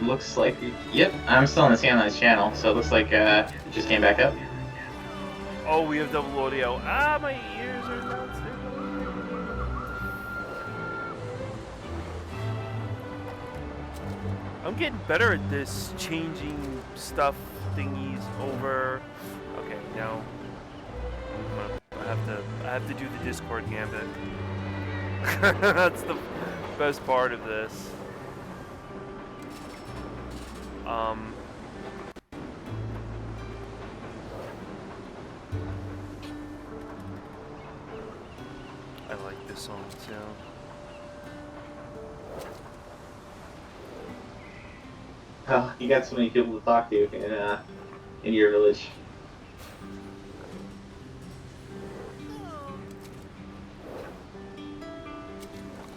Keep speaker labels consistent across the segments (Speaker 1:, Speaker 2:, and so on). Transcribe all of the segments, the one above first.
Speaker 1: Looks like... Yep, I'm still on the Sandlines channel, so it looks like it just came back up.
Speaker 2: Oh, we have double audio. Ah, my ears are not stable. I'm getting better at this, changing stuff, thingies over. Okay, now I have to do the Discord gambit. That's the best part of this. I like this song too.
Speaker 1: Oh, you got so many people to talk to in your village.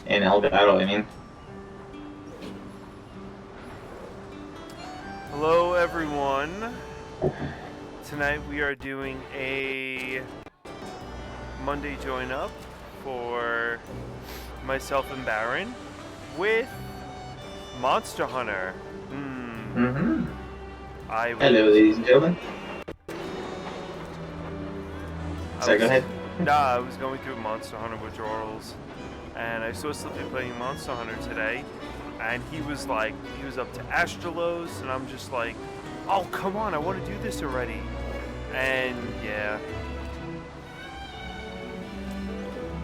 Speaker 1: In Elgato, I mean.
Speaker 2: Hello everyone. Tonight we are doing a Monday join up for myself and Baron with Monster Hunter.
Speaker 1: Hello, ladies and gentlemen. Sorry, go ahead.
Speaker 2: Nah, I was going through Monster Hunter withdrawals, and I saw Slippy playing Monster Hunter today, and he was up to Astralos, and I'm just like, oh, come on, I want to do this already. And yeah.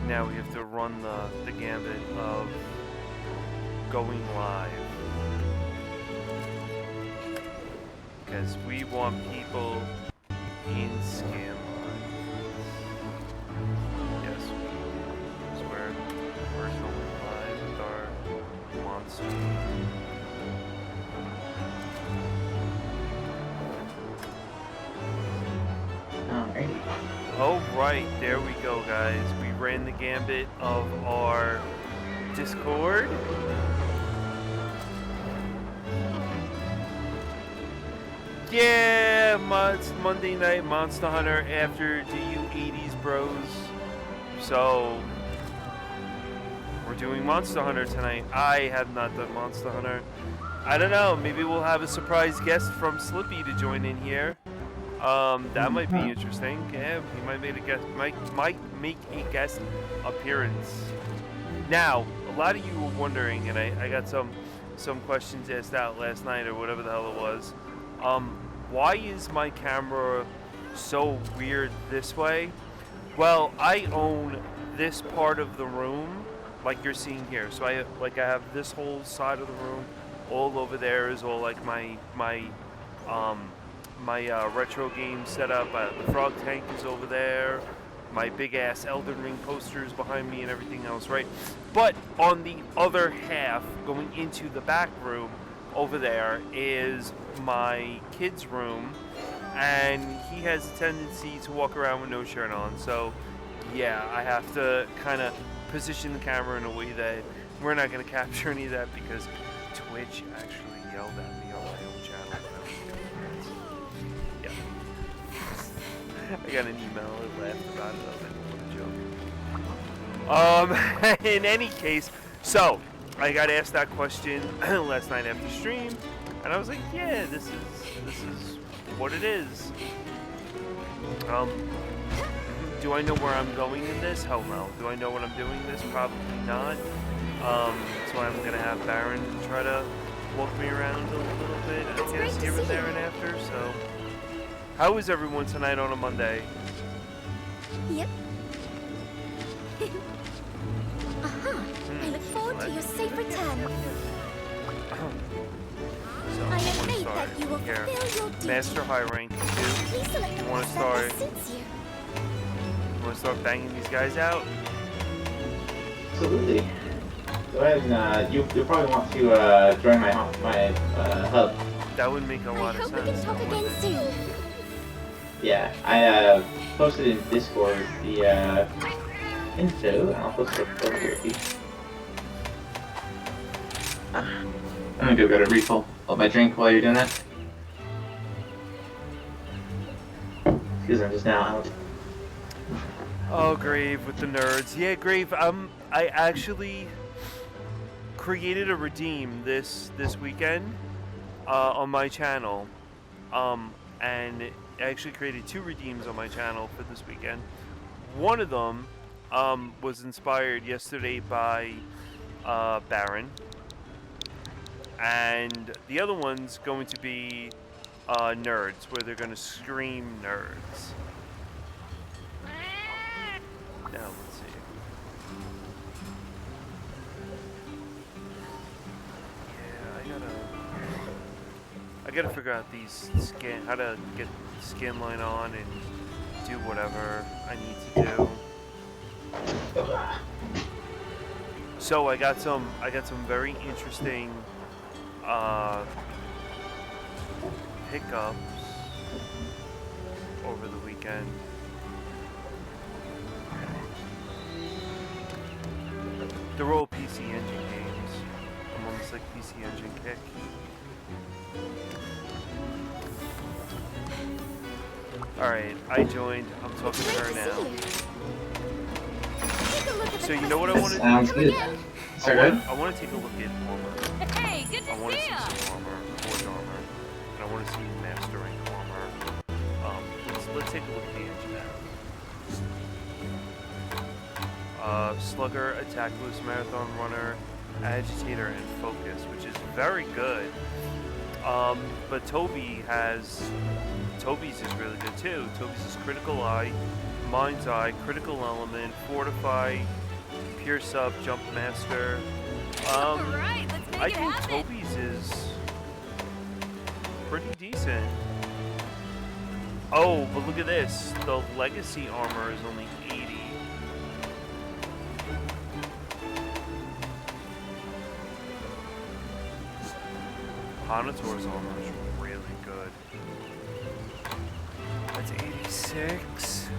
Speaker 2: Now we have to run the gambit of going live. Because we want people in scam lines. Yes, that's where we're going live with our monster.
Speaker 1: Alrighty.
Speaker 2: Alright, there we go, guys. We ran the gambit of our Discord. Yeah, it's Monday night Monster Hunter after DU80s bros. So, we're doing Monster Hunter tonight. I have not done Monster Hunter. I don't know, maybe we'll have a surprise guest from Slippy to join in here. That might be interesting. Yeah, he might make a guest appearance. Now, a lot of you were wondering, and I got some questions asked out last night or whatever the hell it was. Why is my camera so weird this way? Well, I own this part of the room, like you're seeing here. So I have this whole side of the room. All over there is all like my retro game setup. The frog tank is over there. My big ass Elden Ring posters behind me and everything else, right? But on the other half, going into the back room, over there is my kid's room, and he has a tendency to walk around with no shirt on. So, yeah, I have to kind of position the camera in a way that we're not going to capture any of that because Twitch actually yelled at me on my own channel. Yeah. I got an email and laughed about it. I was like, what a joke. In any case, so I got asked that question last night after stream, and I was like, yeah, this is what it is. Do I know where I'm going in this? Hell no. Do I know what I'm doing in this? Probably not. That's why I'm gonna have Baron try to walk me around a little bit, I guess, here and there and after. So, how is everyone tonight on a Monday?
Speaker 3: Yep. I look forward to your safe return.
Speaker 2: So,
Speaker 3: I am made that you will fulfill your duty.
Speaker 2: Master high rank 2.
Speaker 3: Please select the
Speaker 2: You want
Speaker 3: path
Speaker 2: to
Speaker 3: that
Speaker 2: start?
Speaker 3: best suits you.
Speaker 2: You want to start banging these guys out?
Speaker 1: Absolutely. Go ahead and you'll probably want to join my hub.
Speaker 2: That would make a lot of
Speaker 3: I hope we
Speaker 2: sense.
Speaker 3: can talk again soon.
Speaker 1: Yeah, I posted in Discord the info, and I'll post it over here. I'm gonna go get a refill of my drink while you're doing that. Because I'm just now out.
Speaker 2: Oh, Grave with the nerds. Yeah, Grave, I actually created a redeem this weekend on my channel, and I actually created 2 redeems on my channel for this weekend. One of them was inspired yesterday by Baron, and the other one's going to be nerds, where they're going to scream nerds. Now let's see. Yeah, I gotta figure out how to get the skin line on and do whatever I need to do. So I got some very interesting pickups over the weekend. They're all PC Engine games. I'm almost like PC Engine kick. Alright, I joined. I'm talking to her now. So you know what I want to do?
Speaker 1: Sounds good.
Speaker 2: I want to take a look at armor.
Speaker 3: Hey, good to
Speaker 2: I want to
Speaker 3: see
Speaker 2: see
Speaker 3: ya.
Speaker 2: some armor, forge armor, and I want to see master rank armor. Let's take a look at the engine now. Slugger, attack boost, marathon runner, agitator, and focus, which is very good. But Toby's is really good too. Toby's is critical eye, mind's eye, critical element, fortify, pure sub, jump master.
Speaker 3: Alright, let's make
Speaker 2: I
Speaker 3: it
Speaker 2: think
Speaker 3: happen.
Speaker 2: Toby's is pretty decent. Oh, but look at this. The legacy armor is only 80. Hanator's armor is really good. That's 86.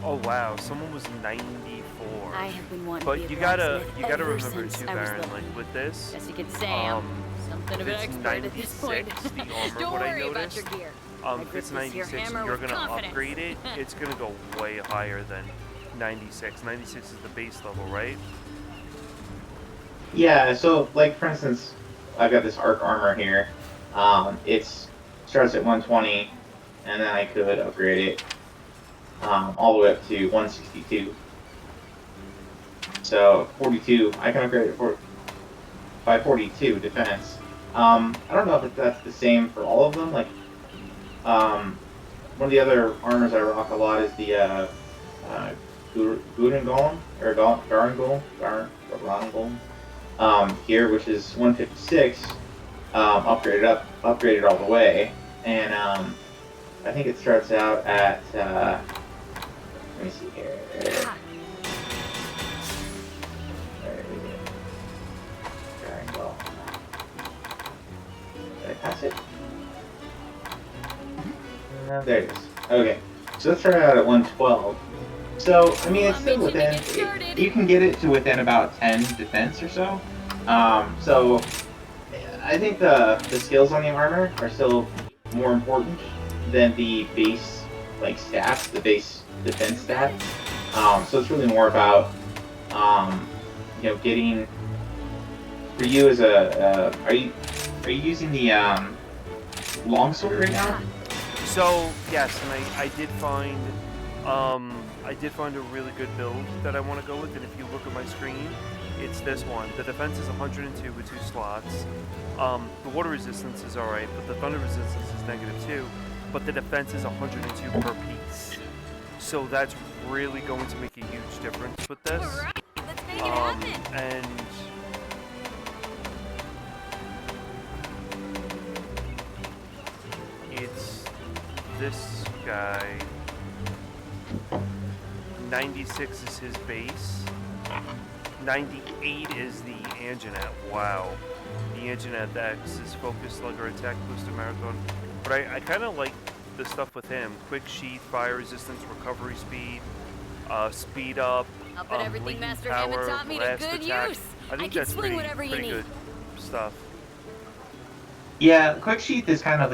Speaker 2: Oh wow, someone was 94.
Speaker 3: I have been wanting
Speaker 2: But
Speaker 3: to be
Speaker 2: you
Speaker 3: a
Speaker 2: gotta
Speaker 3: blacksmith ever
Speaker 2: remember
Speaker 3: since
Speaker 2: too,
Speaker 3: I was
Speaker 2: Baron,
Speaker 3: little.
Speaker 2: like with this,
Speaker 3: Guess you could say I'm something of an
Speaker 2: it's
Speaker 3: expert at this point.
Speaker 2: 96, the armor,
Speaker 3: Don't
Speaker 2: what I
Speaker 3: worry about
Speaker 2: noticed,
Speaker 3: your gear. I
Speaker 2: if
Speaker 3: grip
Speaker 2: it's
Speaker 3: this here
Speaker 2: 96
Speaker 3: hammer
Speaker 2: and you're
Speaker 3: with
Speaker 2: gonna
Speaker 3: confidence.
Speaker 2: upgrade it, it's gonna go way higher than 96. 96 is the base level, right?
Speaker 1: Yeah, so like for instance, I've got this arc armor here. It starts at 120, and then I could upgrade it all the way up to 162. So 42, I can upgrade it by 42 defense. I don't know if that's the same for all of them. Like, one of the other armors I rock a lot is the Guden Golem, or Garen Golem, here, which is 156, upgraded all the way, and I think it starts out at let me see here. Garen Golem. Did I pass it? There it is. Okay, so let's start out at 112. So, I mean, it's still within, you can get it to within about 10 defense or so. So, I think the skills on the armor are still more important than the base, like, stats, the base defense stats. So it's really more about, getting, for you as are you using the, longsword right now?
Speaker 2: So yes, and I did find a really good build that I want to go with, and if you look at my screen, it's this one. The defense is 102 with 2 slots. The water resistance is alright, but the thunder resistance is -2, but the defense is 102 per piece. So that's really going to make a huge difference with this.
Speaker 3: Alright, let's make it happen.
Speaker 2: And it's this guy. 96 is his base. 98 is the Anjanette. Wow. The Anjanette X is focus, slugger, attack, booster, marathon. But I kind of like the stuff with him. Quick sheath, fire resistance, recovery speed, speed up,
Speaker 3: I'll put everything
Speaker 2: latent
Speaker 3: Master
Speaker 2: power,
Speaker 3: Hammond taught me to
Speaker 2: blast
Speaker 3: good
Speaker 2: attack.
Speaker 3: use.
Speaker 2: I think
Speaker 3: can
Speaker 2: that's
Speaker 3: swing whatever you
Speaker 2: pretty
Speaker 3: need.
Speaker 2: good stuff.
Speaker 1: Yeah, quick sheath is kind of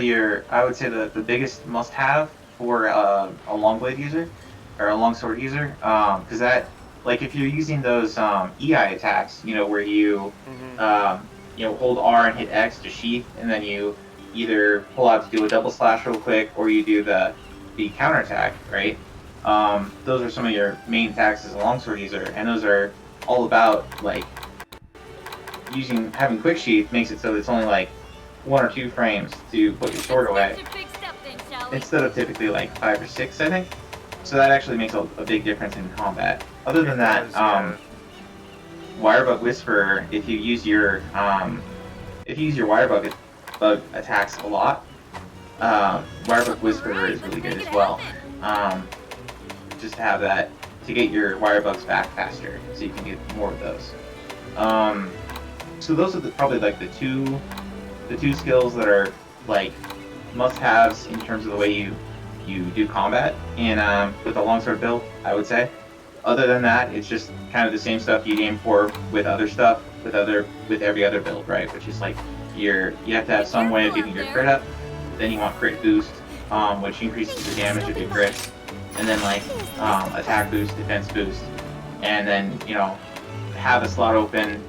Speaker 1: I would say the biggest must-have for a long blade user or a long sword user, because that like if you're using those EI attacks, you know, where you
Speaker 2: Mm-hmm.
Speaker 1: hold R and hit X to sheath, and then you either pull out to do a double slash real quick, or you do the counterattack, right? Those are some of your main attacks as a longsword user, and those are all about like having quick sheath makes it so that it's only like 1 or 2 frames to put your sword away, instead of typically like 5 or 6, I think. So that actually makes a big difference in combat. Other than that, Wirebug Whisperer, if you use your Wirebug bug attacks a lot, Wirebug Whisperer is really good as well. Just to have that to get your Wirebugs back faster, so you can get more of those. So those are probably like the two skills that are like must-haves in terms of the way you do combat and with a longsword build, I would say. Other than that, it's just kind of the same stuff you'd aim for with other stuff, with every other build, right? Which is like you have to have some way of getting your crit up. Then you want crit boost, which increases the damage of your crits, and then like attack boost, defense boost, and then have a slot open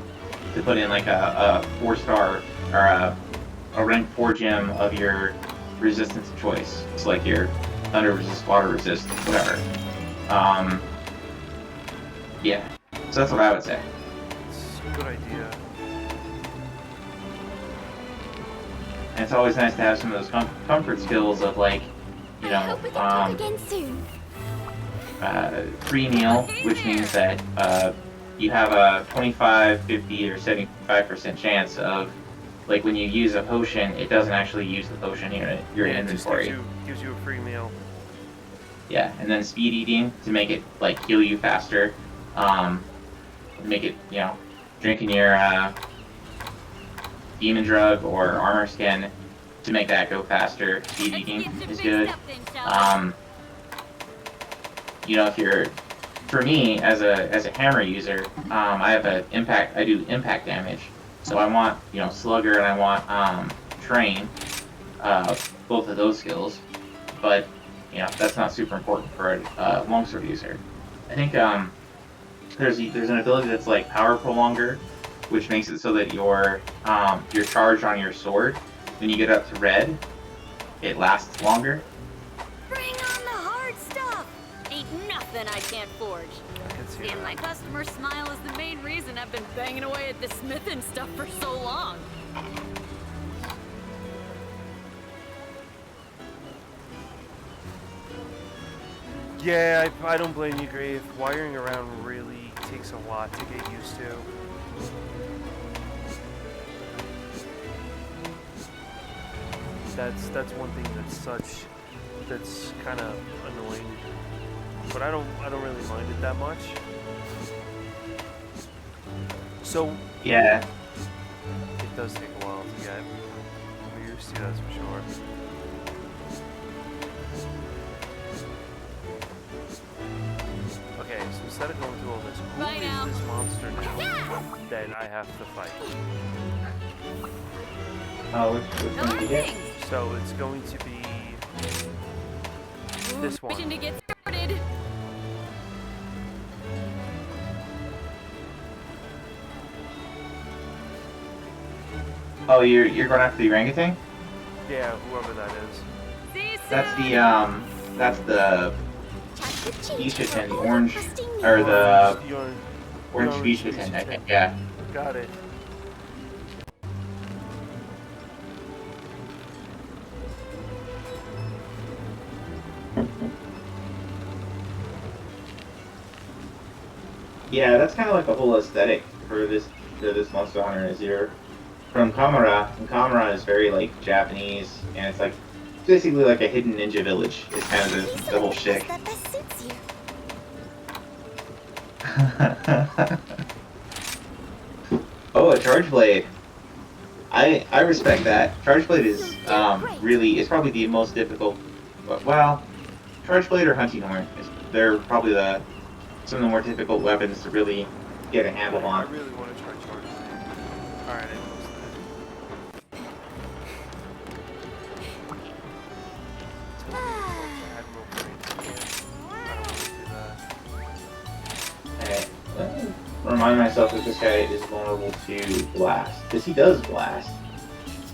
Speaker 1: to put in like a 4-star or a rank 4 gem of your resistance of choice. It's like your thunder resist, water resist, whatever. Yeah, so that's what I would say.
Speaker 2: It's a good idea.
Speaker 1: And it's always nice to have some of those comfort skills of like,
Speaker 3: I hope we can talk again soon.
Speaker 1: free meal, which means that you have a 25, 50, or 75% chance of, like, when you use a potion, it doesn't actually use the potion in your inventory.
Speaker 2: It gives you a free meal.
Speaker 1: Yeah, and then speed eating to make it like heal you faster. Make it, drinking your demon drug or armor skin to make that go faster. Speed eating is good. For me as a hammer user, I do impact damage. So I want, slugger and I want train, both of those skills. But that's not super important for a longsword user. I think there's an ability that's like power prolonger, which makes it so that your charge on your sword, when you get up to red, it lasts longer.
Speaker 3: Bring on the hard stuff! Ain't nothing I can't forge.
Speaker 2: I can see
Speaker 3: And
Speaker 2: that.
Speaker 3: my customer smile is the main reason I've been banging away at the smithing stuff for so long.
Speaker 2: Yeah, I don't blame you, Grave. Wiring around really takes a lot to get used to. That's one thing that's kind of annoying. But I don't really mind it that much. So
Speaker 1: Yeah.
Speaker 2: it does take a while to get used to, that's for sure. Okay, so instead of going through all this, who
Speaker 3: Bye now.
Speaker 2: is this monster now that I have to fight?
Speaker 1: Oh, which
Speaker 3: No
Speaker 1: one
Speaker 3: hard
Speaker 1: did you get?
Speaker 3: things.
Speaker 2: So it's going to be this one.
Speaker 3: Mission to get started.
Speaker 1: Oh, you're going after the orangutan?
Speaker 2: Yeah, whoever that is.
Speaker 3: See you soon.
Speaker 1: That's the Bishaten, the orange,
Speaker 3: Or
Speaker 1: or the
Speaker 2: You're
Speaker 1: orange
Speaker 2: orange
Speaker 1: Bishaten, I
Speaker 2: Bishaten.
Speaker 1: think, yeah.
Speaker 2: Got it.
Speaker 1: Yeah, that's kind of like the whole aesthetic for this Monster Hunter is you're from Kamara, and Kamara is very like Japanese, and it's like basically like a hidden ninja village is kind of the whole shtick.
Speaker 3: That best suits you.
Speaker 1: Oh, a charge blade. I respect that. Charge blade is really it's probably the most difficult. Well, charge blade or hunting horn, they're probably some of the more difficult weapons to really get a handle
Speaker 2: I
Speaker 1: on.
Speaker 2: really want to try charging it. Alright, I posted it. Admiral Brain. I don't want to do that.
Speaker 1: Alright. remind myself that this guy is vulnerable to blast. Because he does blast.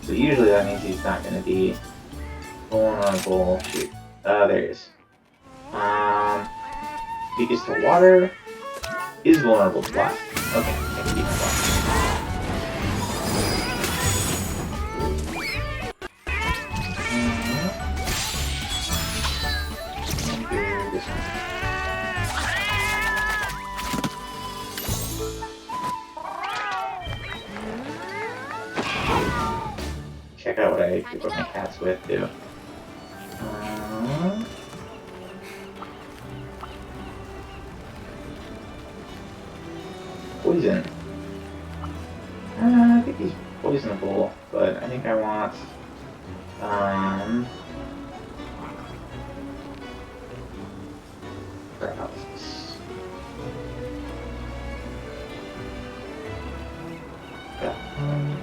Speaker 1: So usually that means he's not going to be vulnerable. Shoot. There he is. He gets to water. Is vulnerable to blast. Okay, I can keep my blast. Check out what I equip my cats with, too. Poison. I think he's poisonable, but I think I want, paralysis. Got one.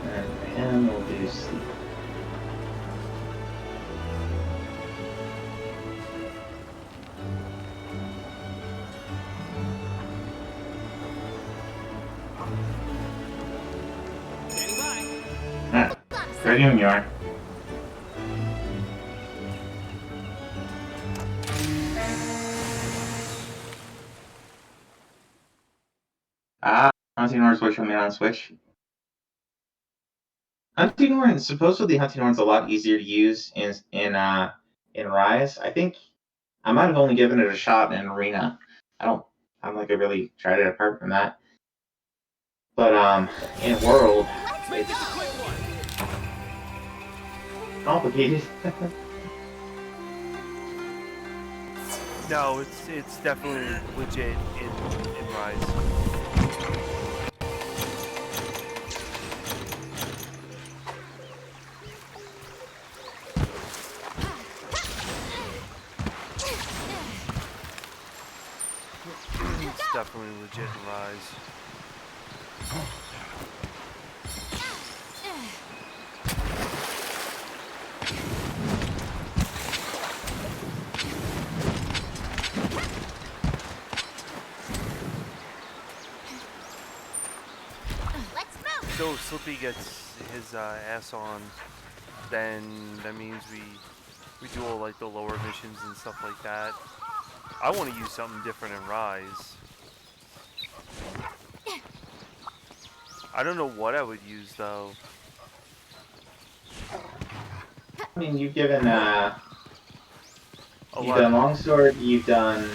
Speaker 1: And for him, we'll do sleep. Alright, ready when you are. Hunting Horn Switch will be on Switch. Hunting Horn, supposedly Hunting Horn's a lot easier to use in Rise. I think I might have only given it a shot in Arena. I don't like I really tried it apart from that. But in World, it's complicated.
Speaker 2: No, it's definitely legit in Rise. It's definitely legit in Rise. So if Slippy gets his ass on, then that means we do all like the lower missions and stuff like that. I want to use something different in Rise. I don't know what I would use though.
Speaker 1: I mean, you've given you've done longsword. You've done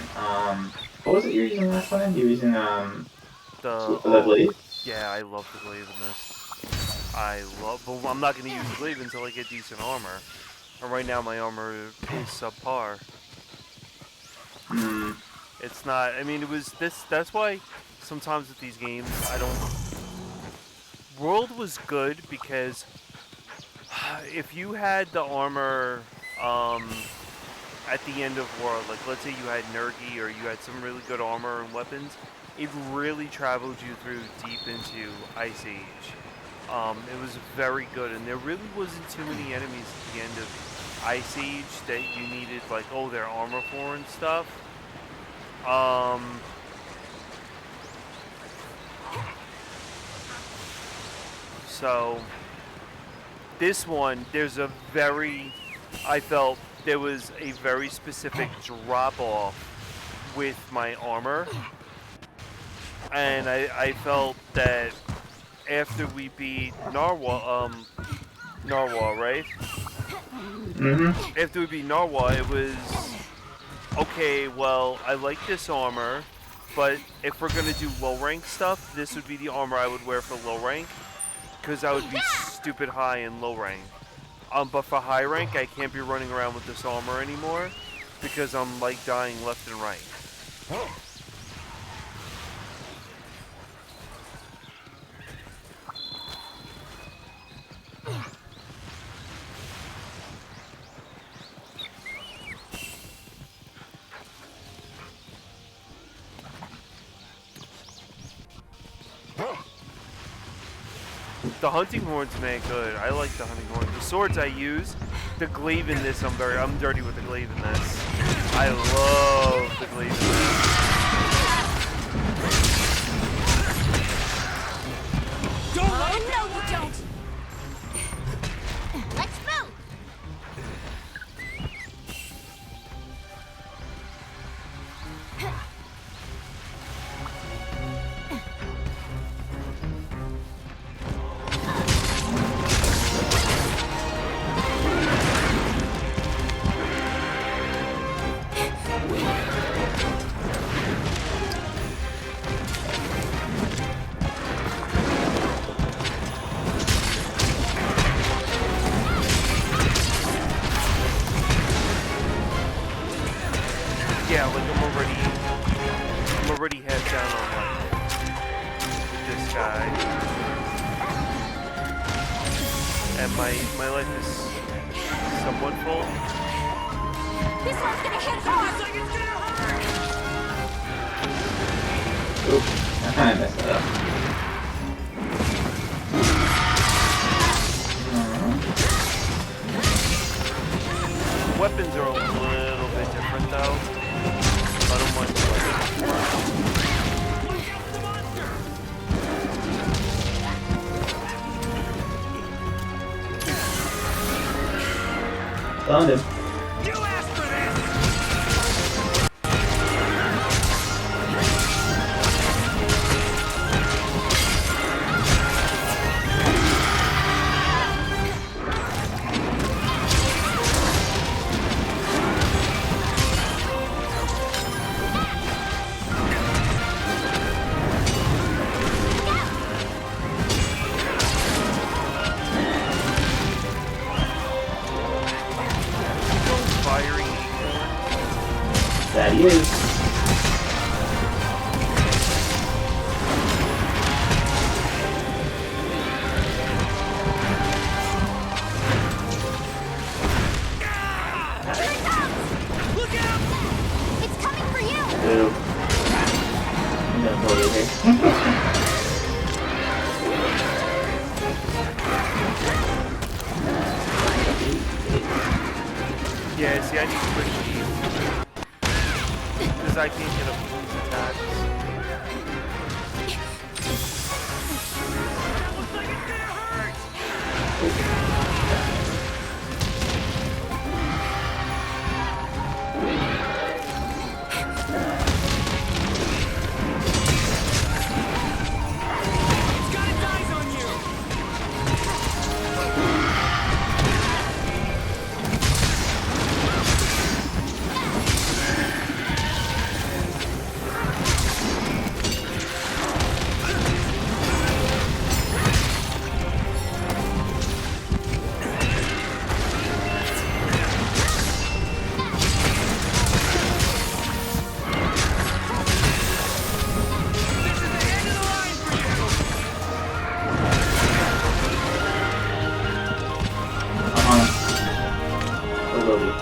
Speaker 1: what was it you were using last time? You were using the glaive.
Speaker 2: Yeah, I love the glaive in this. But I'm not going to use the glaive until I get decent armor. And right now my armor is subpar. It's not, I mean, it was this, that's why sometimes with these games, World was good because if you had the armor at the end of World, like let's say you had Nergi or you had some really good armor and weapons, it really traveled you through deep into Ice Age. It was very good, and there really wasn't too many enemies at the end of Ice Age that you needed, like, oh, their armor for and stuff. So, this one, I felt there was a very specific drop-off with my armor. And I felt that after we beat Narwa, right? After we beat Narwa, it was, okay, well, I like this armor, but if we're gonna do low rank stuff, this would be the armor I would wear for low rank, because I would be stupid high in low rank. But for high rank, I can't be running around with this armor anymore, because I'm like dying left and right. The hunting horns make good. I like the hunting horn. The swords I use, the glaive in this, I'm dirty with the glaive in this. I love the glaive in this.
Speaker 3: Oh, no, you don't! Let's move!
Speaker 2: Yeah, like I'm already head down on like this guy, and my life is somewhat full.
Speaker 3: This one's gonna hit hard! Like it's gonna hurt!
Speaker 1: Oops, I kind of messed it up.
Speaker 2: Weapons are a little bit different though. I don't mind the weapons.
Speaker 1: Found him.
Speaker 4: You asked for this!
Speaker 2: Fiery.
Speaker 1: That he is.
Speaker 3: Here it comes!
Speaker 4: Look out!
Speaker 3: It's coming for you!
Speaker 1: Ooh. I'm gonna pull you here.
Speaker 2: Yeah, see, I need quick shield because I can't get up to these attacks.
Speaker 4: Looks like it's gonna hurt! It's got its eyes on you! This is the end of the line for you!
Speaker 1: Come on. Go, Lily.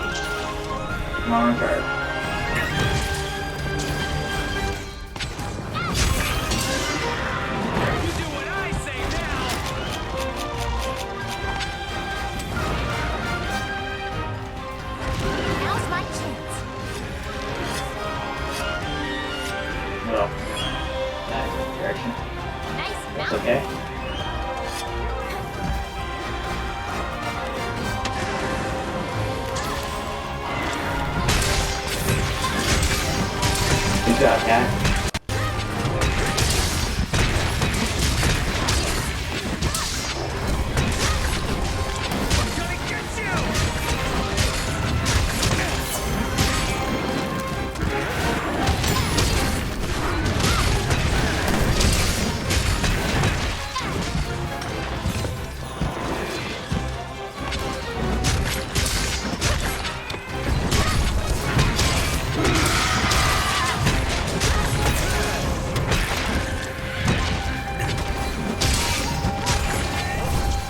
Speaker 1: Come on, charge.
Speaker 4: You do what I say now!
Speaker 3: Now's my chance.
Speaker 1: Well, that direction.
Speaker 3: Nice
Speaker 1: That's
Speaker 3: mount.
Speaker 1: okay. Good job, cat.
Speaker 4: I'm gonna get you!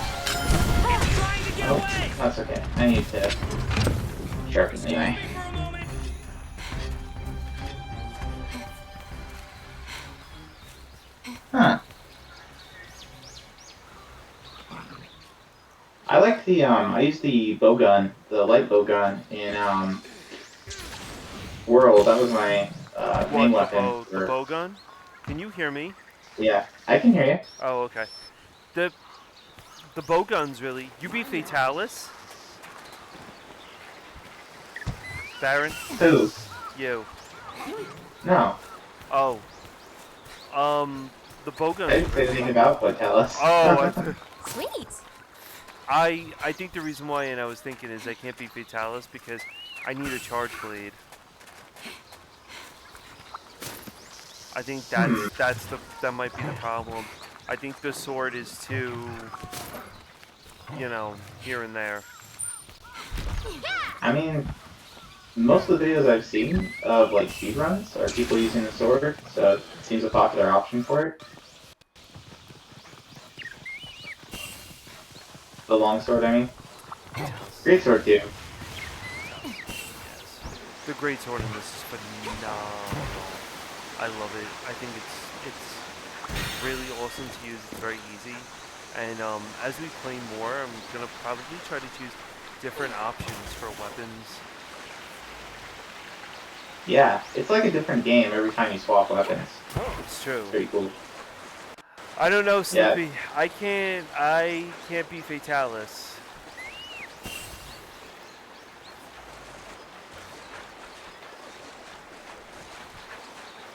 Speaker 4: Trying to get
Speaker 1: Oh,
Speaker 4: away!
Speaker 1: that's okay. I need to sharpen anyway.
Speaker 4: For a moment.
Speaker 1: Huh. I like the I use the bow gun, the light bow gun in World. That was my main
Speaker 2: What,
Speaker 1: weapon.
Speaker 2: the bow gun? Can you hear me?
Speaker 1: Yeah, I can hear you.
Speaker 2: Oh, okay. The bow gun's really... You be Fatalis? Baron?
Speaker 1: Who?
Speaker 2: You.
Speaker 1: No.
Speaker 2: Oh. The bow
Speaker 1: I
Speaker 2: gun's
Speaker 1: didn't say
Speaker 2: really...
Speaker 1: anything about what, tell us.
Speaker 2: Oh,
Speaker 3: Sweet.
Speaker 2: I think the reason why, and I was thinking, is I can't be Fatalis because I need a charge blade. I think that might be the problem. I think the sword is too, you know, here and there.
Speaker 1: I mean, most of the videos I've seen of like speedruns are people using the sword, so it seems a popular option for it. The long sword, I mean. Great sword too.
Speaker 2: The great sword in this is phenomenal. I love it. I think it's really awesome to use. It's very easy. And as we play more, I'm gonna probably try to choose different options for weapons.
Speaker 1: Yeah, it's like a different game every time you swap weapons.
Speaker 2: It's true.
Speaker 1: It's pretty cool.
Speaker 2: I don't know, Slippy.
Speaker 1: Yeah.
Speaker 2: I can't be Fatalis.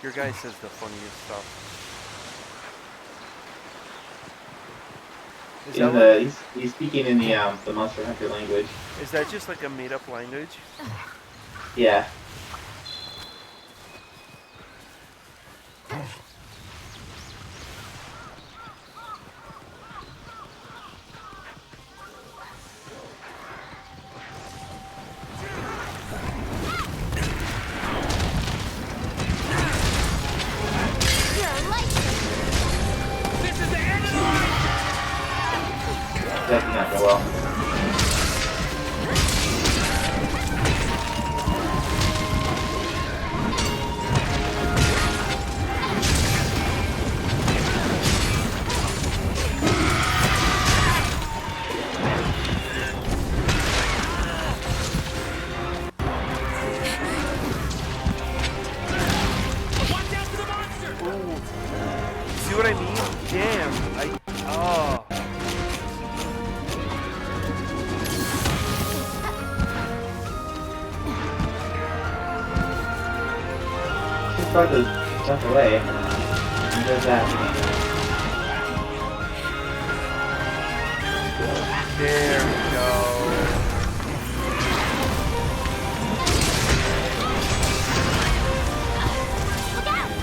Speaker 2: Your guy says the funniest stuff.
Speaker 1: He's speaking in the Monster Hunter language.
Speaker 2: Is that just like a made-up language?
Speaker 1: Yeah.
Speaker 4: This is the end of the line!
Speaker 1: That did not go well.
Speaker 4: Watch out for the monster!
Speaker 2: See what I mean? Damn. Oh.
Speaker 1: She's about to jump away. And does that.
Speaker 2: There we go.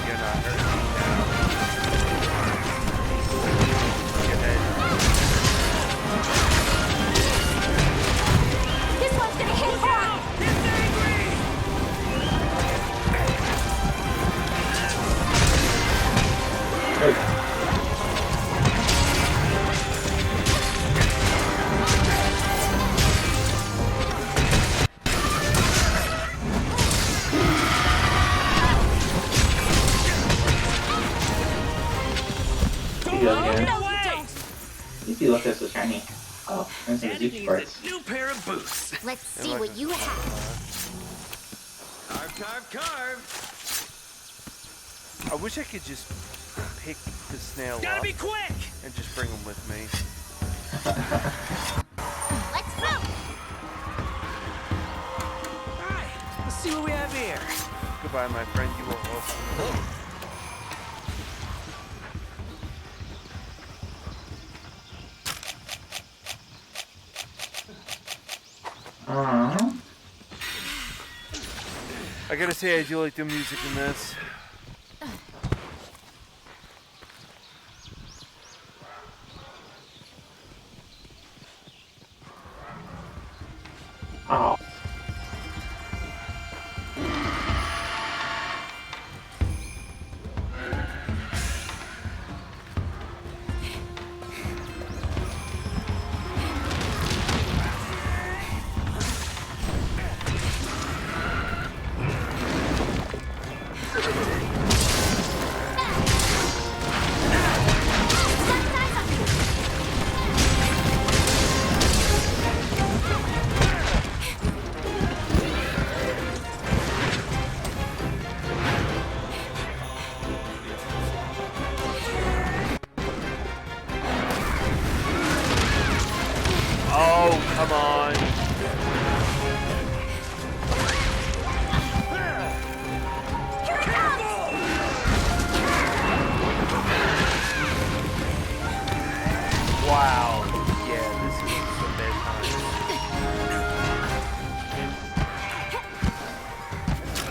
Speaker 2: You're not hurting me now. Look ahead.
Speaker 3: This one's gonna hit hard.
Speaker 4: It's angry!
Speaker 1: Hey. He does again.
Speaker 3: No, you don't.
Speaker 1: Easy look at so shiny. Oh, and some
Speaker 4: Daddy
Speaker 1: Zeus
Speaker 4: needs
Speaker 1: parts.
Speaker 4: a new pair of boots.
Speaker 3: Let's see what you have.
Speaker 4: Carve, carve, carve.
Speaker 2: I wish I could just pick the snail
Speaker 4: Gotta
Speaker 2: up
Speaker 4: be quick!
Speaker 2: and just bring him with me.
Speaker 3: Let's go.
Speaker 4: Alright, let's see what we have here.
Speaker 2: Goodbye, my friend. You are awesome. I gotta say, I do like the music in this.
Speaker 1: Oh.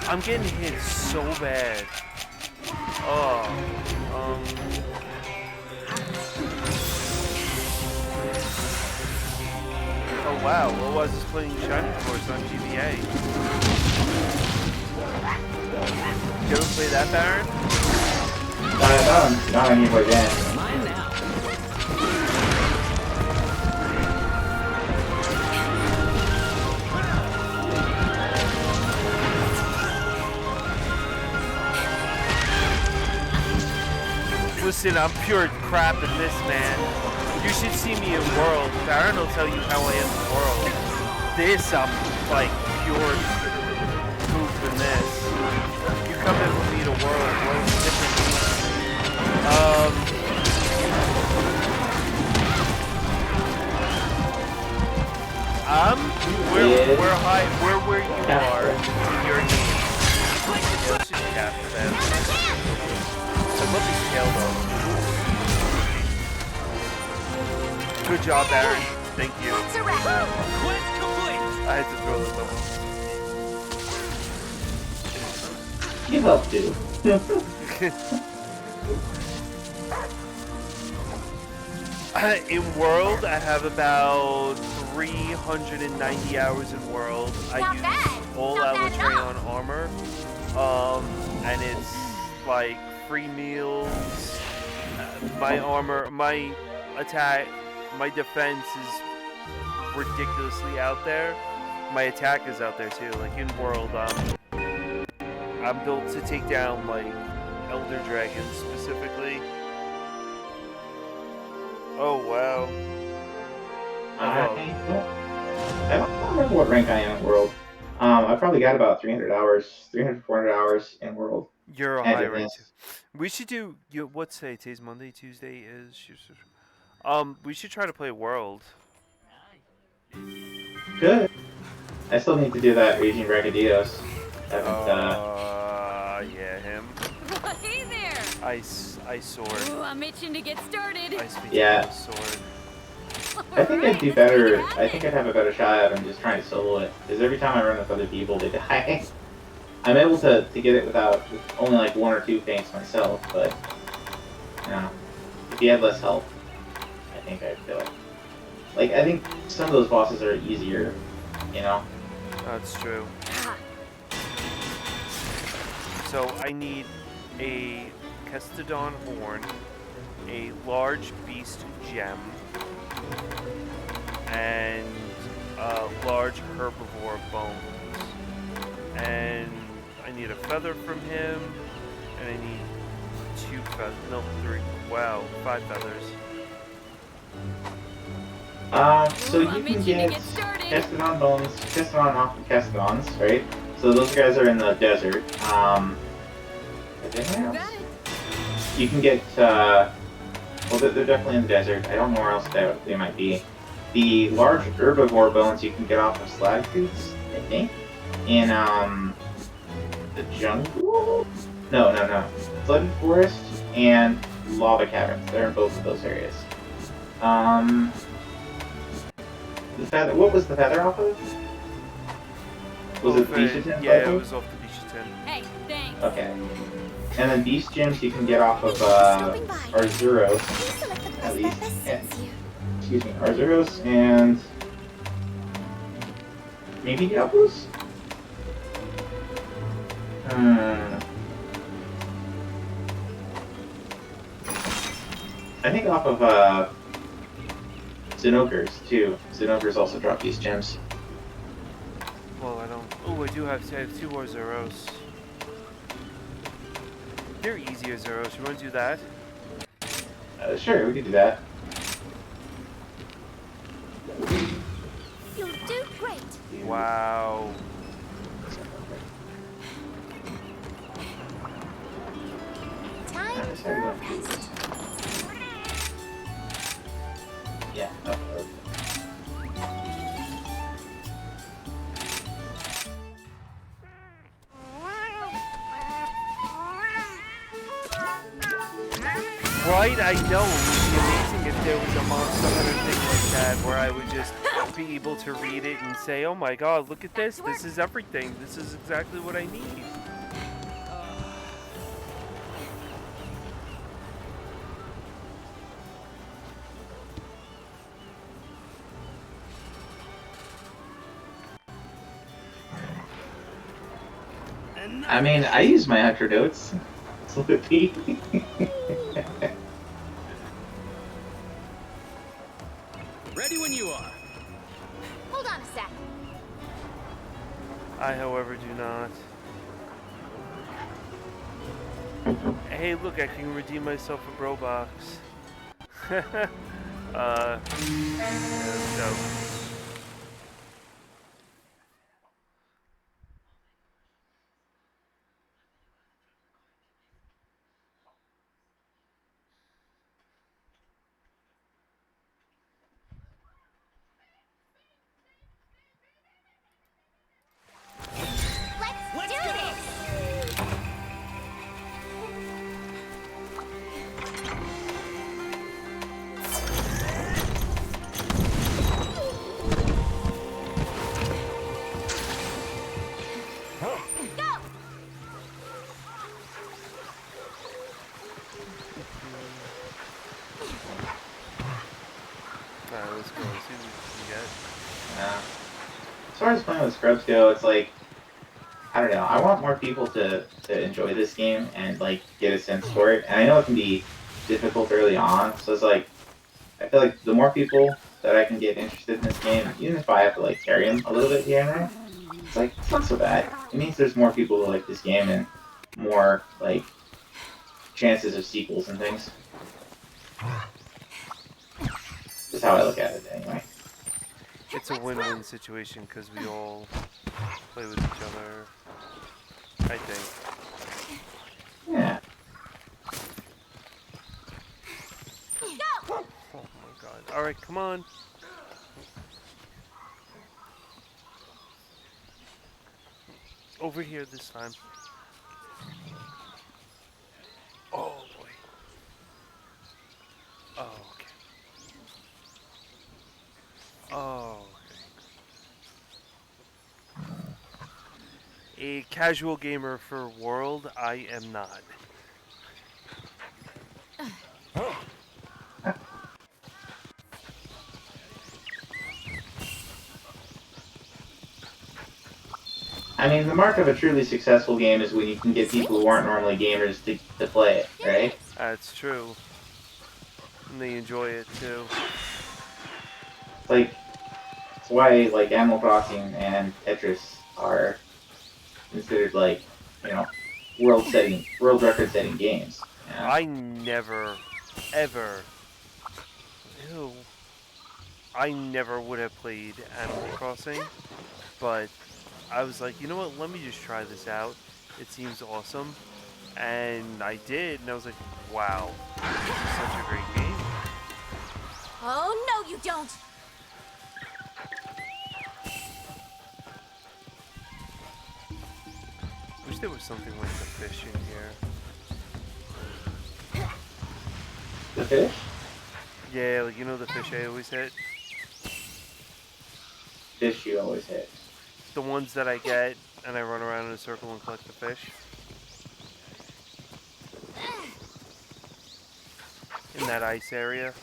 Speaker 2: I'm getting hit so bad. Oh, oh wow, what was this playing Shining Force on GBA? Did you ever play that, Baron?
Speaker 1: Not anymore again.
Speaker 4: Mine now.
Speaker 2: Listen, I'm pure crap in this, man. You should see me in World. Baron will tell you how I am in World. This, I'm like pure poop in this. You come in with me to World. World's different. We're high. We're where you are in your game. Let's just capture that. I love his tail though. Good job, Baron. Thank you.
Speaker 4: Quest complete.
Speaker 2: I had to throw this up.
Speaker 1: You helped too.
Speaker 2: In World, I have about 390 hours in World. I use all Alitreon armor. And it's like free meals. My armor, my attack, my defense is ridiculously out there. My attack is out there too. Like in World, I'm built to take down like Elder Dragons specifically. Oh wow.
Speaker 1: I don't remember what rank I am in World. I probably got about 300 hours, 300, 400 hours in World.
Speaker 2: You're a high rank. We should do. What's today? Today's Monday. Tuesday is. We should try to play World.
Speaker 1: Good. I still need to do that Raging Bragadios.
Speaker 2: Yeah, him.
Speaker 3: Hey there!
Speaker 2: Ice sword.
Speaker 3: Ooh, I'm itching to get started.
Speaker 2: Ice
Speaker 1: Yeah.
Speaker 2: sword.
Speaker 1: I think I'd do better. I think I'd have a better shot at them just trying to solo it. Because every time I run with other people, they die. I'm able to get it with only like 1 or 2 feints myself, but you know, if you had less help, I think I'd feel it. Like, I think some of those bosses are easier, you know?
Speaker 2: That's true. So I need a Kestodon horn, a large beast gem, and large herbivore bones. And I need a feather from him, and I need 2 feathers, no, 3, wow, 5 feathers.
Speaker 1: So you can get Kestodon bones, Kestodon off of Kestodons, right? So those guys are in the desert. You can get, well, they're definitely in the desert. I don't know where else they might be. The large herbivore bones you can get off of Slagtooths, I think. In, the jungle? No. Flooded Forest and Lava Caverns. They're in both of those areas. The feather, what was the feather off of? Was it Bishatin?
Speaker 2: Yeah, it was off the Bishatin.
Speaker 3: Hey, thanks.
Speaker 1: Okay. And then beast gems you can get off of Arzuros, at least. Excuse me, Arzuros and maybe Diablos? I think off of Zinogres too. Zinogres also drop these gems.
Speaker 2: Well, I don't. Oh, I have 2 more Zeros. They're easier Zeros. You want to do that?
Speaker 1: Sure, we could do that.
Speaker 5: You'll do great.
Speaker 2: Wow.
Speaker 5: Time for a rest.
Speaker 1: Yeah.
Speaker 2: Right, I know. It would be amazing if there was a Monster Hunter thing like that, where I would just be able to read it and say, "Oh my God, look at this! This is everything. This is exactly what I need."
Speaker 1: I mean, I use my antidotes. Slippy.
Speaker 4: Ready when you are.
Speaker 5: Hold on a sec.
Speaker 2: I, however, do not. Hey, look, I can redeem myself a bro box. Yeah, so.
Speaker 5: Let's do this. Go.
Speaker 2: Alright, let's go. Let's see what we can get.
Speaker 1: Yeah. As far as playing with scrubs go, it's like, I don't know. I want more people to enjoy this game and like get a sense for it. And I know it can be difficult early on, so it's like I feel like the more people that I can get interested in this game, even if I have to like carry them a little bit here and there, it's like it's not so bad. It means there's more people who like this game and more like chances of sequels and things. That's how I look at it anyway.
Speaker 2: It's a win-win situation because we all play with each other, I think.
Speaker 1: Yeah.
Speaker 5: Go.
Speaker 2: Oh my God. Alright, come on. Over here this time. Oh boy. Oh, okay. Oh, okay. A casual gamer for World, I am not.
Speaker 1: I mean, the mark of a truly successful game is when you can get people who aren't normally gamers to play it, right?
Speaker 2: That's true. And they enjoy it too.
Speaker 1: Like, that's why like Animal Crossing and Tetris are considered like, you know, world record setting games. Yeah.
Speaker 2: I never, ever, ew, I never would have played Animal Crossing, but I was like, you know what, let me just try this out. It seems awesome. And I did, and I was like, wow, this is such a great game.
Speaker 5: Oh, no, you don't.
Speaker 2: Wish there was something like the fish in here.
Speaker 1: The fish?
Speaker 2: Yeah, like, you know the fish I always hit?
Speaker 1: Fish you always hit.
Speaker 2: The ones that I get, and I run around in a circle and collect the fish. In that ice area.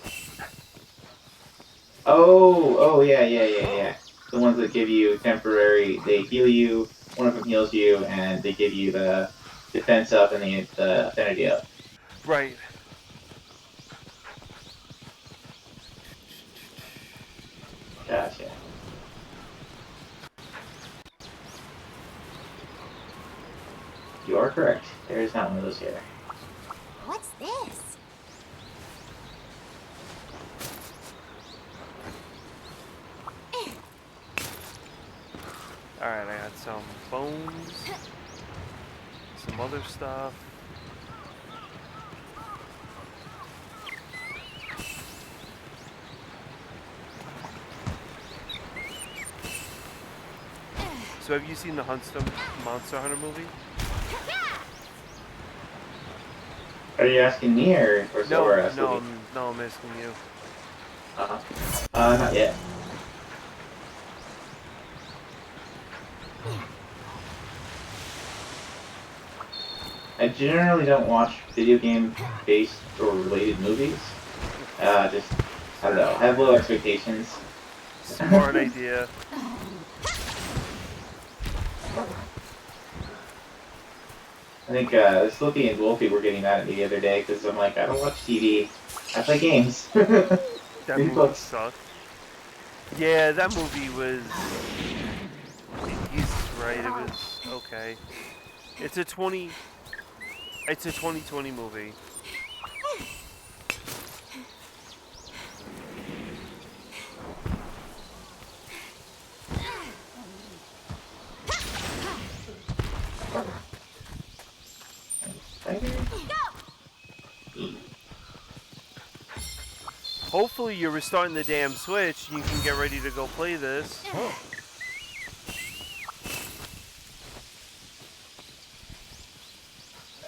Speaker 1: Oh, yeah. The ones that give you temporary, they heal you, one of them heals you, and they give you the defense up and the affinity up.
Speaker 2: Right.
Speaker 1: Gotcha. You are correct. There is not one of those here.
Speaker 5: What's this?
Speaker 2: Alright, I got some bones, some other stuff. So have you seen the Monster Hunter movie?
Speaker 1: Are you asking me or
Speaker 2: No,
Speaker 1: Sora?
Speaker 2: no, I'm asking you.
Speaker 1: Not yet. I generally don't watch video game-based or related movies. Just, I don't know, I have low expectations.
Speaker 2: Smart idea.
Speaker 1: I think Slippy and Wolfie were getting mad at me the other day because I'm like, I don't watch TV. I play games.
Speaker 2: That
Speaker 1: Read
Speaker 2: movie
Speaker 1: books.
Speaker 2: sucked. Yeah, that movie was. He's right. It was okay. It's a 2020 movie. Hopefully you're restarting the damn Switch and you can get ready to go play this.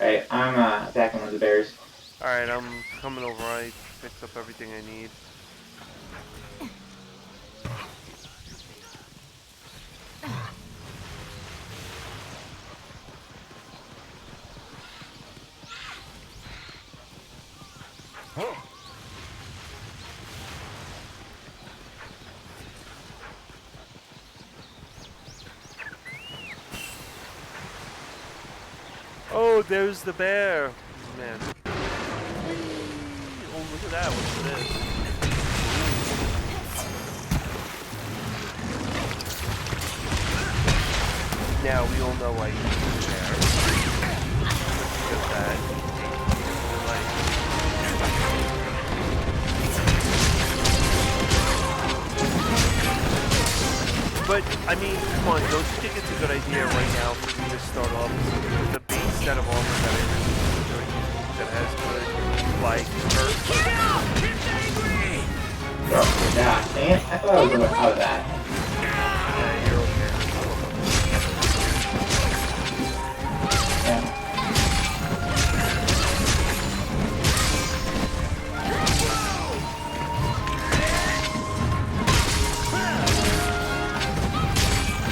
Speaker 1: Alright, I'm attacking one of the bears.
Speaker 2: Alright, I'm coming over. I picked up everything I need. Oh, there's the bear. Man. Oh, look at that. What's this? Now we all know why he's the bear. Look at that. But, I mean, come on, don't you think it's a good idea right now for me to start off with a base set of armor that I really enjoy using, that has good, like, hurt?
Speaker 1: Oh, gosh, dang it. I thought I was out of that.
Speaker 2: Yeah, you're okay.
Speaker 1: Yeah.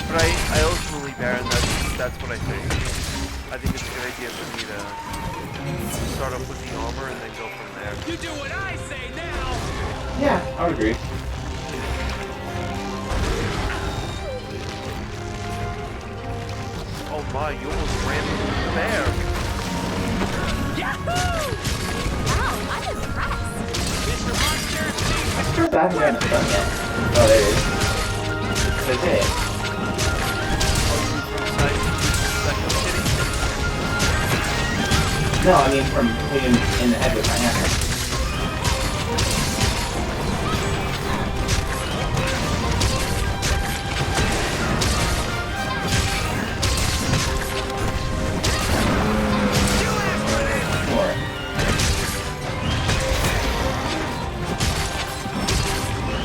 Speaker 2: But I ultimately, Baron, that's what I think. I think it's a good idea for me to start off with the armor and then go from there.
Speaker 4: You do what I say now!
Speaker 1: Yeah, I would agree.
Speaker 2: Oh my, you almost ran into the bear.
Speaker 4: Yahoo!
Speaker 5: Wow, I'm impressed.
Speaker 4: Mr. Monster,
Speaker 1: I'm sure that hasn't gotten done yet. Oh, there it is. That's it. No, I mean from hitting him in the head with my hammer. More.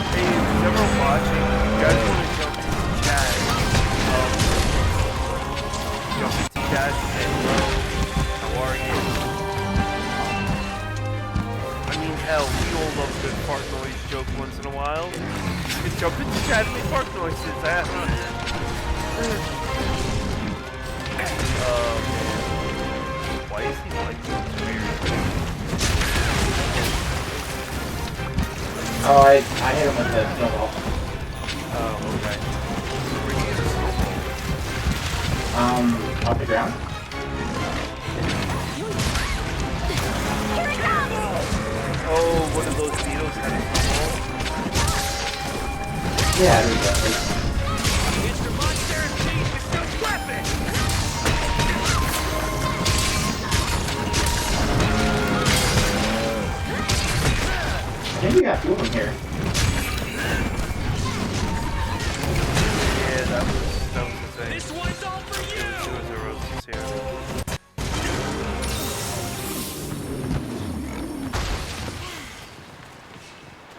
Speaker 2: Hey, if you're ever watching, you guys want to jump into chat. Jump into chat and say hello. How are you? I mean, hell, we all love a good fart noise joke once in a while. You can jump into chat and make fart noises. Why is he like this? Weird.
Speaker 1: Oh, I hit him with the snowball.
Speaker 2: Oh, okay. Where do you get a snowball?
Speaker 1: Off the ground?
Speaker 2: Oh, one of those beetles had a snowball?
Speaker 1: Yeah, there we go.
Speaker 4: Mr. Monster, change the weapon!
Speaker 1: I think we got two of them here.
Speaker 2: Yeah, that was the thing.
Speaker 4: This one's all for you!
Speaker 2: Two of the roses here.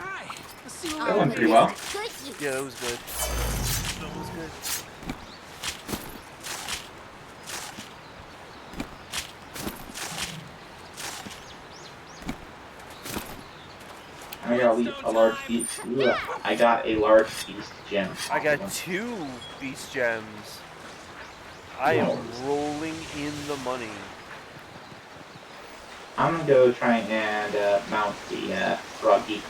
Speaker 4: Alright, let's see what
Speaker 1: That
Speaker 4: we
Speaker 1: went
Speaker 4: can
Speaker 1: pretty well.
Speaker 5: Good use.
Speaker 2: Yeah, that was good. That was good.
Speaker 1: I got a large beast. Ugh. I got a large beast gem.
Speaker 2: I got 2 beast gems. I am rolling in the money.
Speaker 1: I'm gonna go try and mount the Froggy.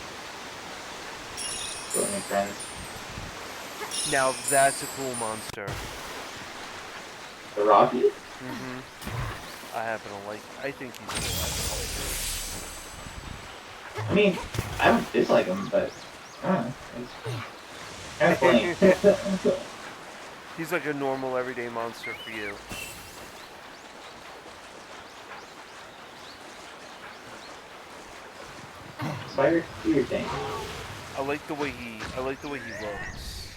Speaker 1: With my friends.
Speaker 2: Now that's a cool monster.
Speaker 1: The Rocky?
Speaker 2: Mm-hmm. I happen to like. I think he's cool.
Speaker 1: I mean, I don't dislike him, but I don't know. It's kind of funny.
Speaker 2: He's like a normal, everyday monster for you.
Speaker 1: Spider, do your thing.
Speaker 2: I like the way he looks.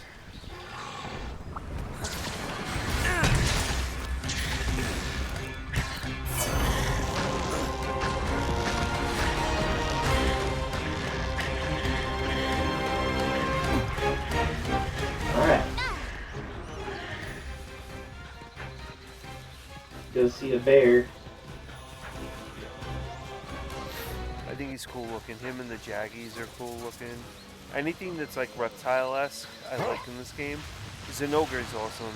Speaker 1: Alright. Go see a bear.
Speaker 2: I think he's cool looking. Him and the Jaggies are cool looking. Anything that's like reptile-esque, I like in this game. Zinogre is awesome.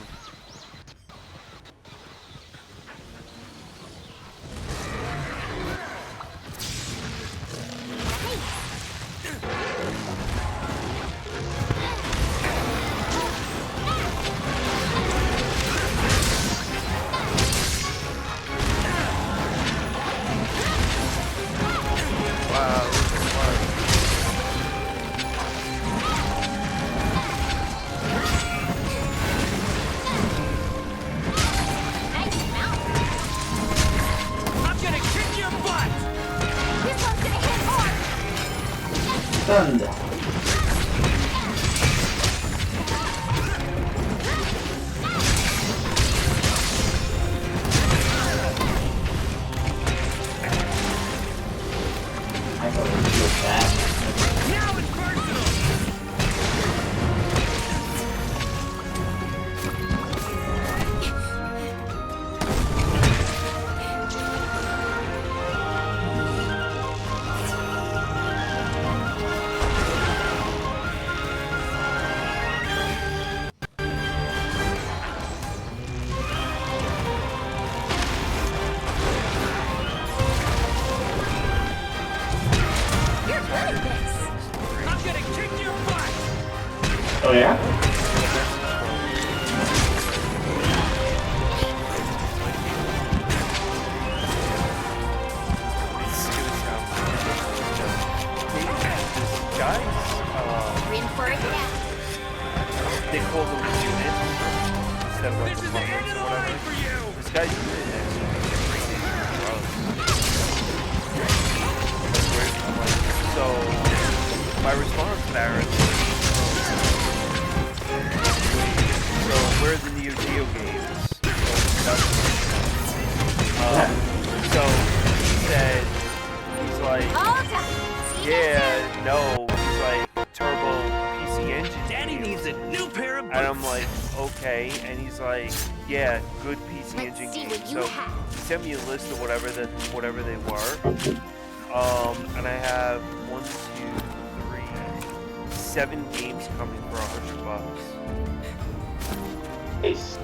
Speaker 1: Thunder. I thought it was just that.
Speaker 4: Now it's personal!
Speaker 5: You're good at this.
Speaker 4: I'm gonna kick your butt!
Speaker 1: Oh yeah?
Speaker 5: Reinforce that.
Speaker 2: They call them units instead of like
Speaker 4: This is the end of the
Speaker 2: or whatever.
Speaker 4: line for you!
Speaker 2: This guy's unit actually makes 3 days in a row. I'm like, so my response, Baron, so where are the Neo Geo games? So he said, he's like,
Speaker 5: All done.
Speaker 2: yeah, no, he's like, turbo PC engine.
Speaker 4: Daddy
Speaker 2: games.
Speaker 4: needs a new pair of boots!
Speaker 2: And I'm like, okay, and he's like, yeah, good PC
Speaker 5: Let's
Speaker 2: engine
Speaker 5: see
Speaker 2: games.
Speaker 5: what you
Speaker 2: So
Speaker 5: have.
Speaker 2: he sent me a list of whatever they were. And I have 1, 2, 3, 7 games coming for $100.
Speaker 1: Ace.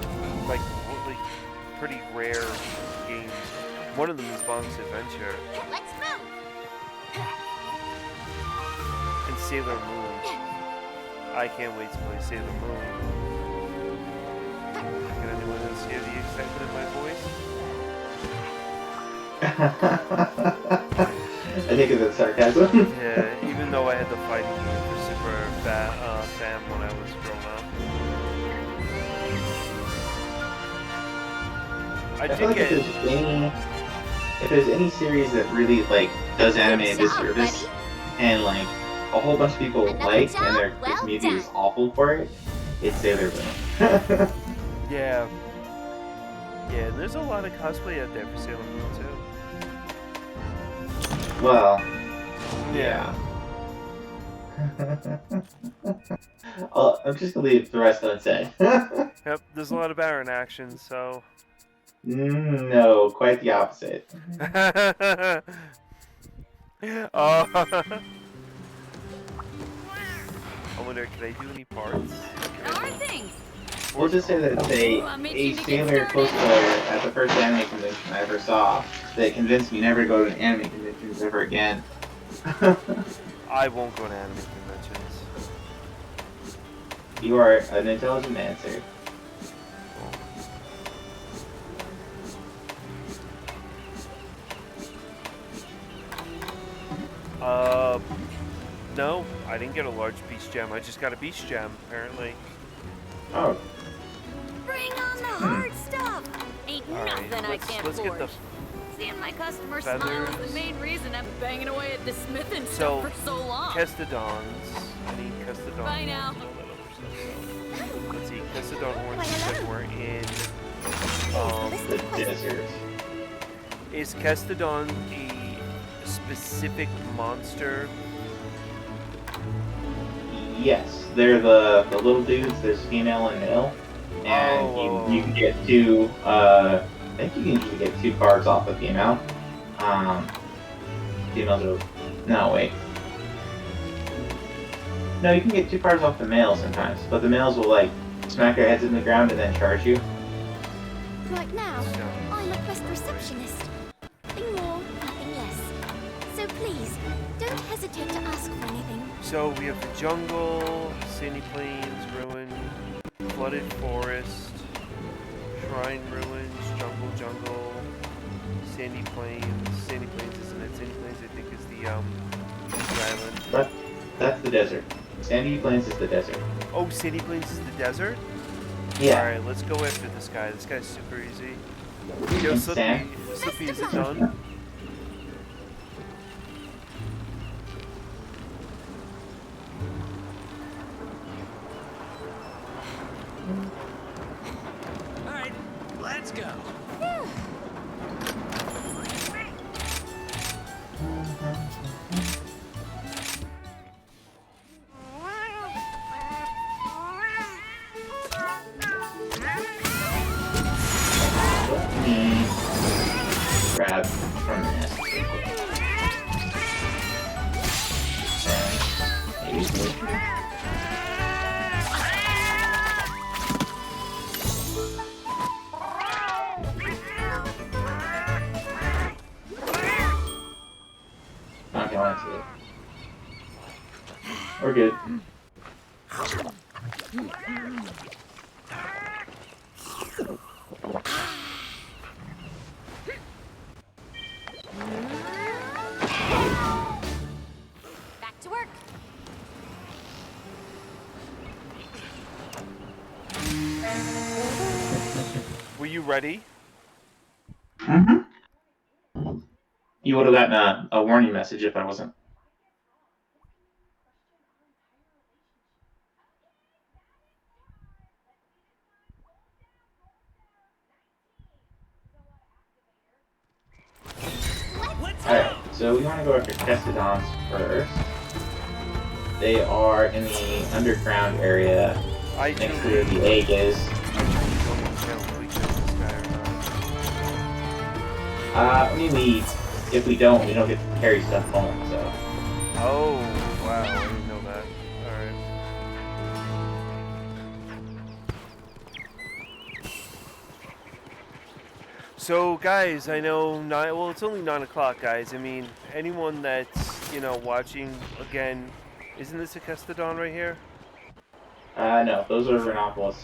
Speaker 2: Like pretty rare games. One of them is Bonk's Adventure
Speaker 5: Let's move.
Speaker 2: and Sailor Moon. I can't wait to play Sailor Moon. Can anyone else hear the excitement in my voice?
Speaker 1: I think it's sarcasm.
Speaker 2: Yeah, even though I had the fighting game for Super Fam when I was growing up. I
Speaker 1: I feel
Speaker 2: did
Speaker 1: like
Speaker 2: get.
Speaker 1: if there's any series that really like does anime a
Speaker 5: Good job,
Speaker 1: disservice
Speaker 5: buddy.
Speaker 1: and like a whole bunch of people
Speaker 5: Another
Speaker 1: like
Speaker 5: job
Speaker 1: and their
Speaker 5: well
Speaker 1: community is
Speaker 5: done.
Speaker 1: awful for it, it's Sailor Moon.
Speaker 2: Yeah. Yeah, and there's a lot of cosplay out there for Sailor Moon too.
Speaker 1: Well, yeah. I'm just gonna leave the rest unsaid.
Speaker 2: Yep, there's a lot of Baron action, so.
Speaker 1: No, quite the opposite.
Speaker 2: kilometer. Can I do any parts?
Speaker 3: How are things?
Speaker 1: We'll just say that it's
Speaker 3: I'm
Speaker 1: a
Speaker 3: itching to get
Speaker 1: sailor
Speaker 3: started.
Speaker 1: cosplayer at the first anime convention I ever saw that convinced me never to go to an anime conventions ever again.
Speaker 2: I won't go to anime conventions.
Speaker 1: You are an intelligent man, sir.
Speaker 2: No, I didn't get a large beast gem. I just got a beast gem, apparently.
Speaker 1: Oh,
Speaker 3: Bring on the hard stuff. Ain't
Speaker 2: Alright,
Speaker 3: nothing I can't
Speaker 2: let's get the
Speaker 3: forge. Seeing my customer
Speaker 2: feathers.
Speaker 3: smile is the main reason I've been banging away at this smithing
Speaker 2: So,
Speaker 3: stuff for so long.
Speaker 2: Kestodons. I need Kestodon.
Speaker 3: Bye now.
Speaker 2: horns and all that other stuff, so. Let's see, Kestodon horns
Speaker 5: Why,
Speaker 2: that
Speaker 5: hello.
Speaker 2: were in.
Speaker 1: the desert.
Speaker 2: Is Kestodon a specific monster?
Speaker 1: Yes, they're the little dudes. There's female and male, and you can get two. I think you can usually get 2 cards off the female. Females are no wait. No, you can get 2 cards off the males sometimes, but the males will like smack their heads in the ground and then charge you.
Speaker 5: Right now,
Speaker 2: So,
Speaker 5: I'm a quest receptionist. Nothing more, nothing less. So please, don't hesitate to ask for anything.
Speaker 2: so we have the jungle, sandy plains, ruin, flooded forest, shrine ruins, jungle, sandy plains. Sandy plains isn't it? Sandy plains I think is the island.
Speaker 1: That's the desert. Sandy Plains is the desert.
Speaker 2: Oh, sandy plains is the desert?
Speaker 1: Yeah.
Speaker 2: Alright, let's go after this guy. This guy's super easy. Yo,
Speaker 1: And
Speaker 2: Slippy, Slippy, is it done?
Speaker 4: Alright, let's go.
Speaker 1: Let me grab from this. Maybe okay, let's see it. We're good.
Speaker 5: Back to work.
Speaker 2: Were you ready?
Speaker 1: You would have gotten a warning message if I wasn't.
Speaker 4: Let's
Speaker 1: Alright,
Speaker 4: go.
Speaker 1: so we want to go after Kestodons first. They are in the underground area
Speaker 2: I
Speaker 1: next to
Speaker 2: do.
Speaker 1: where the egg is.
Speaker 2: I don't really kill this guy or not.
Speaker 1: I mean, if we don't get to carry stuff home, so.
Speaker 2: Oh, wow, I didn't know that. Alright. So, guys, I know, well, it's only 9 o'clock, guys. I mean, anyone that's, watching, again, isn't this a Kestodon right here?
Speaker 1: No, those are Rhinopolis.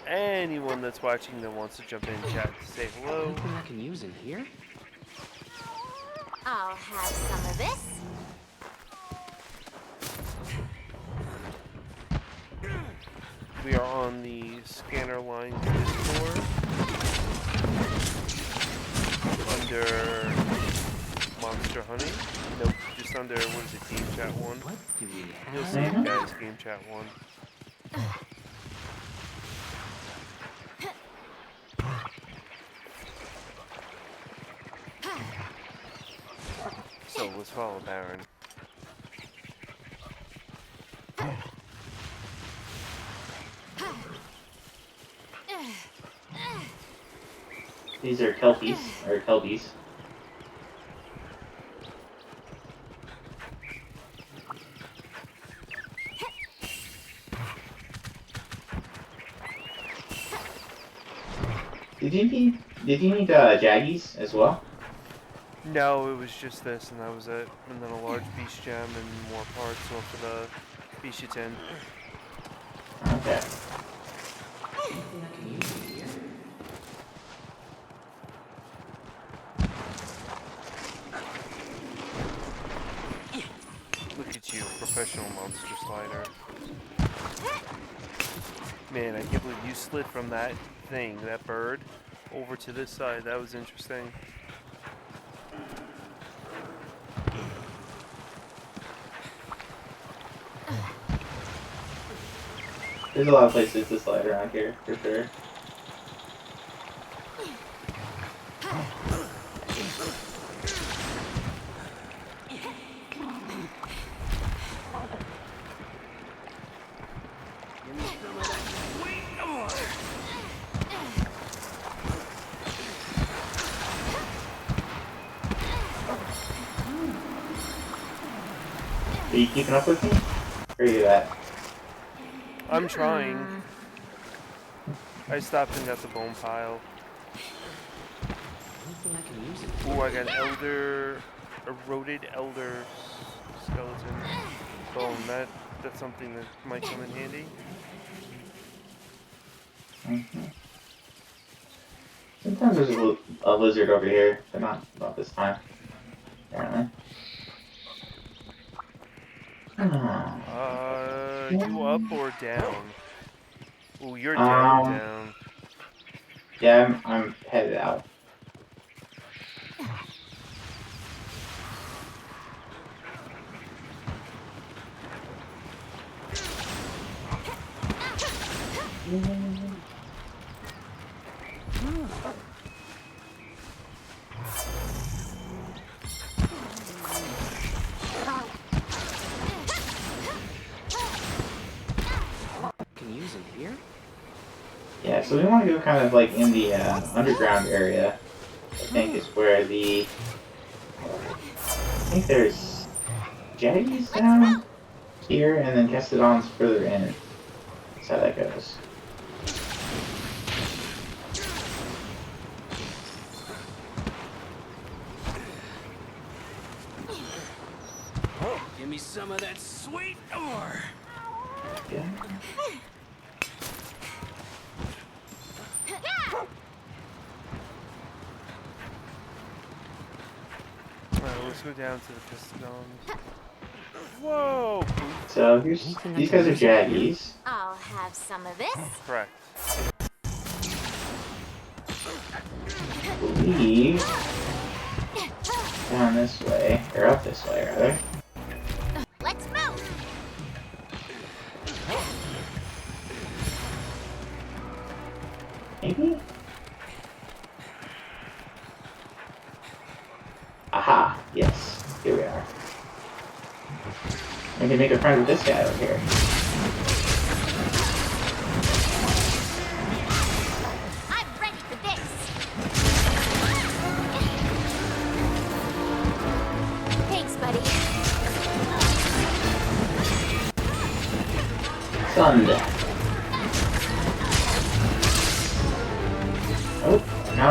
Speaker 2: Anyone that's watching that wants to jump in chat to say hello.
Speaker 4: Anything I can use in here?
Speaker 5: I'll have some of this.
Speaker 2: We are on the scanner line to this door. Under Monster Honey. Nope, just under, what is it, Game Chat 1.
Speaker 4: What do we
Speaker 2: You'll
Speaker 4: have?
Speaker 2: see it, guys, Game Chat 1. So, let's follow Baron.
Speaker 1: These are kelpies, or kelpies. Did you need Jaggies as well?
Speaker 2: No, it was just this, and that was it. And then a large beast gem and more parts off of the beast tin.
Speaker 1: Okay.
Speaker 2: Look at you, professional monster slider. Man, I can't believe you slid from that thing, that bird, over to this side. That was interesting.
Speaker 1: There's a lot of places to slide around here, for sure. Are you keeping up with me? Where are you at?
Speaker 2: I'm trying. I stopped and got the bone pile. Ooh, I got eroded elder skeleton bone. That's something that might come in handy.
Speaker 1: Mm-hmm. Sometimes there's a lizard over here, but not this time. Apparently.
Speaker 2: You up or down? Ooh, you're down.
Speaker 1: Yeah, I'm headed out.
Speaker 4: Can use it here?
Speaker 1: Yeah, so we want to go kind of like in the underground area. I think is where I think there's Jaggies down here, and then Castodon's further in. That's how that goes.
Speaker 4: Give me some of that sweet ore.
Speaker 1: Yeah.
Speaker 2: Alright, let's go down to the Castodons. Whoa!
Speaker 1: So these guys are Jaggies.
Speaker 5: I'll have some of this.
Speaker 2: Correct.
Speaker 1: I believe down this way, or up this way rather.
Speaker 5: Let's move.
Speaker 1: Maybe? Aha, yes. Here we are. We can make a friend with this guy over here.
Speaker 5: I'm ready for this. Thanks, buddy.
Speaker 1: Thunder. Oh, now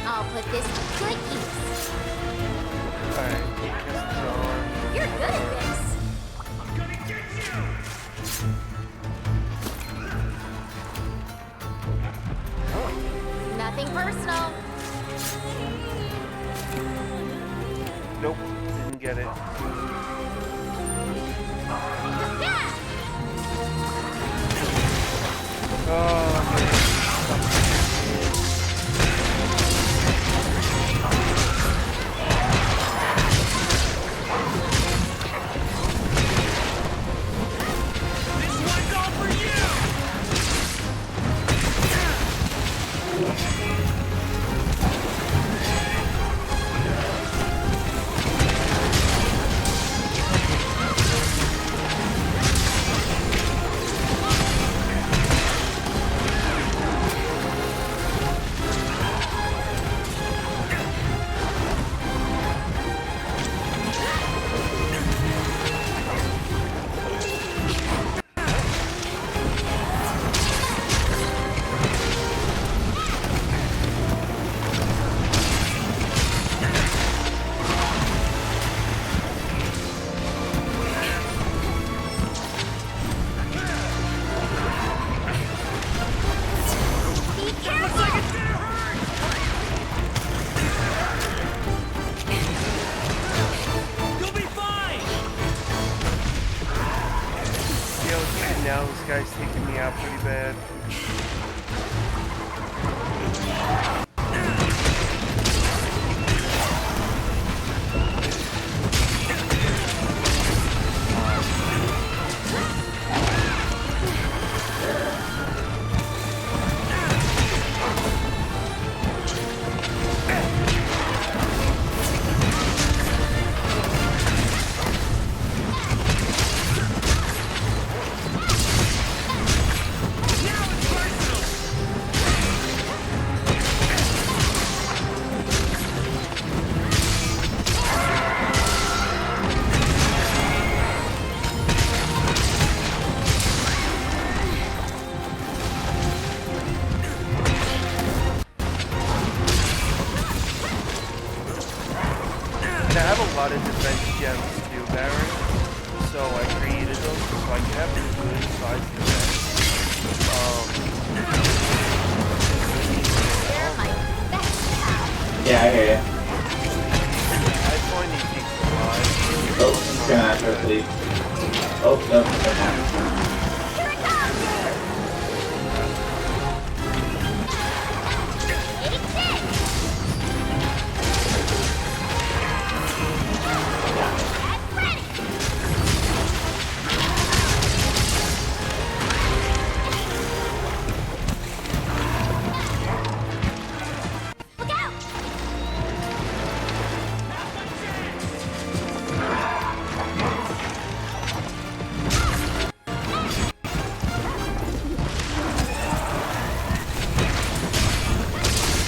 Speaker 5: I'll put this to good use.
Speaker 2: Alright, Castodon.
Speaker 5: You're good at this. Nothing personal.
Speaker 2: Nope, didn't get it.
Speaker 5: Yeah.
Speaker 2: Oh, man.
Speaker 4: This one's all for you!
Speaker 2: bad. I have a lot of defense gems too, Baron. So I created them so I can have a good size defense.
Speaker 5: You're my best pal.
Speaker 1: Yeah, I hear you.
Speaker 2: I find these things alive.
Speaker 1: Oh, he's gonna have to sleep. Oh, no.
Speaker 5: Here it comes! It's it! Get ready! Look out!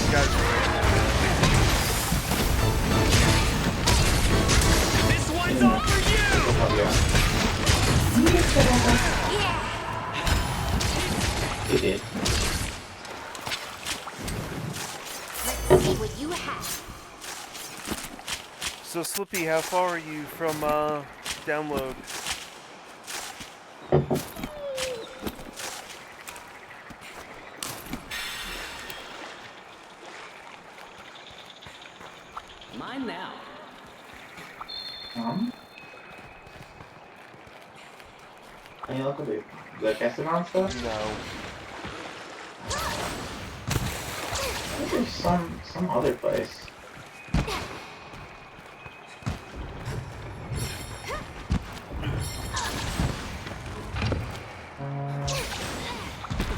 Speaker 2: You guys are
Speaker 4: This one's all for you!
Speaker 5: Yeah!
Speaker 1: He did.
Speaker 5: Let's see what you have.
Speaker 2: So Slippy, how far are you from download?
Speaker 4: Mine now.
Speaker 1: Can you look at the Kessidon stuff?
Speaker 2: No.
Speaker 1: I think there's some other place.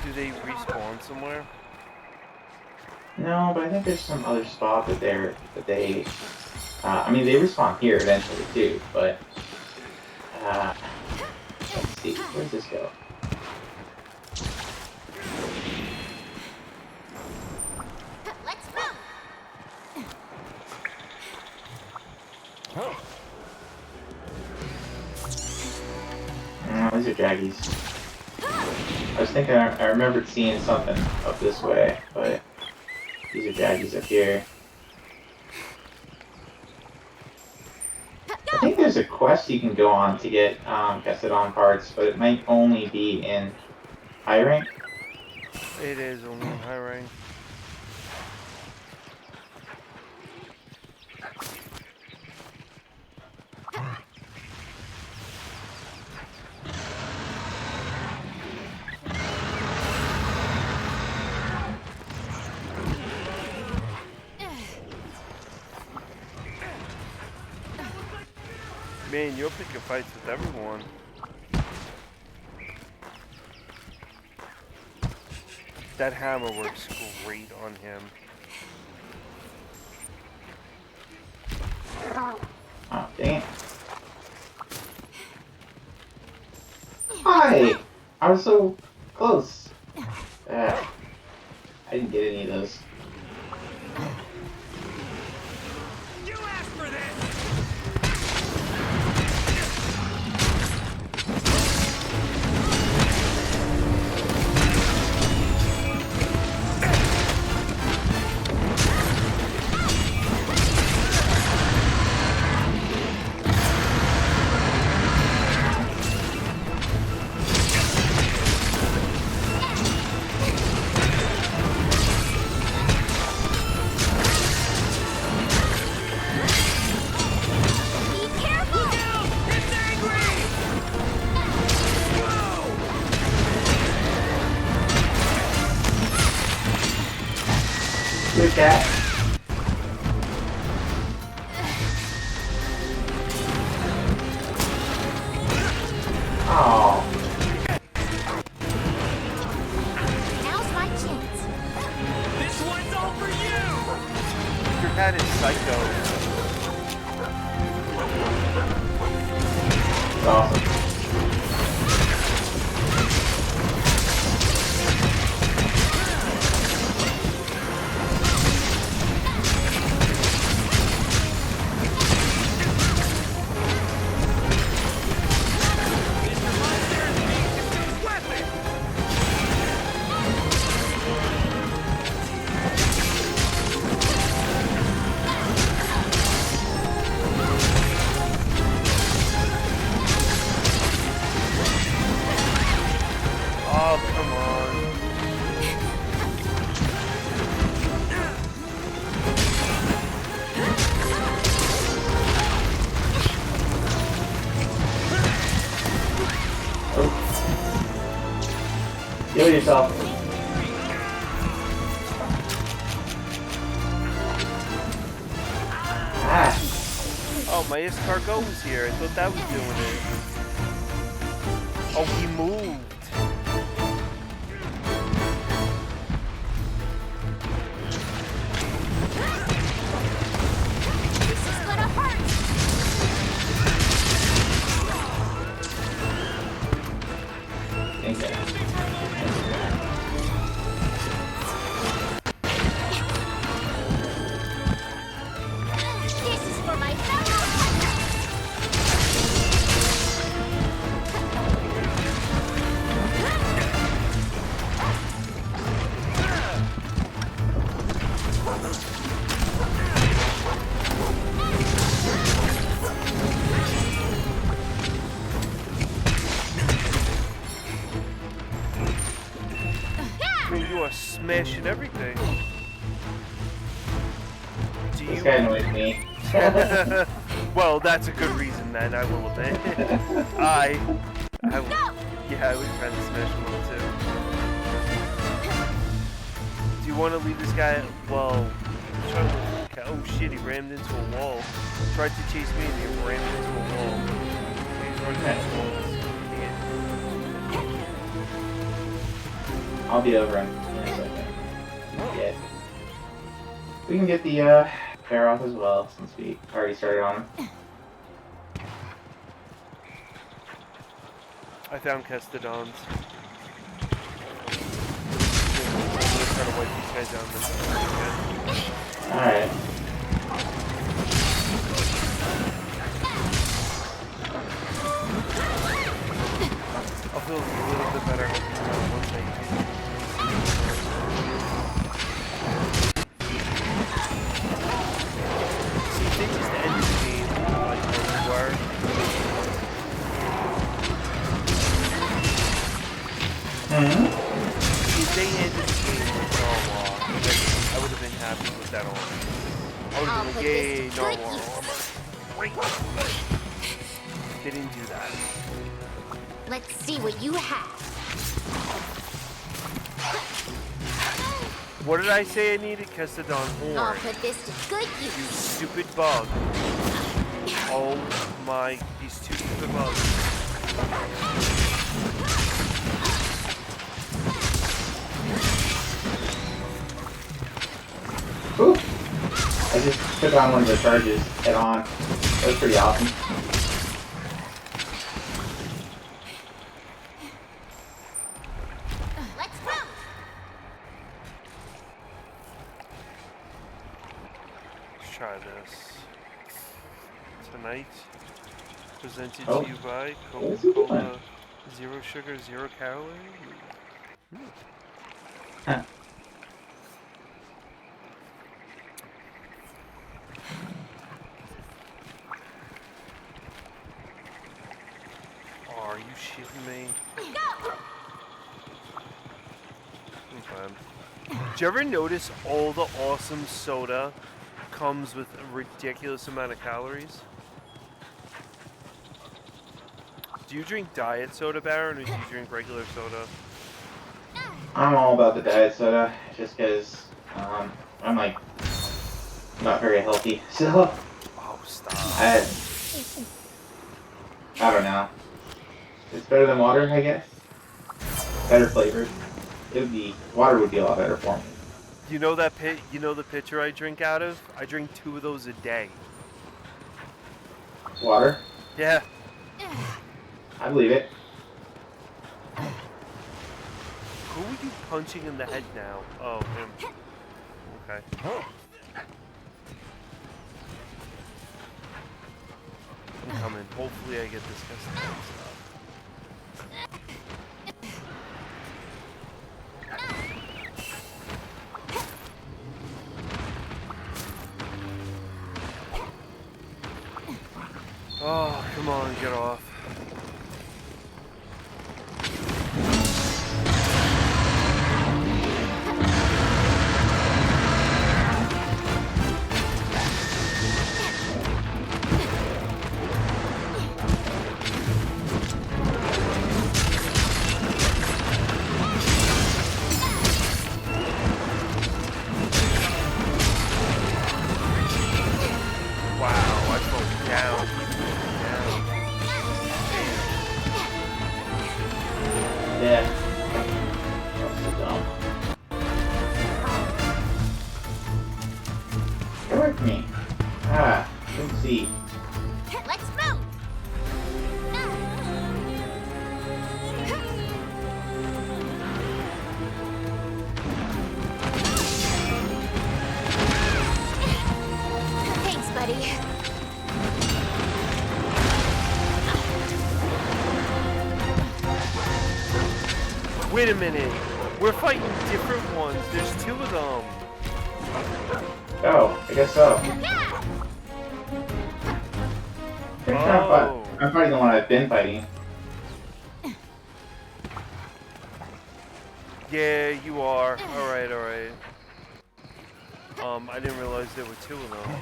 Speaker 2: Do they respawn somewhere?
Speaker 1: No, but I think there's some other spot that they. I mean, they respawn here eventually too, but let's see, where does this go?
Speaker 5: Let's move!
Speaker 1: Oh, these are draggies. I was thinking I remembered seeing something up this way, but these are draggies up here. I think there's a quest you can go on to get Kessidon parts, but it might only be in high rank.
Speaker 2: It is only in high rank. Man, you're picking fights with everyone. That hammer works great on him.
Speaker 1: Oh, dang it. Hi! I was so close. I didn't get any of those.
Speaker 4: You asked for this!
Speaker 1: Good cat. Oh.
Speaker 5: Now's my chance.
Speaker 4: This one's all for you!
Speaker 2: Your cat is psycho.
Speaker 1: That's awesome.
Speaker 2: Oh, come on.
Speaker 1: Kill yourself. Ah.
Speaker 2: Oh, my escargot was here. I thought that was doing it. Oh, he moved.
Speaker 5: This is gonna hurt.
Speaker 1: Thank you.
Speaker 5: This is for my fellow hunters.
Speaker 2: I mean, you are smashing everything. Do
Speaker 1: This
Speaker 2: you?
Speaker 1: guy annoys me.
Speaker 2: Well, that's a good reason then, I will admit. I would, yeah, I would kind of smash him up too. Do you want to leave this guy? Well, I'm trying to look for the cat. Oh shit, he rammed into a wall. Tried to chase me and he rammed into a wall. He's running into walls.
Speaker 1: I'll be over in a second. Yeah. We can get the pair off as well since we already started on him.
Speaker 2: I found Kestodons. I'm gonna try to wipe these guys down this time.
Speaker 1: Alright.
Speaker 2: I'll feel a little bit better once I hit you. See, if they just ended the game like they were. If they ended the game with Narwhal, then I would have been happy with that armor. I would
Speaker 5: I'll
Speaker 2: have
Speaker 5: put
Speaker 2: been like,
Speaker 5: this
Speaker 2: yay,
Speaker 5: to good
Speaker 2: Narwhal
Speaker 5: use.
Speaker 2: armor. Great. They didn't do that.
Speaker 5: Let's see what you have.
Speaker 2: What did I say I needed? Kestodon
Speaker 5: I'll
Speaker 2: horn.
Speaker 5: put this to good
Speaker 2: You
Speaker 5: use.
Speaker 2: stupid bug. Oh my, these two stupid bugs.
Speaker 1: Whew. I just took on one of the charges head on. That was pretty awesome.
Speaker 5: Let's move.
Speaker 2: Let's try this. Tonight, presented
Speaker 1: Oh.
Speaker 2: to you by
Speaker 1: What's he doing?
Speaker 2: Coca-Cola. Zero sugar, zero calorie.
Speaker 1: Huh.
Speaker 2: Are you shitting me? Okay. Did you ever notice all the awesome soda comes with a ridiculous amount of calories? Do you drink diet soda, Baron, or do you drink regular soda?
Speaker 1: I'm all about the diet soda, just because, I'm like not very healthy, so
Speaker 2: Oh, stop.
Speaker 1: I don't know. It's better than water, I guess. Better flavored. Water would be a lot better for me.
Speaker 2: You know that pit? You know the pitcher I drink out of? I drink 2 of those a day.
Speaker 1: Water?
Speaker 2: Yeah.
Speaker 1: I believe it.
Speaker 2: Who are you punching in the head now? Oh, him. Okay. I'm coming. Hopefully I get this custom stuff. Oh, come on, get off. Wow, I fell down.
Speaker 1: Yeah. That's so dumb. Get away from me. Ah, let's see.
Speaker 5: Let's move! Thanks, buddy.
Speaker 2: Wait a minute. We're fighting different ones. There's 2 of them.
Speaker 1: Oh, I guess so.
Speaker 5: Yeah!
Speaker 1: Pretty sure I'm fighting the one I've been fighting.
Speaker 2: Yeah, you are. Alright, alright. I didn't realize there were 2 of them.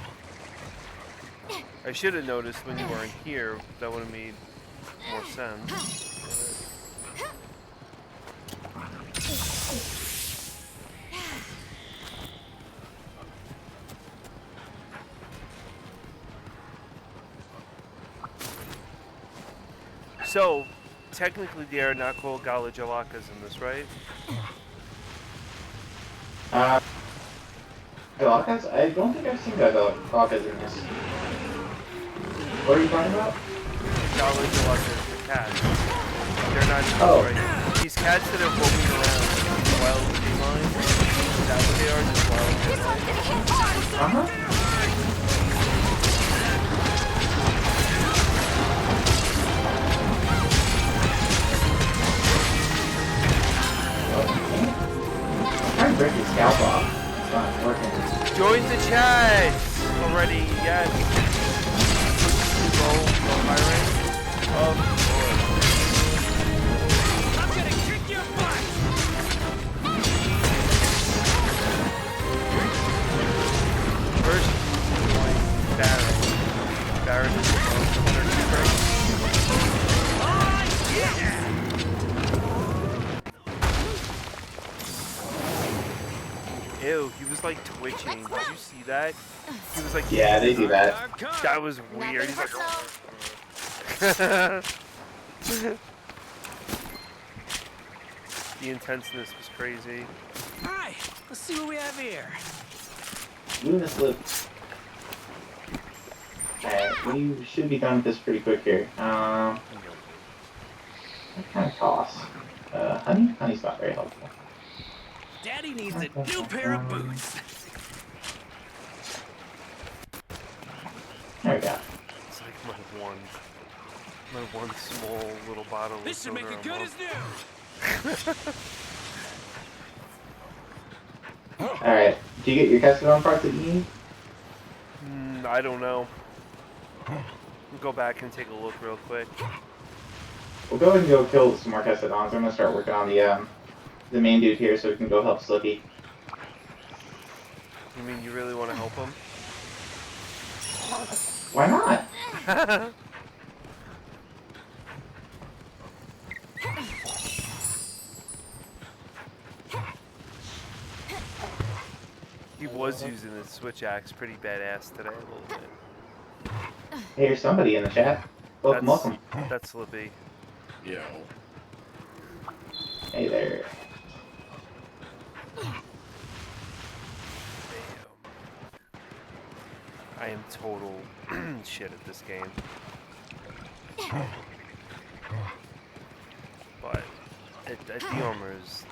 Speaker 2: I should have noticed when you weren't here. That would have made more sense. So, technically they are not called Galajalakas in this, right?
Speaker 1: Galacas? I don't think I've seen Galacas in this. What are you talking about?
Speaker 2: Galajalakas, the cats. They're not in
Speaker 1: Oh.
Speaker 2: this, right? These cats that are roaming around, these wild canines, is that what they are? Just wild canines?
Speaker 1: Uh-huh. I'm trying to break his scalp off. It's not working.
Speaker 2: Join the chat already, yes. Go, Byron. Of course.
Speaker 4: I'm gonna kick your butt!
Speaker 2: First, join Baron. Baron is the most right?
Speaker 4: Oh, yes!
Speaker 2: Ew, he was like twitching. Did you see that? He was like,
Speaker 1: Yeah, they do that.
Speaker 2: that was weird. He's like, the intenseness was crazy.
Speaker 4: Alright, let's see what we have here.
Speaker 1: Luminous Loop. Alright, we should be done with this pretty quick here. What kind of toss? Honey? Honey's not very helpful.
Speaker 4: Daddy needs a new pair of boots.
Speaker 1: There we go.
Speaker 2: It's like my one small little bottle of
Speaker 4: This should make
Speaker 2: soda
Speaker 4: it
Speaker 2: a
Speaker 4: good
Speaker 2: month.
Speaker 4: as new.
Speaker 1: Alright, do you get your Castodon parts that you need?
Speaker 2: I don't know. We'll go back and take a look real quick.
Speaker 1: We'll go ahead and go kill some more Castodons. I'm gonna start working on the main dude here so we can go help Slippy.
Speaker 2: You mean you really want to help him?
Speaker 1: Why not?
Speaker 2: He was using the switch axe pretty badass today a little bit.
Speaker 1: Hey, there's somebody in the chat. Welcome, welcome.
Speaker 2: That's Slippy.
Speaker 6: Yo.
Speaker 1: Hey there.
Speaker 2: Damn. I am total shit at this game. But the armor is.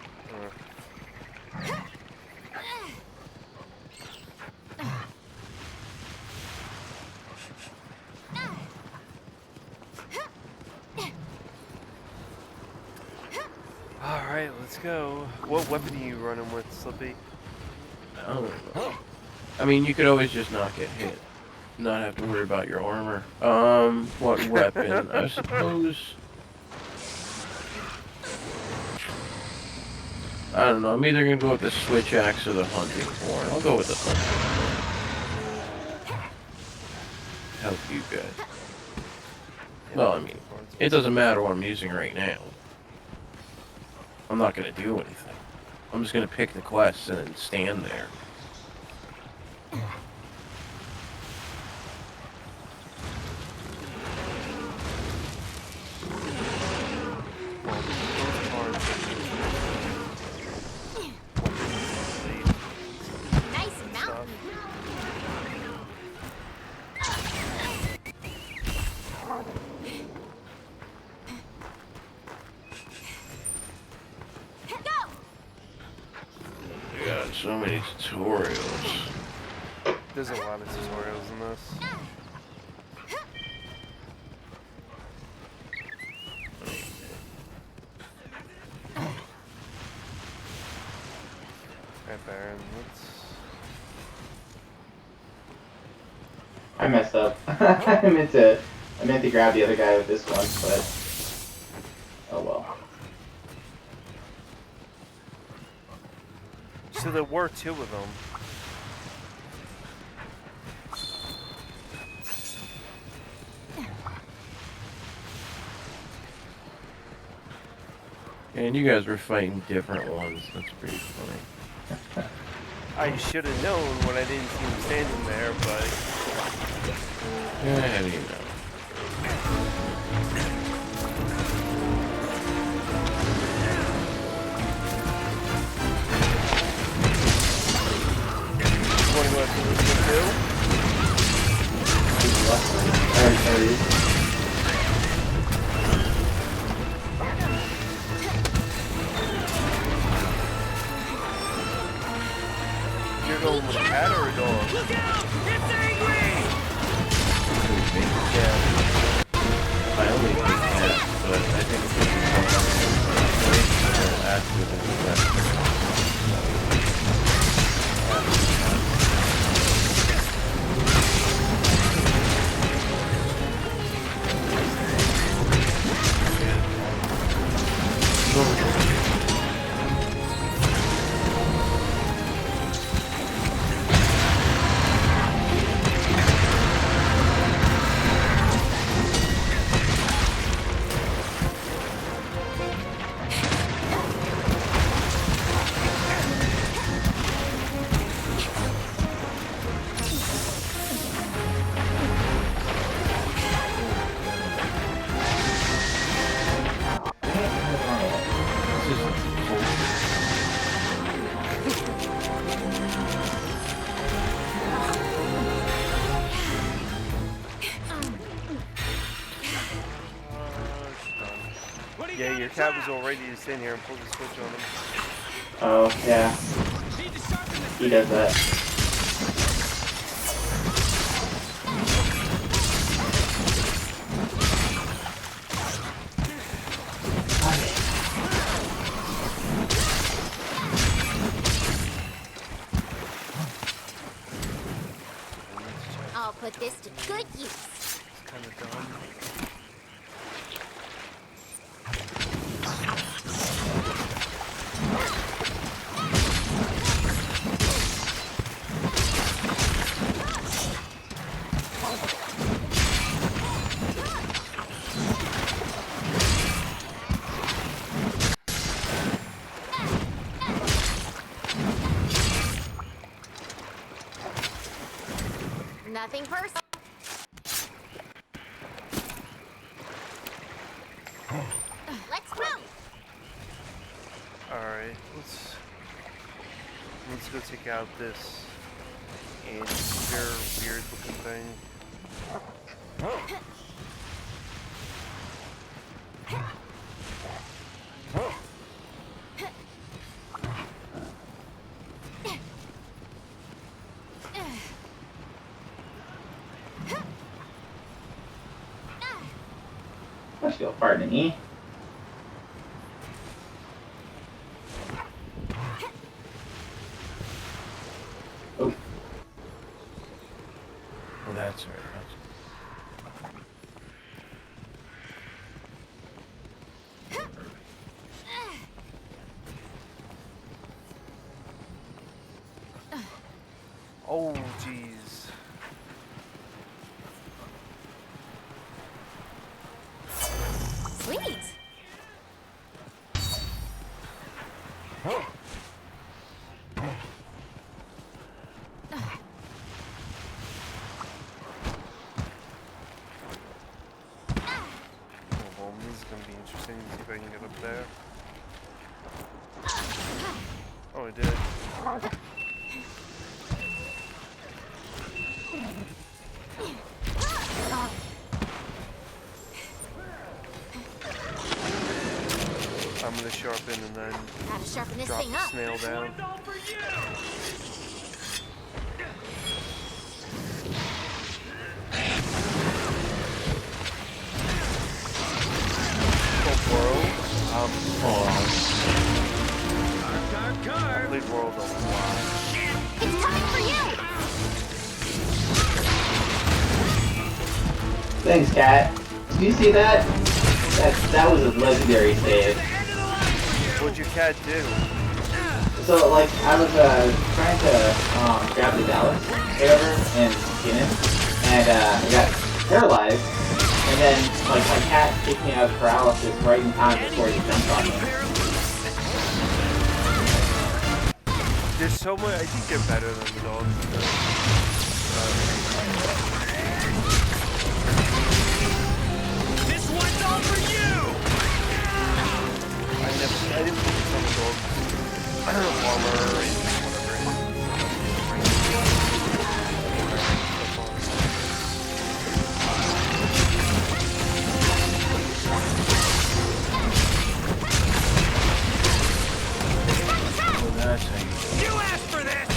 Speaker 2: Alright, let's go. What weapon are you running with, Slippy?
Speaker 6: I don't know. I mean, you could always just not get hit. Not have to worry about your armor. What weapon? I suppose... I don't know. I'm either gonna go with the switch axe or the hunting horn. I'll go with the hunting horn. Help you guys. Well, I mean, it doesn't matter what I'm using right now. I'm not gonna do anything. I'm just gonna pick the quests and then stand there.
Speaker 5: Nice mountain.
Speaker 6: We got so many tutorials.
Speaker 2: There's a lot of tutorials in this. Alright, Baron, let's...
Speaker 1: I messed up. I meant to grab the other guy with this one, but oh well.
Speaker 2: So there were two of them.
Speaker 6: And you guys were fighting different ones. That's pretty funny.
Speaker 2: I should have known when I didn't see him standing there, but...
Speaker 6: Yeah, how do you know?
Speaker 2: Want to go after this one too? You're going with a cat or a dog?
Speaker 4: Look out! It's angry!
Speaker 2: Yeah.
Speaker 6: I only think cats, but I think it's active and
Speaker 2: Yeah, your cat was all ready to stand here and pull the switch on him.
Speaker 1: Oh yeah, he does that.
Speaker 5: I'll put this to good use.
Speaker 2: It's kind of dumb.
Speaker 5: Nothing personal. Let's move.
Speaker 2: Alright, let's go take out this anteater weird looking thing.
Speaker 1: I feel pardon me. Oh,
Speaker 6: Well, that's right.
Speaker 2: Oh, jeez.
Speaker 5: Sweet.
Speaker 2: Well, this is gonna be interesting to see if I can get up there. Oh, I did. I'm gonna sharpen and then
Speaker 5: Gotta sharpen this
Speaker 2: drop
Speaker 5: thing
Speaker 2: the
Speaker 5: up.
Speaker 2: snail down.
Speaker 4: All for you!
Speaker 2: Oh, World.
Speaker 4: Carve,
Speaker 2: I
Speaker 4: carve!
Speaker 2: played World a lot.
Speaker 5: It's coming for you.
Speaker 1: thanks, Cat. Did you see that? That was a legendary save.
Speaker 2: What'd your cat do?
Speaker 1: So, like, I was trying to grab the Dallas, whatever, and skin him, and I got paralyzed, and then, like, my cat kicked me out of paralysis right in time before he jumped on me.
Speaker 2: There's so much. I think they're better than the dogs.
Speaker 4: This one's all for you!
Speaker 2: I didn't focus on the dogs. I don't know, armor or
Speaker 6: Well, that's how you
Speaker 4: You asked for this!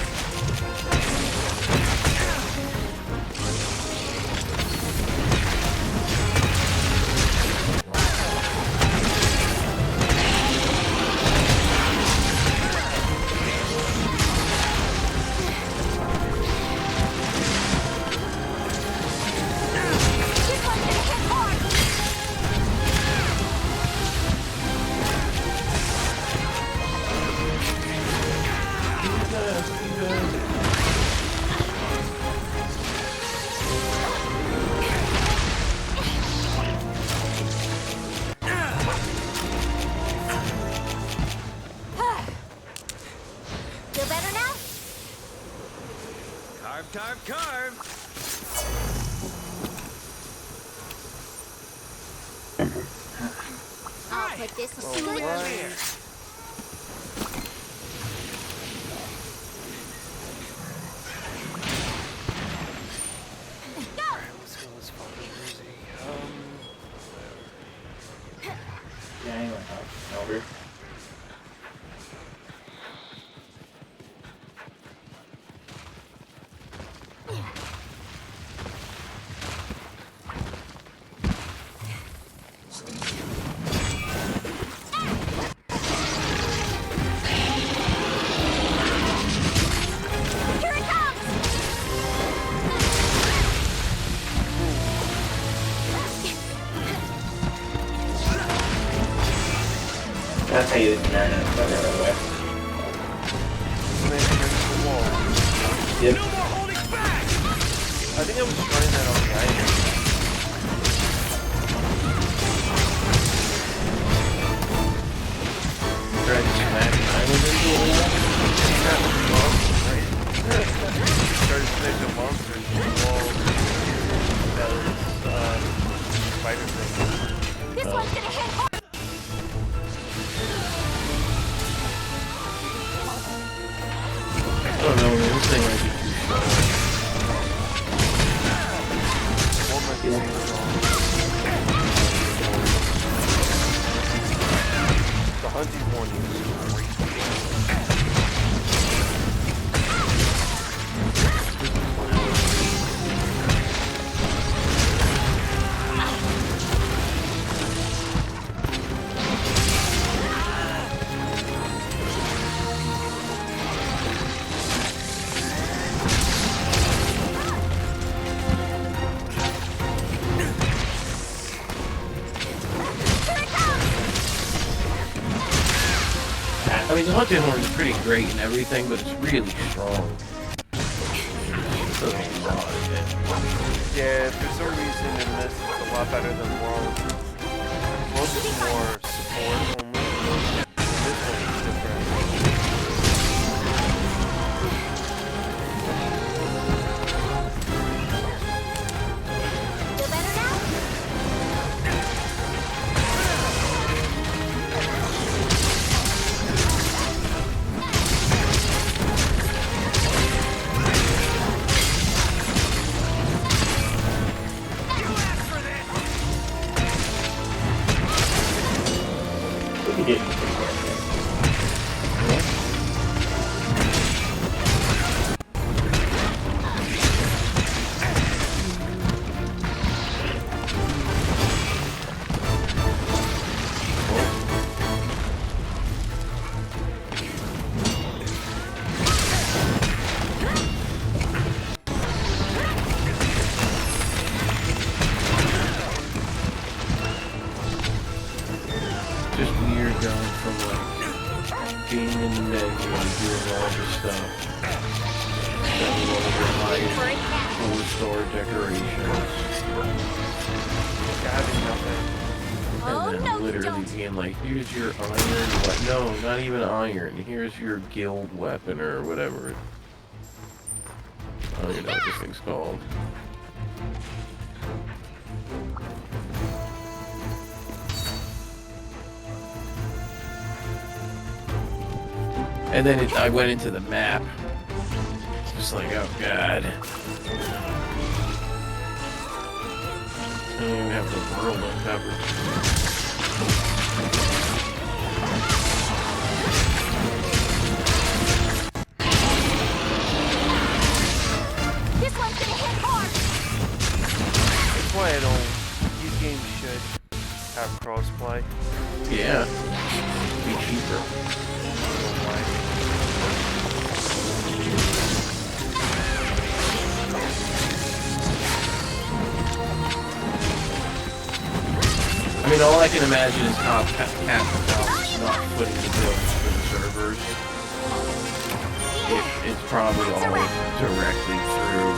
Speaker 5: This one's gonna hit hard. Feel better now?
Speaker 4: Carve, carve, carve!
Speaker 5: I'll put this to
Speaker 2: All
Speaker 5: good
Speaker 2: right.
Speaker 5: use. Go!
Speaker 2: Let's go as far as easy.
Speaker 1: Yeah, anyway, over.
Speaker 5: Here it comes!
Speaker 1: That's how you marinate stuff, by the way.
Speaker 2: smash it against the wall.
Speaker 1: Yep.
Speaker 4: No more holding back!
Speaker 2: I think I was trying that on the item.
Speaker 6: try to smash diamonds into a wall.
Speaker 2: Started smashing monsters in the wall.
Speaker 6: mean, the hunting horn is pretty great and everything, but it's really strong. It does a lot of it.
Speaker 2: Yeah, for some reason in this, it's a lot better than World. World is more support only. This one is different.
Speaker 5: Feel better now?
Speaker 1: We can get you pretty quick.
Speaker 6: Just weird going from like being in the menu and doing all this stuff. Selling all of your high 4-star decorations.
Speaker 2: Having nothing.
Speaker 5: Oh,
Speaker 6: And then
Speaker 5: no, you
Speaker 6: literally
Speaker 5: don't.
Speaker 6: being like, here's your iron weapon. No, not even iron. Here's your guild weapon or whatever. I don't even know what this thing's called. And then I went into the map. Just like, oh god. I don't even have the world uncovered.
Speaker 5: This one's gonna hit hard.
Speaker 2: That's why I don't. These games should have crossplay.
Speaker 6: Yeah. Be cheaper.
Speaker 2: I don't know why.
Speaker 6: I mean, all I can imagine is Capcom not putting the bills for the servers. It's probably all directly through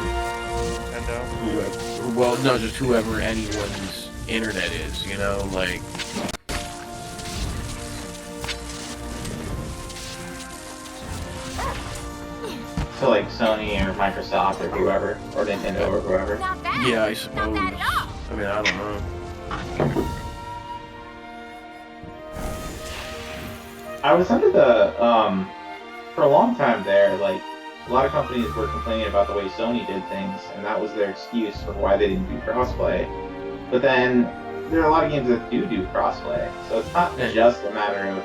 Speaker 2: Nintendo.
Speaker 6: whoever, well, no, just whoever anyone's internet is, you know, like.
Speaker 1: So like Sony or Microsoft or whoever, or Nintendo or whoever.
Speaker 5: Not bad.
Speaker 6: Yeah, I
Speaker 5: Not
Speaker 6: suppose.
Speaker 5: bad at all.
Speaker 6: I mean, I don't know.
Speaker 1: I was under the, for a long time there, like, a lot of companies were complaining about the way Sony did things, and that was their excuse for why they didn't do crossplay. But then, there are a lot of games that do crossplay, so it's not
Speaker 6: Yeah.
Speaker 1: just a matter of,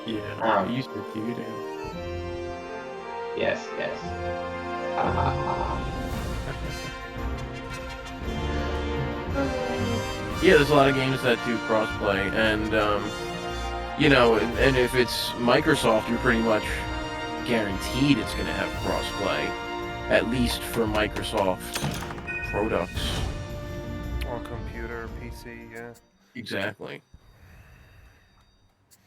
Speaker 6: Yeah, I used to do it.
Speaker 1: yes. Ha ha ha.
Speaker 6: Yeah, there's a lot of games that do crossplay, and you know, and if it's Microsoft, you're pretty much guaranteed it's going to have crossplay, at least for Microsoft products.
Speaker 2: Or computer, PC, yeah.
Speaker 6: Exactly.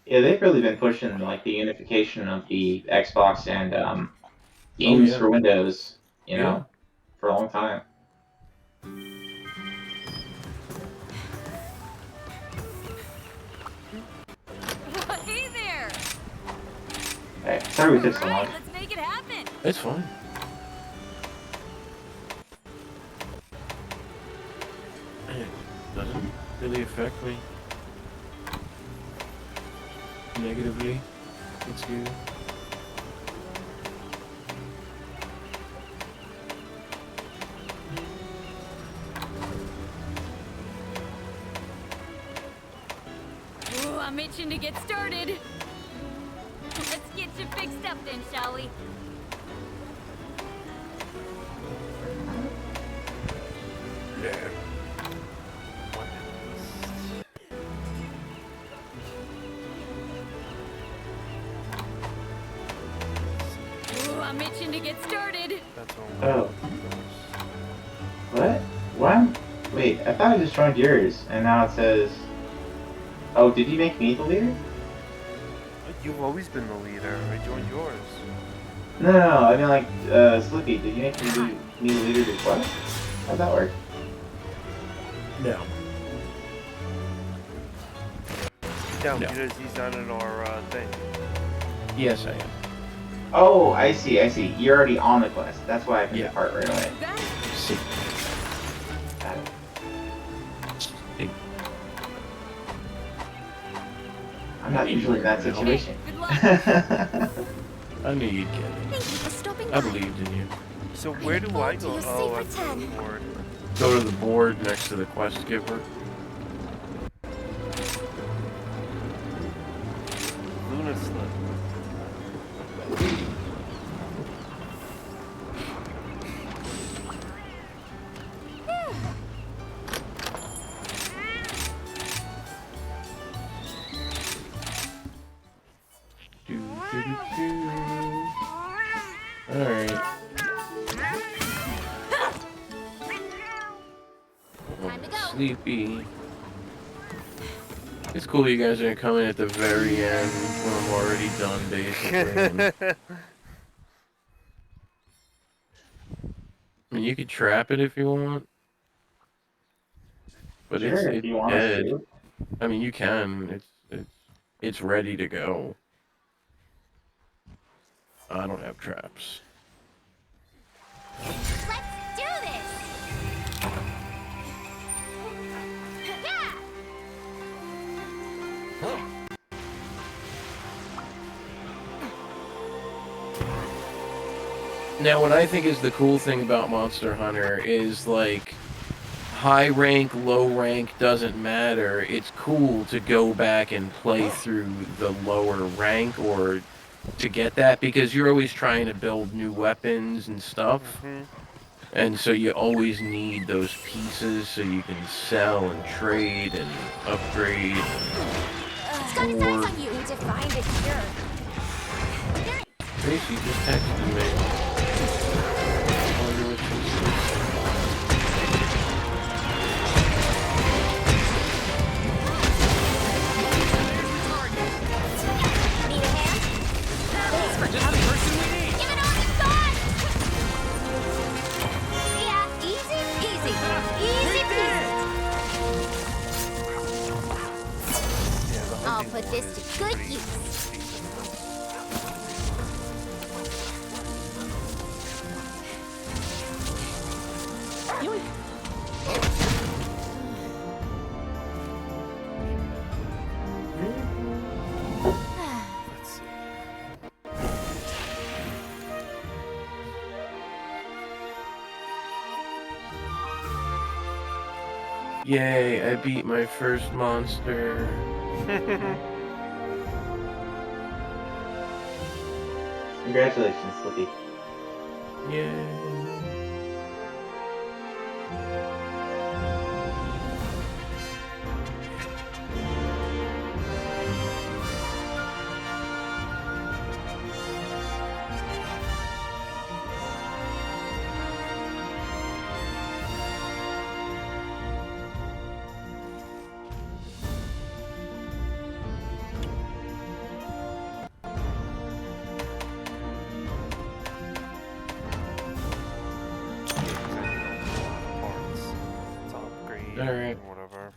Speaker 1: Yeah, they've really been pushing, like, the unification of the Xbox and, games
Speaker 6: yeah.
Speaker 1: for Windows, you
Speaker 6: Yeah.
Speaker 1: know, for a long time.
Speaker 3: Hey there!
Speaker 1: Hey, sorry we took so long.
Speaker 3: Alright, let's make it happen!
Speaker 6: It's fine. It doesn't really affect me negatively. It's good.
Speaker 3: Ooh, I'm itching to get started. Let's get you fixed up then, shall we?
Speaker 6: Yeah.
Speaker 3: Ooh, I'm itching to get started.
Speaker 2: That's all.
Speaker 1: Oh. What? What? Wait, I thought I just joined yours, and now it says... Oh, did you make me the leader?
Speaker 2: You've always been the leader. I joined yours.
Speaker 1: No, I mean like, Slippy, did you make me leader request? How'd that work?
Speaker 6: No.
Speaker 2: No,
Speaker 6: No.
Speaker 2: because he's not in our thing.
Speaker 6: Yes, I am.
Speaker 1: Oh, I see. You're already on the quest. That's why I can
Speaker 6: Yeah.
Speaker 1: depart right away.
Speaker 6: See.
Speaker 1: Got it.
Speaker 6: See.
Speaker 1: I'm not usually in that situation.
Speaker 3: Good luck.
Speaker 6: I knew you'd get it.
Speaker 5: Thank you for stopping by.
Speaker 6: I believed in you.
Speaker 2: So where do I go?
Speaker 5: Your safe
Speaker 2: Oh, I'm
Speaker 5: return.
Speaker 2: on board.
Speaker 6: Go to the board next to the quest giver.
Speaker 2: Luna slip.
Speaker 6: Alright.
Speaker 5: Time to go.
Speaker 6: Sleepy. It's cool you guys are coming at the very end when I'm already done, basically. I mean, you could trap it if you want. But
Speaker 1: Sure, if
Speaker 6: it's
Speaker 1: you want us
Speaker 6: dead.
Speaker 1: to.
Speaker 6: I mean, you can. It's ready to go. I don't have traps.
Speaker 5: Let's do this. Yeah.
Speaker 6: Now, what I think is the cool thing about Monster Hunter is, like, high rank, low rank doesn't matter. It's cool to go back and play through the lower rank or to get that because you're always trying to build new weapons and stuff. And so you always need those pieces so you can sell and trade and upgrade.
Speaker 5: It's got its eyes on you to find a cure.
Speaker 6: Tracy just texted me. I wonder what she said.
Speaker 5: Need a hand? Thanks for
Speaker 4: Just the person we need.
Speaker 5: Give it all you've got! Yeah, easy peasy. Easy peasy. I'll put this to good use.
Speaker 2: Let's see.
Speaker 6: Yay, I beat my first monster.
Speaker 1: Congratulations, Slippy.
Speaker 6: Yay.
Speaker 2: Parts. To upgrade.
Speaker 6: Alright.
Speaker 2: Whatever.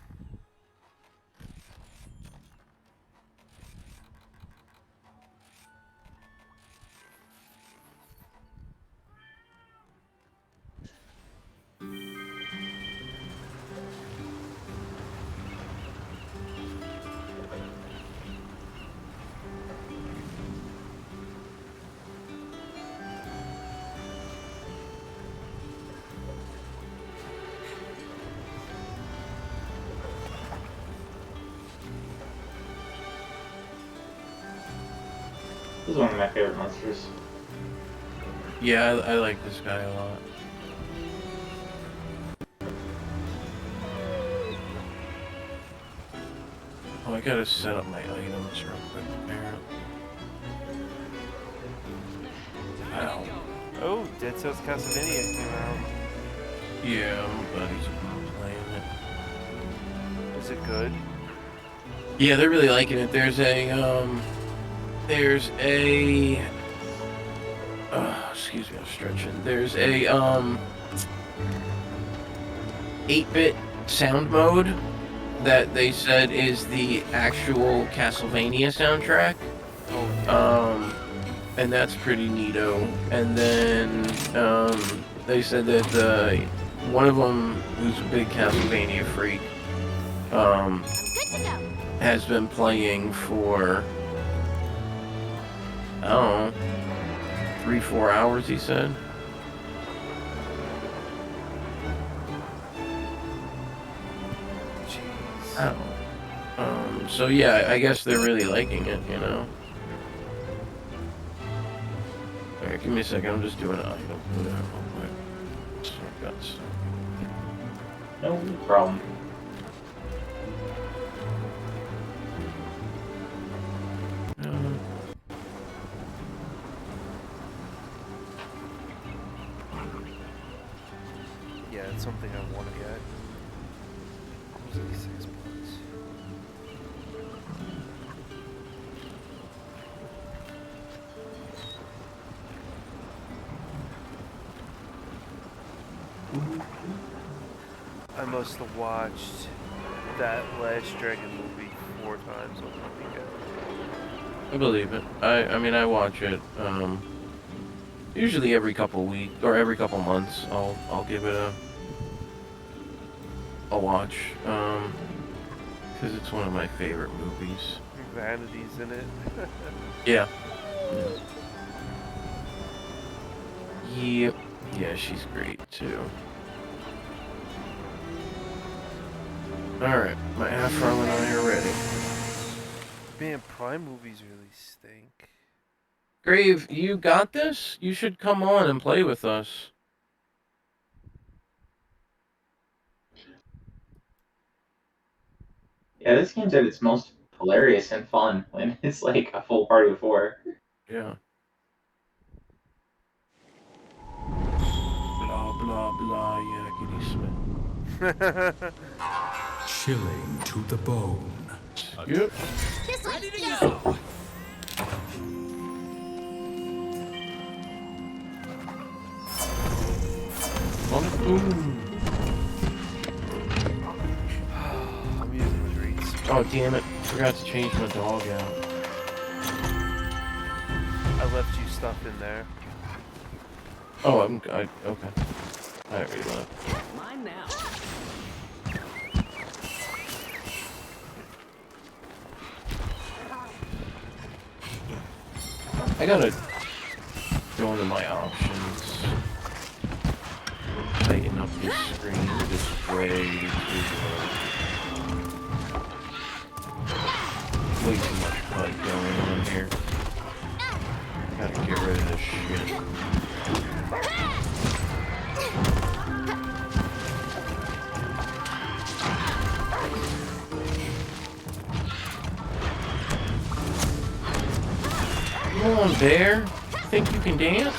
Speaker 1: This is one of my favorite monsters.
Speaker 6: Yeah, I like this guy a lot. Oh, I gotta set up my items real quick, apparently. Ow.
Speaker 2: Oh, Dead Cells Castlevania came out.
Speaker 6: Yeah, my buddies have been playing it.
Speaker 2: Is it good?
Speaker 6: Yeah, they're really liking it. There's a, there's a excuse me, I'm stretching. There's a 8-bit sound mode that they said is the actual Castlevania soundtrack. And that's pretty neato. And then they said that one of them, who's a big Castlevania freak,
Speaker 5: Good to go.
Speaker 6: has been playing for, I don't know, 3-4 hours, he said.
Speaker 2: Jeez.
Speaker 6: I don't know. So yeah, I guess they're really liking it, you know? Alright, give me a second, I'm just doing an item. Put it out real quick. So I've got some.
Speaker 1: No problem.
Speaker 2: Yeah, it's something I want to get. What was it, 6 bucks? I must have watched that last Dragon movie 4 times on one weekend.
Speaker 6: I believe it. I mean, I watch it, usually every couple weeks, or every couple months, I'll give it a watch, because it's one of my favorite movies.
Speaker 2: Vanity's in it.
Speaker 6: Yeah. Yep. Yeah, she's great, too. Alright, my Afro and I are ready.
Speaker 2: Man, Prime movies really stink.
Speaker 6: Grave, you got this? You should come on and play with us.
Speaker 1: Yeah, this game's at its most hilarious and fun when it's like a full party of 4.
Speaker 6: Yeah. Blah, blah, blah, yakety Smith.
Speaker 7: Chilling to the bone.
Speaker 6: Yep.
Speaker 5: This way.
Speaker 4: Ready to
Speaker 5: Yes.
Speaker 4: go.
Speaker 6: Boom.
Speaker 2: I'm using the treats.
Speaker 6: Oh, damn it. Forgot to change my dog out.
Speaker 2: I left you stuff in there.
Speaker 6: Oh, okay. I already left.
Speaker 4: Mine now.
Speaker 6: I gotta go into my options. Tighten up this screen display. Way too much HUD going on here. Gotta get rid of this shit. Come on, bear. Think you can dance?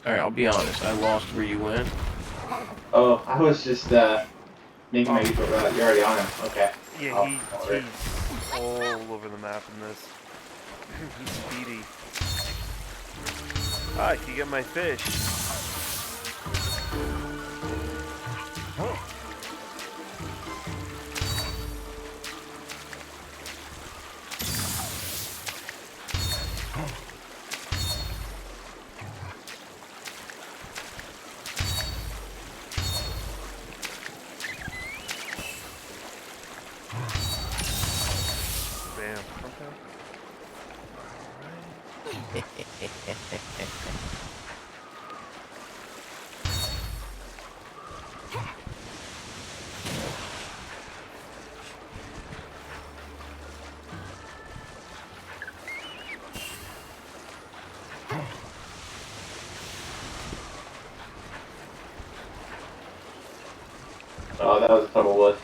Speaker 6: Alright, I'll be honest. I lost where you went.
Speaker 1: Oh, I was just making my usual route. You're already on him. Okay.
Speaker 2: Yeah,
Speaker 1: Oh,
Speaker 2: he's all over the map in this. He's speedy. Ah, I can get my fish. Bam. Okay.
Speaker 1: Oh, that was a total wuss.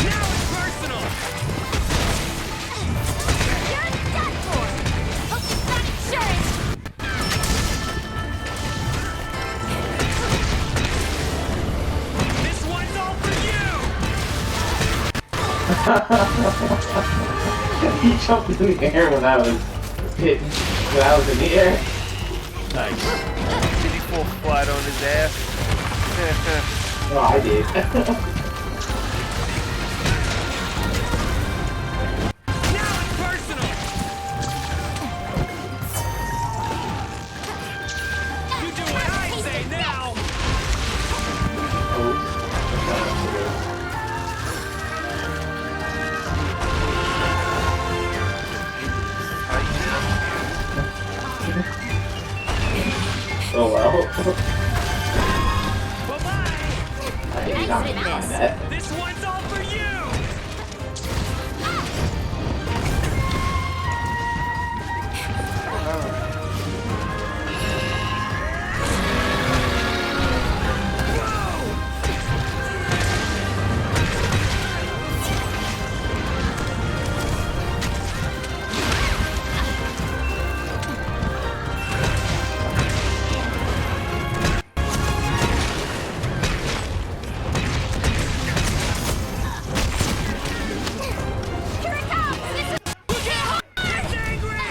Speaker 4: Now it's personal.
Speaker 1: He jumped in the air when I was in the air.
Speaker 6: Nice.
Speaker 2: Did he fall flat on his ass?
Speaker 1: Oh, I did.
Speaker 4: Now it's personal! You do what I say now!
Speaker 1: Oh well.
Speaker 4: Bye-bye!
Speaker 1: I did not mind that.
Speaker 4: This one's all for you! It's angry!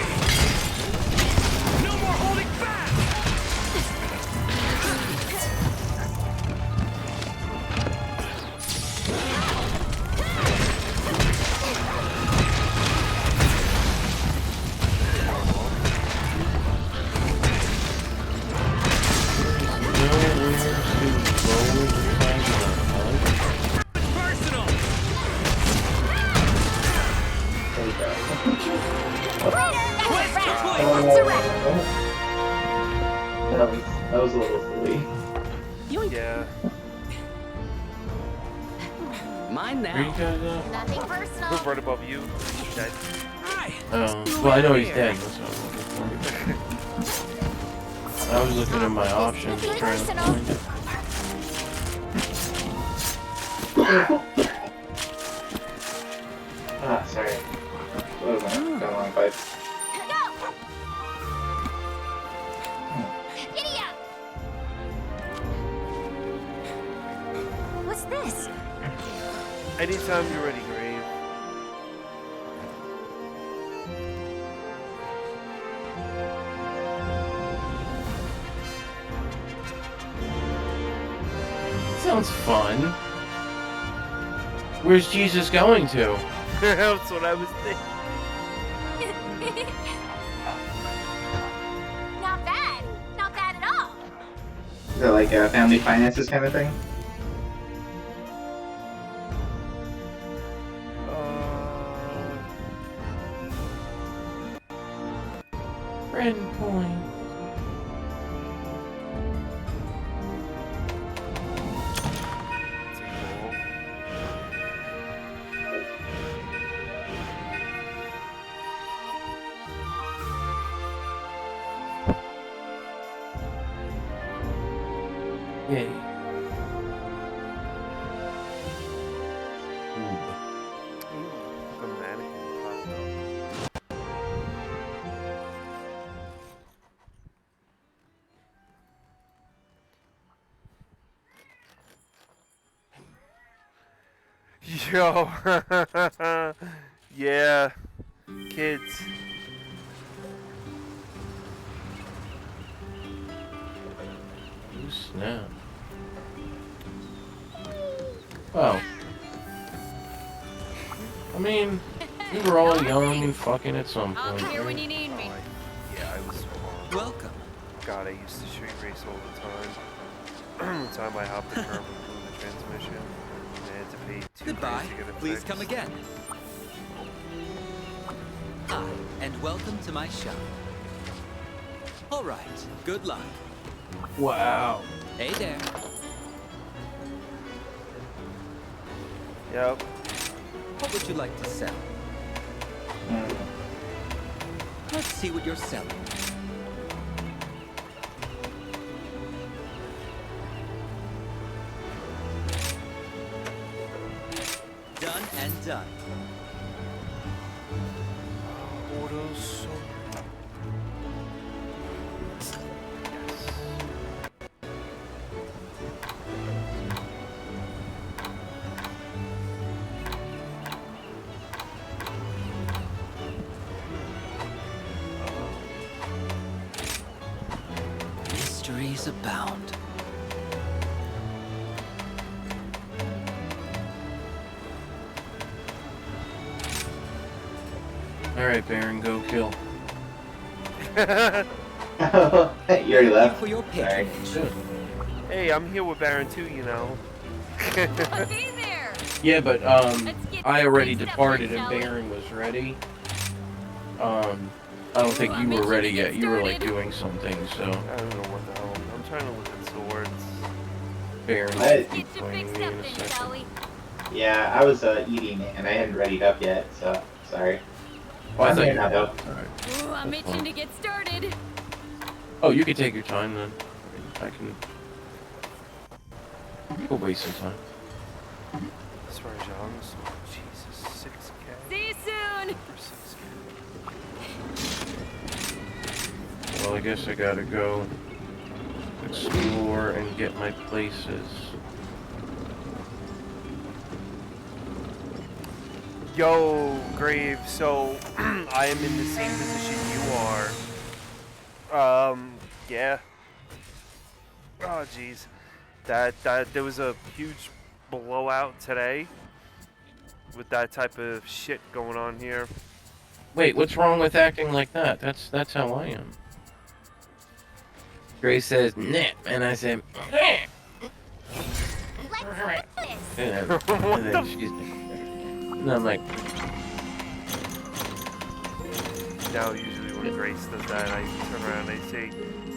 Speaker 4: No more holding back! Personal! Quest complete!
Speaker 1: That was a little silly.
Speaker 2: Yeah.
Speaker 4: Mine
Speaker 6: Where you
Speaker 4: now.
Speaker 6: guys at?
Speaker 5: Nothing
Speaker 2: Look
Speaker 5: personal.
Speaker 2: right above you. Dead.
Speaker 4: Hi!
Speaker 6: Well, I know he's dead. That's what I'm looking for. I was looking at my options,
Speaker 5: Nothing
Speaker 6: trying to
Speaker 5: personal.
Speaker 6: find it.
Speaker 1: Ah, sorry. What was that? Got a long pipe.
Speaker 5: Go! Giddy up! What's this?
Speaker 2: Anytime you're ready, Grave.
Speaker 6: Sounds fun. Where's Jesus going to?
Speaker 2: That's what I was thinking.
Speaker 5: Not bad. Not bad at all.
Speaker 1: Is that like a family finances kind of thing?
Speaker 6: Friend point. Yay.
Speaker 2: The mannequin popped up. Yo, yeah, kids.
Speaker 6: Oh, snap. Well. I mean, we were all young and fucking at some
Speaker 3: I'm
Speaker 6: point.
Speaker 3: here when
Speaker 6: right?
Speaker 3: you need me.
Speaker 2: Yeah, I was horrible.
Speaker 4: Welcome.
Speaker 2: God, I used to street race all the time. The time I hopped the curb and blew the transmission, and I had to pay $2
Speaker 4: Goodbye.
Speaker 2: to get it
Speaker 4: Please
Speaker 2: fixed.
Speaker 4: come again. Hi, and welcome to my shop. All right, good luck.
Speaker 6: Wow.
Speaker 4: Hey there.
Speaker 2: Yep.
Speaker 4: What would you like to sell? Let's see what you're selling. Done and done.
Speaker 2: Auto sword. Yes.
Speaker 4: mysteries abound.
Speaker 6: Alright, Baron, go kill.
Speaker 1: You already
Speaker 4: Thank
Speaker 1: left.
Speaker 4: you for your
Speaker 1: Sorry.
Speaker 4: patronage.
Speaker 2: Hey, I'm here with Baron too, you know.
Speaker 3: Hey there!
Speaker 6: Yeah, but,
Speaker 3: Let's get
Speaker 6: I already
Speaker 3: fixed up
Speaker 6: departed
Speaker 3: then,
Speaker 6: and
Speaker 3: shall we?
Speaker 6: Baron was ready. I don't think you were ready yet. You were, like, doing something, so...
Speaker 2: I don't know what the hell. I'm trying to look at swords.
Speaker 6: Baron
Speaker 1: What?
Speaker 6: should be
Speaker 3: Get you
Speaker 6: joining
Speaker 3: fixed
Speaker 6: me
Speaker 3: up
Speaker 6: in a
Speaker 3: then, shall
Speaker 6: second.
Speaker 3: we?
Speaker 1: Yeah, I was eating and I hadn't readied up yet, so sorry.
Speaker 6: Oh, I
Speaker 1: I'm
Speaker 6: thought
Speaker 1: here
Speaker 6: you
Speaker 1: now,
Speaker 6: were...
Speaker 1: though.
Speaker 6: Alright.
Speaker 3: Ooh, I'm
Speaker 6: That's
Speaker 3: itching
Speaker 6: fine.
Speaker 3: to get started.
Speaker 6: Oh, you can take your time, then. I can... We'll waste some time.
Speaker 2: Swearjons. Jesus, 6K.
Speaker 3: See you soon.
Speaker 2: For 6K.
Speaker 6: Well, I guess I gotta go explore and get my places.
Speaker 2: Yo, Grave, so I am in the same position you are. Yeah. Oh, jeez. That there was a huge blowout today with that type of shit going on here.
Speaker 6: Wait, what's wrong with acting like that? That's how I am. Grace says, nah, and I say, nah.
Speaker 5: Let's do this.
Speaker 6: And then she's and I'm like,
Speaker 2: Now, usually when Grace does that, I turn around and I say,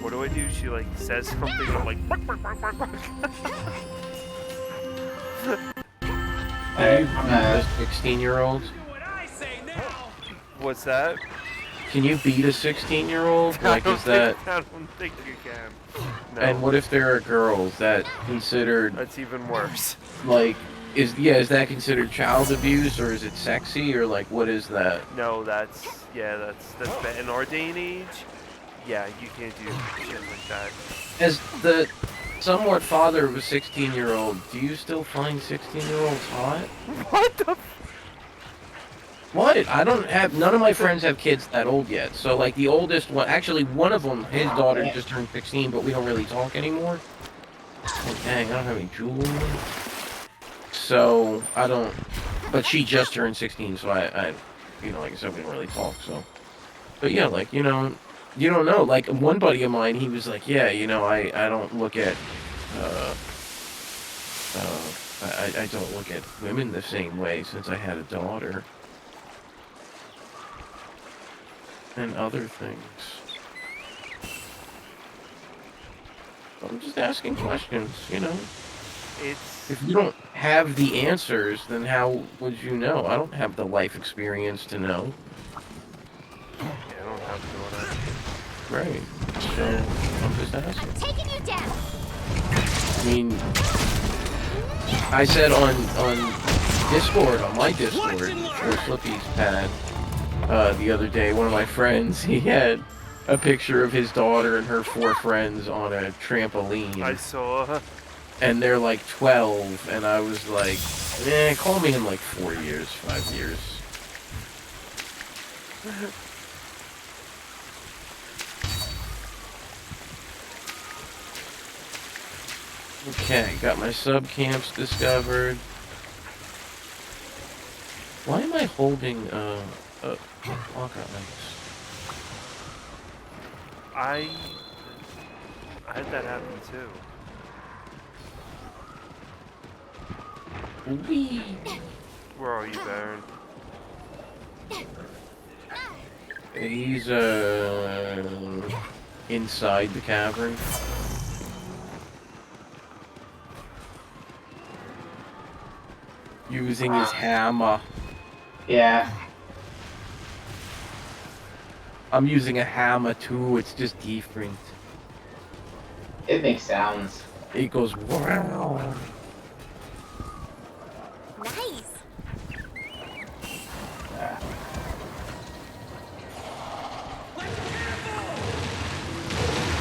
Speaker 2: what do I do? She like says something and I'm like, bark, bark, bark, bark, bark.
Speaker 6: are you
Speaker 1: I'm,
Speaker 6: a 16-year-old?
Speaker 2: What's that?
Speaker 6: Can you beat a 16-year-old? Like, is that...
Speaker 2: I don't think you can. No.
Speaker 6: And what if there are girls that considered,
Speaker 2: That's even worse.
Speaker 6: like, is that considered child abuse, or is it sexy, or, like, what is that?
Speaker 2: No, that's bad. In our day and age, yeah, you can't do shit like that.
Speaker 6: As the somewhat father of a 16-year-old, do you still find 16-year-olds hot?
Speaker 2: What the?
Speaker 6: What? I don't have, none of my friends have kids that old yet. So, like, the oldest one, actually, one of them, his daughter just turned 16, but we don't really talk anymore. Oh, dang, I don't have any jewelry. So, I don't, but she just turned 16, so I you know, like I said, we don't really talk, so. But yeah, like, you know, you don't know. Like, one buddy of mine, he was like, yeah, you know, I don't look at, I don't look at women the same way since I had a daughter. And other things. I'm just asking questions, you know.
Speaker 2: It's
Speaker 6: If you don't have the answers, then how would you know? I don't have the life experience to know.
Speaker 2: yeah, I don't have to know that.
Speaker 6: Right. So, I'm just asking.
Speaker 5: I'm taking you down.
Speaker 6: I mean, I said on Discord, on my Discord, or Flippy's pad, the other day, one of my friends, he had a picture of his daughter and her 4 friends on a trampoline.
Speaker 2: I saw.
Speaker 6: And they're like 12, and I was like, call me in like 4 years, 5 years. Okay, got my sub camps discovered. Why am I holding walker ice?
Speaker 2: I had that happen too.
Speaker 6: Wee.
Speaker 2: Where are you, Baron?
Speaker 6: He's inside the cavern. Using his hammer.
Speaker 1: yeah.
Speaker 6: I'm using a hammer too, it's just different.
Speaker 1: It makes sounds.
Speaker 6: It goes wow.
Speaker 5: Nice.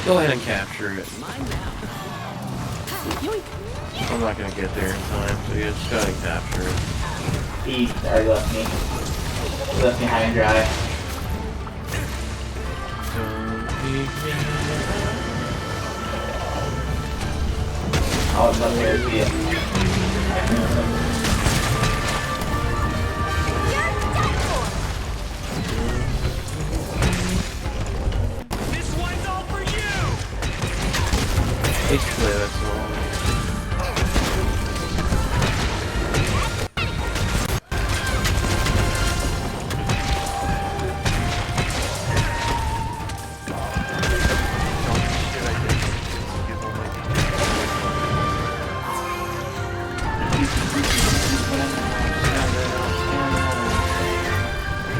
Speaker 6: Go ahead and capture it.
Speaker 4: Mine now.
Speaker 6: I'm not gonna get there in time, so yeah, just go ahead and capture it.
Speaker 1: He already left me. He left me high and dry.
Speaker 6: Don't leave me.
Speaker 1: I'll come here to you.
Speaker 6: Basically, that's all.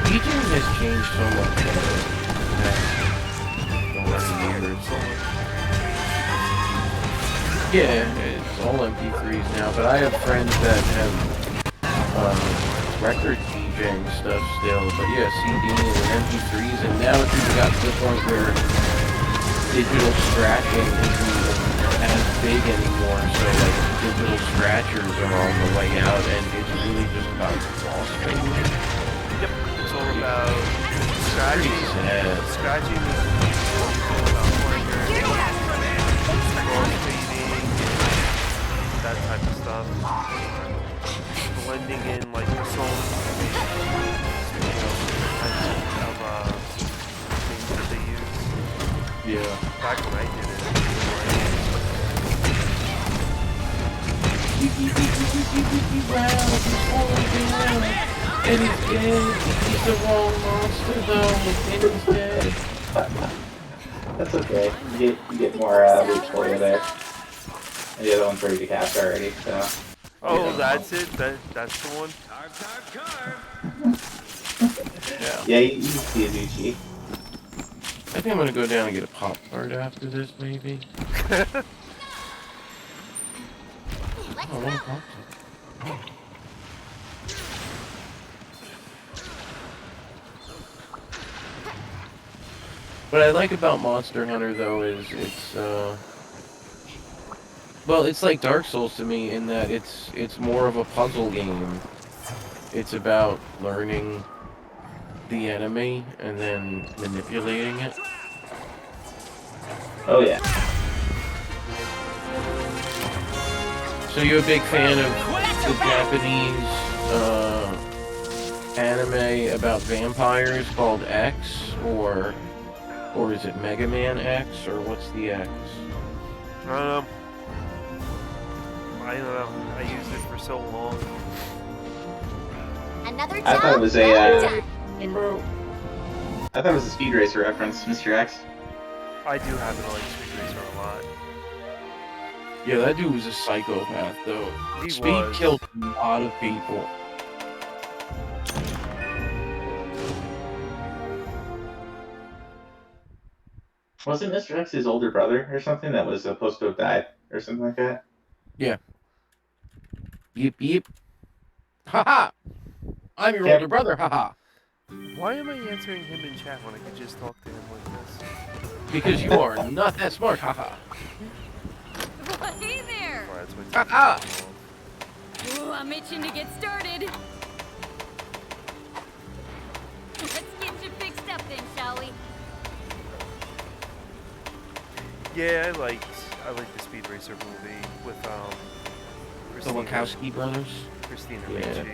Speaker 6: DJing has changed so much over the past 11 years. Yeah, it's all MP3s now, but I have friends that have record DJing stuff still, but yeah, CD and MP3s, and now it's even got to the point where digital scratching isn't even as big anymore, so like digital scratchers are on the way out, and it's really just about boss fading.
Speaker 2: Yep, it's all about scratching.
Speaker 6: Sad.
Speaker 2: Scratching is about pointer, boss fading, that type of stuff. Blending in like the song, of things that they use.
Speaker 6: Yeah.
Speaker 2: Back when I did it.
Speaker 6: And he's dead. He's the wrong monster though, and he's dead.
Speaker 1: That's okay. You get more loops for you there. And the other one's ready to cast already, so.
Speaker 2: Oh,
Speaker 1: Yeah.
Speaker 2: that's it? That's the one?
Speaker 1: Yeah, you can see a Zuchi.
Speaker 6: I think I'm gonna go down and get a pop card after this, maybe.
Speaker 5: Let's
Speaker 6: Oh, one pop card. What I like about Monster Hunter, though, is it's, well, it's like Dark Souls to me in that it's more of a puzzle game. It's about learning the enemy and then manipulating it.
Speaker 1: Oh yeah.
Speaker 6: So you're a big fan of the Japanese anime about vampires called X, or is it Mega Man X, or what's the X?
Speaker 2: I don't know. I used it for so long.
Speaker 5: Another
Speaker 1: I thought it was
Speaker 5: well
Speaker 1: a,
Speaker 5: done.
Speaker 1: I thought it was a Speed Racer reference, Mr. X.
Speaker 2: I do happen to like Speed Racer a lot.
Speaker 6: Yeah, that dude was a psychopath, though.
Speaker 2: He
Speaker 6: Speed
Speaker 2: was.
Speaker 6: killed a lot of people.
Speaker 1: Wasn't Mr. X his older brother or something that was supposed to have died or something like that?
Speaker 6: Yeah. Beep beep. Haha! I'm your
Speaker 1: Yep.
Speaker 6: older brother, haha!
Speaker 2: Why am I answering him in chat when I could just talk to him like this?
Speaker 6: Because you are not that smart, haha!
Speaker 3: Well, hey there!
Speaker 2: Alright, that's my
Speaker 6: Ah,
Speaker 3: Ooh, I'm itching to get started. Let's get you fixed up then, shall we?
Speaker 2: Yeah, I liked the Speed Racer movie with
Speaker 6: The
Speaker 2: Christina,
Speaker 6: Wachowski brothers?
Speaker 2: Christina
Speaker 6: Yeah.
Speaker 2: Ricci.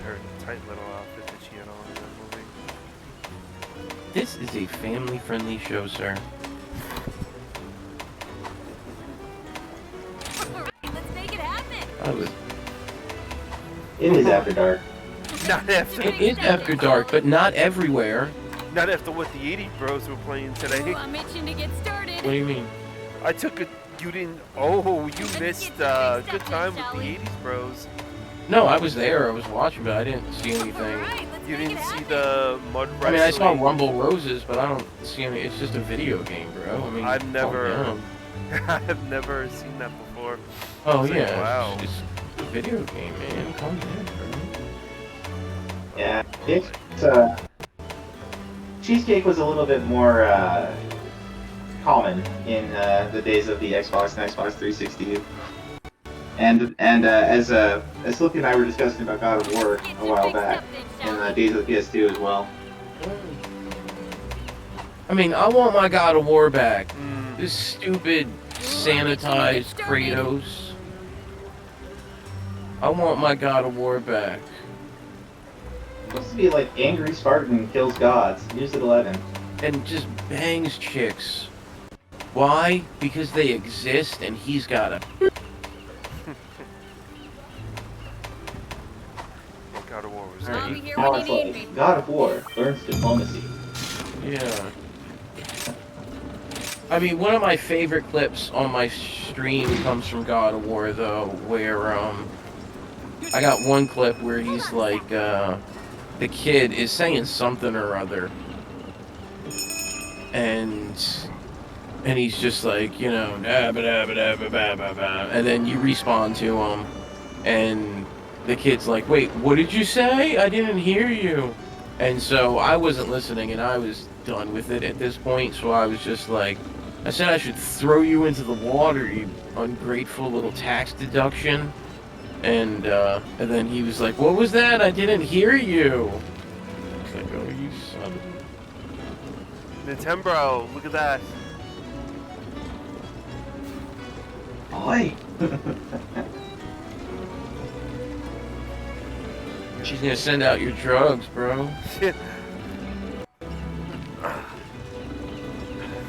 Speaker 2: Her tight little outfit that she had on in that movie.
Speaker 6: This is a family-friendly show, sir.
Speaker 3: Alright, let's make it happen.
Speaker 6: I was...
Speaker 1: It is after dark.
Speaker 2: Not after,
Speaker 6: It is after dark, but not everywhere.
Speaker 2: not after what the 80 bros were playing today.
Speaker 3: Ooh, I'm itching to get started.
Speaker 6: What do you mean?
Speaker 2: I took a. You didn't. Oh, you missed good time with the 80s bros.
Speaker 6: No, I was there. I was watching, but I didn't see anything.
Speaker 3: Alright, let's
Speaker 2: You
Speaker 3: make
Speaker 2: didn't
Speaker 3: it
Speaker 2: see
Speaker 3: happen.
Speaker 2: the mud wrestling.
Speaker 6: I mean, I saw Rumble Roses, but I don't see any. It's just a video game, bro. I mean,
Speaker 2: I've
Speaker 6: calm
Speaker 2: never-
Speaker 6: down.
Speaker 2: I've never seen that before.
Speaker 6: Oh
Speaker 2: It's like,
Speaker 6: yeah,
Speaker 2: wow.
Speaker 6: it's just a video game, man. Calm down, bro.
Speaker 1: Yeah. It's, Cheesecake was a little bit more common in the days of the Xbox and Xbox 360. And as Slippy and I were discussing about God of War a while back, in the days of the PS2 as well.
Speaker 6: I mean, I want my God of War back.
Speaker 2: Mm.
Speaker 6: This stupid sanitized Kratos. I want my God of War back.
Speaker 1: Supposed to be like angry Spartan kills gods. Use it 11.
Speaker 6: And just bangs chicks. Why? Because they exist and he's got a...
Speaker 2: God of War was
Speaker 6: Alright,
Speaker 3: I'll be
Speaker 6: you-
Speaker 3: here
Speaker 1: Now
Speaker 3: when
Speaker 1: it's
Speaker 3: you need
Speaker 1: like,
Speaker 3: me.
Speaker 1: God of War learns diplomacy.
Speaker 6: Yeah. I mean, one of my favorite clips on my stream comes from God of War, though, where, I got one clip where he's like, the kid is saying something or other. And he's just like, you know, and then you respawn to him, and the kid's like, wait, what did you say? I didn't hear you. And so I wasn't listening, and I was done with it at this point, so I was just like, I said I should throw you into the water, you ungrateful little tax deduction. And then he was like, what was that? I didn't hear you. I was like, oh, you son of a...
Speaker 2: Nintendo, look at that.
Speaker 1: Oi!
Speaker 6: She's gonna send out your drugs, bro.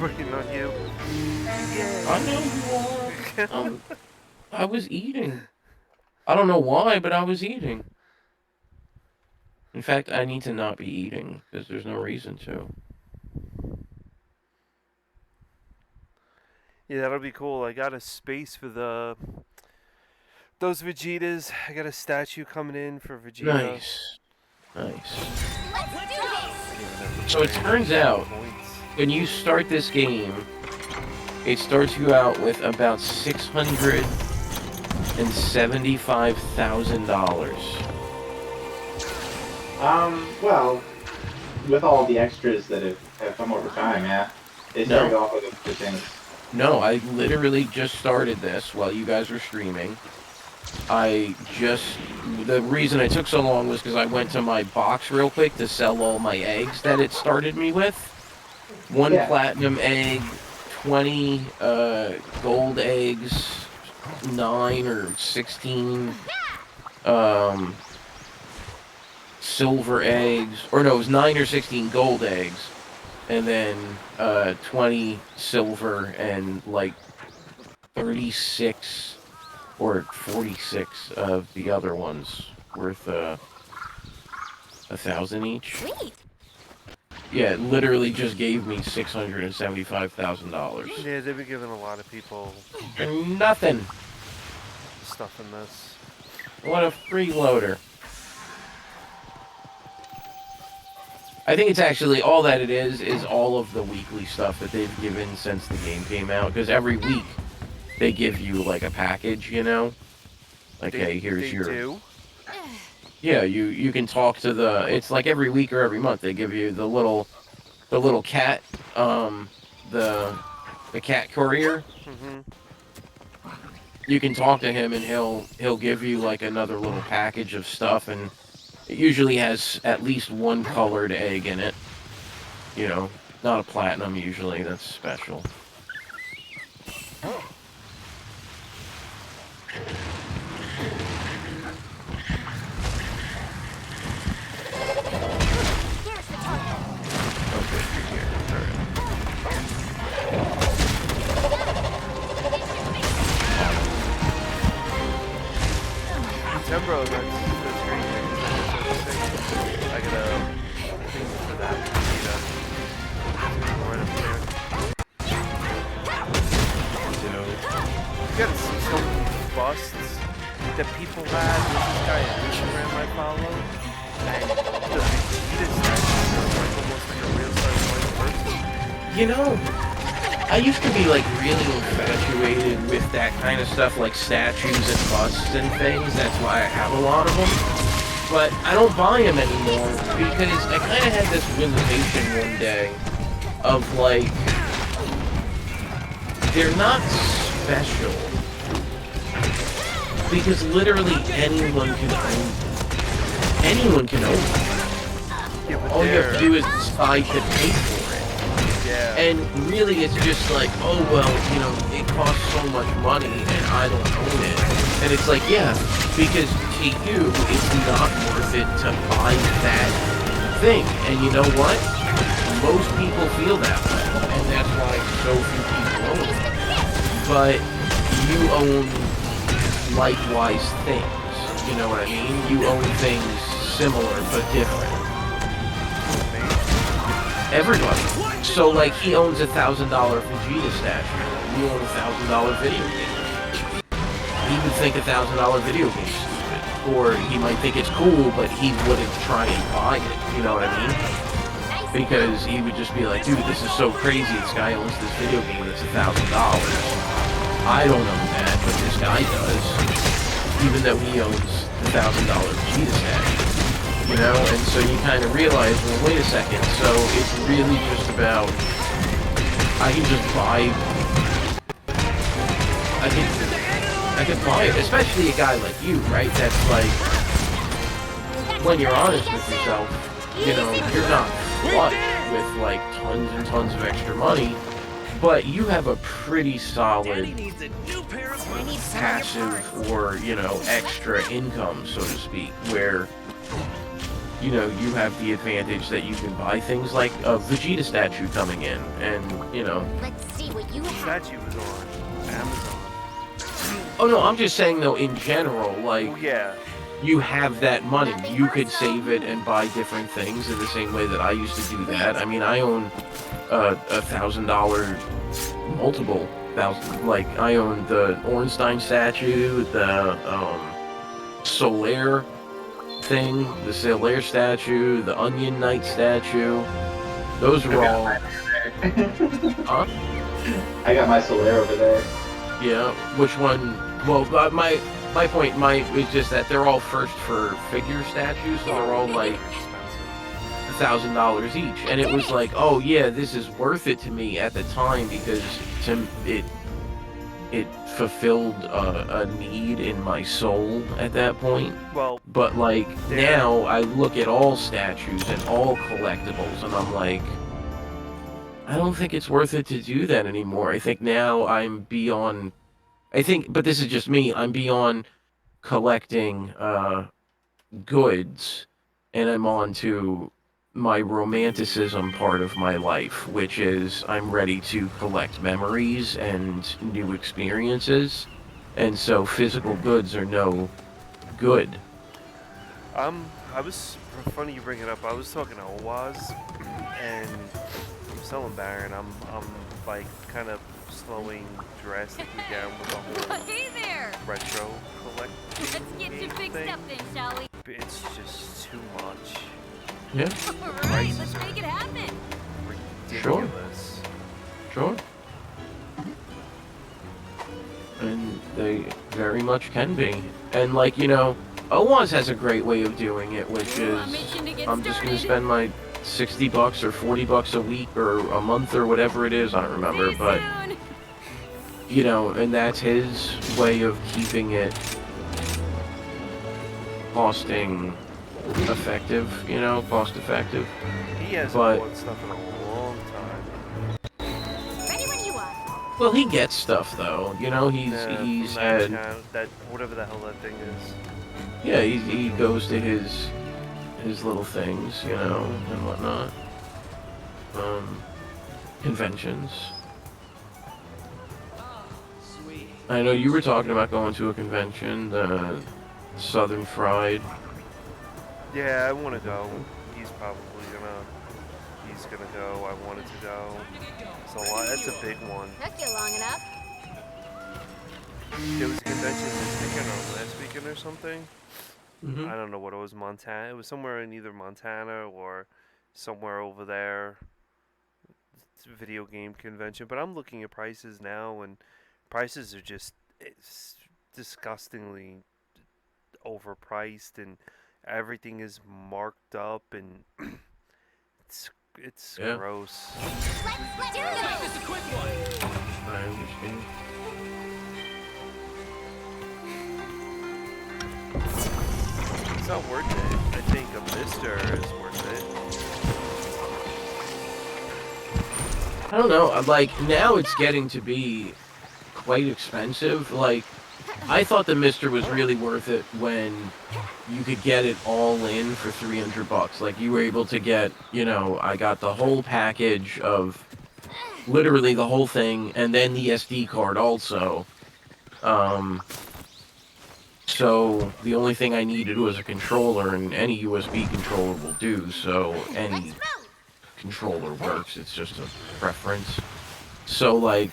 Speaker 2: Working on you.
Speaker 6: I know you are. I was eating. I don't know why, but I was eating. In fact, I need to not be eating, because there's no reason to.
Speaker 2: Yeah, that'll be cool. I got a space for those Vegetas. I got a statue coming in for Vegeta.
Speaker 6: Nice. Nice.
Speaker 5: Let's do this!
Speaker 6: So it turns out, when you start this game, it starts you out with about $675,000.
Speaker 1: Well, with all the extras that have come over time, yeah. They started off with the things.
Speaker 6: No, I literally just started this while you guys were streaming. The reason it took so long was because I went to my box real quick to sell all my eggs that it started me with. One platinum egg, 20 gold eggs, 9 or 16 silver eggs, or no, it was 9 or 16 gold eggs, and then 20 silver and like 36 or 46 of the other ones worth 1,000 each.
Speaker 5: Sweet.
Speaker 6: Yeah, it literally just gave me $675,000.
Speaker 2: Yeah, they've been giving a lot of people
Speaker 6: And nothing.
Speaker 2: stuff in this.
Speaker 6: What a freeloader. I think it's actually all that it is all of the weekly stuff that they've given since the game came out. Because every week they give you like a package, you know? Like, hey, here's your...
Speaker 2: Do?
Speaker 6: Yeah, you can talk to the... It's like every week or every month they give you the little cat, the cat courier.
Speaker 2: Mm-hmm.
Speaker 6: You can talk to him and he'll give you like another little package of stuff, and it usually has at least one colored egg in it. You know, not a platinum usually, that's special.
Speaker 5: Here's the target.
Speaker 6: Okay, here, alright.
Speaker 2: Nintendo, that's great. I got a thing for that Vegeta. Right up there. You gotta see so many busts that people had. There's this guy on Instagram I follow, and the Vegeta statues are like almost like a real size white person.
Speaker 6: You know, I used to be like really infatuated with that kind of stuff, like statues and busts and things. That's why I have a lot of them. But I don't buy them anymore because I kind of had this realization one day of like, they're not special because literally anyone can own them. Anyone can own them.
Speaker 2: Yeah, but
Speaker 6: All you have
Speaker 2: they're-
Speaker 6: to do is decide to pay for it.
Speaker 2: Yeah.
Speaker 6: And really, it's just like, oh, well, you know, it costs so much money and I don't own it. And it's like, yeah, because to you, it's not worth it to buy that thing. And you know what? Most people feel that way. And that's why so few people own it. But you own likewise things. You know what I mean? You own things similar but different. Everybody. So, like, he owns $1,000 Vegeta statue. You own $1,000 video game. He would think $1,000 video game is stupid. Or he might think it's cool, but he wouldn't try and buy it. You know what I mean? Because he would just be like, dude, this is so crazy. This guy owns this video game that's $1,000. I don't own that, but this guy does. Even though he owns the $1,000 Vegeta statue. You know, and so you kind of realize, well, wait a second, so it's really just about, I can just buy, I can buy it, especially a guy like you, right, that's like, when you're honest with yourself, you know, you're not flush with, like, tons and tons of extra money, but you have a pretty solid passive or, you know, extra income, so to speak, where, you know, you have the advantage that you can buy things like a Vegeta statue coming in, and, you know.
Speaker 5: Let's see what you have.
Speaker 2: Statue was on Amazon.
Speaker 6: Oh no, I'm just saying though, in general, like,
Speaker 2: Oh, yeah.
Speaker 6: you have that money. You could save it and buy different things in the same way that I used to do that. I mean, I own $1,000, multiple thousand, like, I own the Ornstein statue, the, Solaire thing, the Solaire statue, the Onion Knight statue. Those were all. Huh?
Speaker 1: I got my Solaire over there.
Speaker 6: Yeah. Which one? Well, my point is just that they're all first for figure statues, so they're all like $1,000 each, and it was like, oh yeah, this is worth it to me at the time because it fulfilled a need in my soul at that point.
Speaker 2: Well,
Speaker 6: but like now I look at all statues and all collectibles and I'm like, I don't think it's worth it to do that anymore. I think now I'm beyond, but this is just me, I'm beyond collecting goods and I'm on to my romanticism part of my life, which is I'm ready to collect memories and new experiences, and so physical goods are no good.
Speaker 2: I was, funny you bring it up, I was talking to Owaz, and I'm selling Baron, I'm like, kind of slowing drastically down with the whole
Speaker 3: Hey there!
Speaker 2: retro collecting
Speaker 3: Let's get you fixed
Speaker 2: thing.
Speaker 3: up then, shall we?
Speaker 2: It's just too much.
Speaker 6: Yeah,
Speaker 3: Alright, let's make it happen!
Speaker 2: Ridiculous.
Speaker 6: sure. And they very much can be. And like, you know, Owaz has a great way of doing it, which is, I'm just going to spend my $60 or $40 a week or a month or whatever it is, I don't remember, but, you know, and that's his way of keeping it costing effective, you know, cost effective.
Speaker 2: He hasn't
Speaker 6: But-
Speaker 2: bought stuff in a long time.
Speaker 5: Ready when you are.
Speaker 6: Well, he gets stuff though, you know, he's had,
Speaker 2: that, whatever the hell that thing is.
Speaker 6: yeah, he goes to his little things, you know, and whatnot. Conventions. I know you were talking about going to a convention, the Southern Fried.
Speaker 2: Yeah, I want to go. He's gonna go. I wanted to go. It's a lot. That's a big one.
Speaker 5: Took you long enough.
Speaker 2: There was a convention this weekend or last weekend or something.
Speaker 6: Mm-hmm.
Speaker 2: I don't know what it was. Montana. It was somewhere in either Montana or somewhere over there. It's a video game convention. But I'm looking at prices now, and prices are just disgustingly overpriced, and everything is marked up, and it's
Speaker 6: Yeah.
Speaker 2: gross.
Speaker 5: Let's do this!
Speaker 6: I understand.
Speaker 2: It's not worth it. I think a Mister is worth it.
Speaker 6: I don't know. Like, now it's getting to be quite expensive. Like, I thought the Mister was really worth it when you could get it all in for $300. Like, you were able to get, you know, I got the whole package of literally the whole thing, and then the SD card also. So the only thing I needed was a controller, and any USB controller will do, so any controller works, it's just a preference. So, like,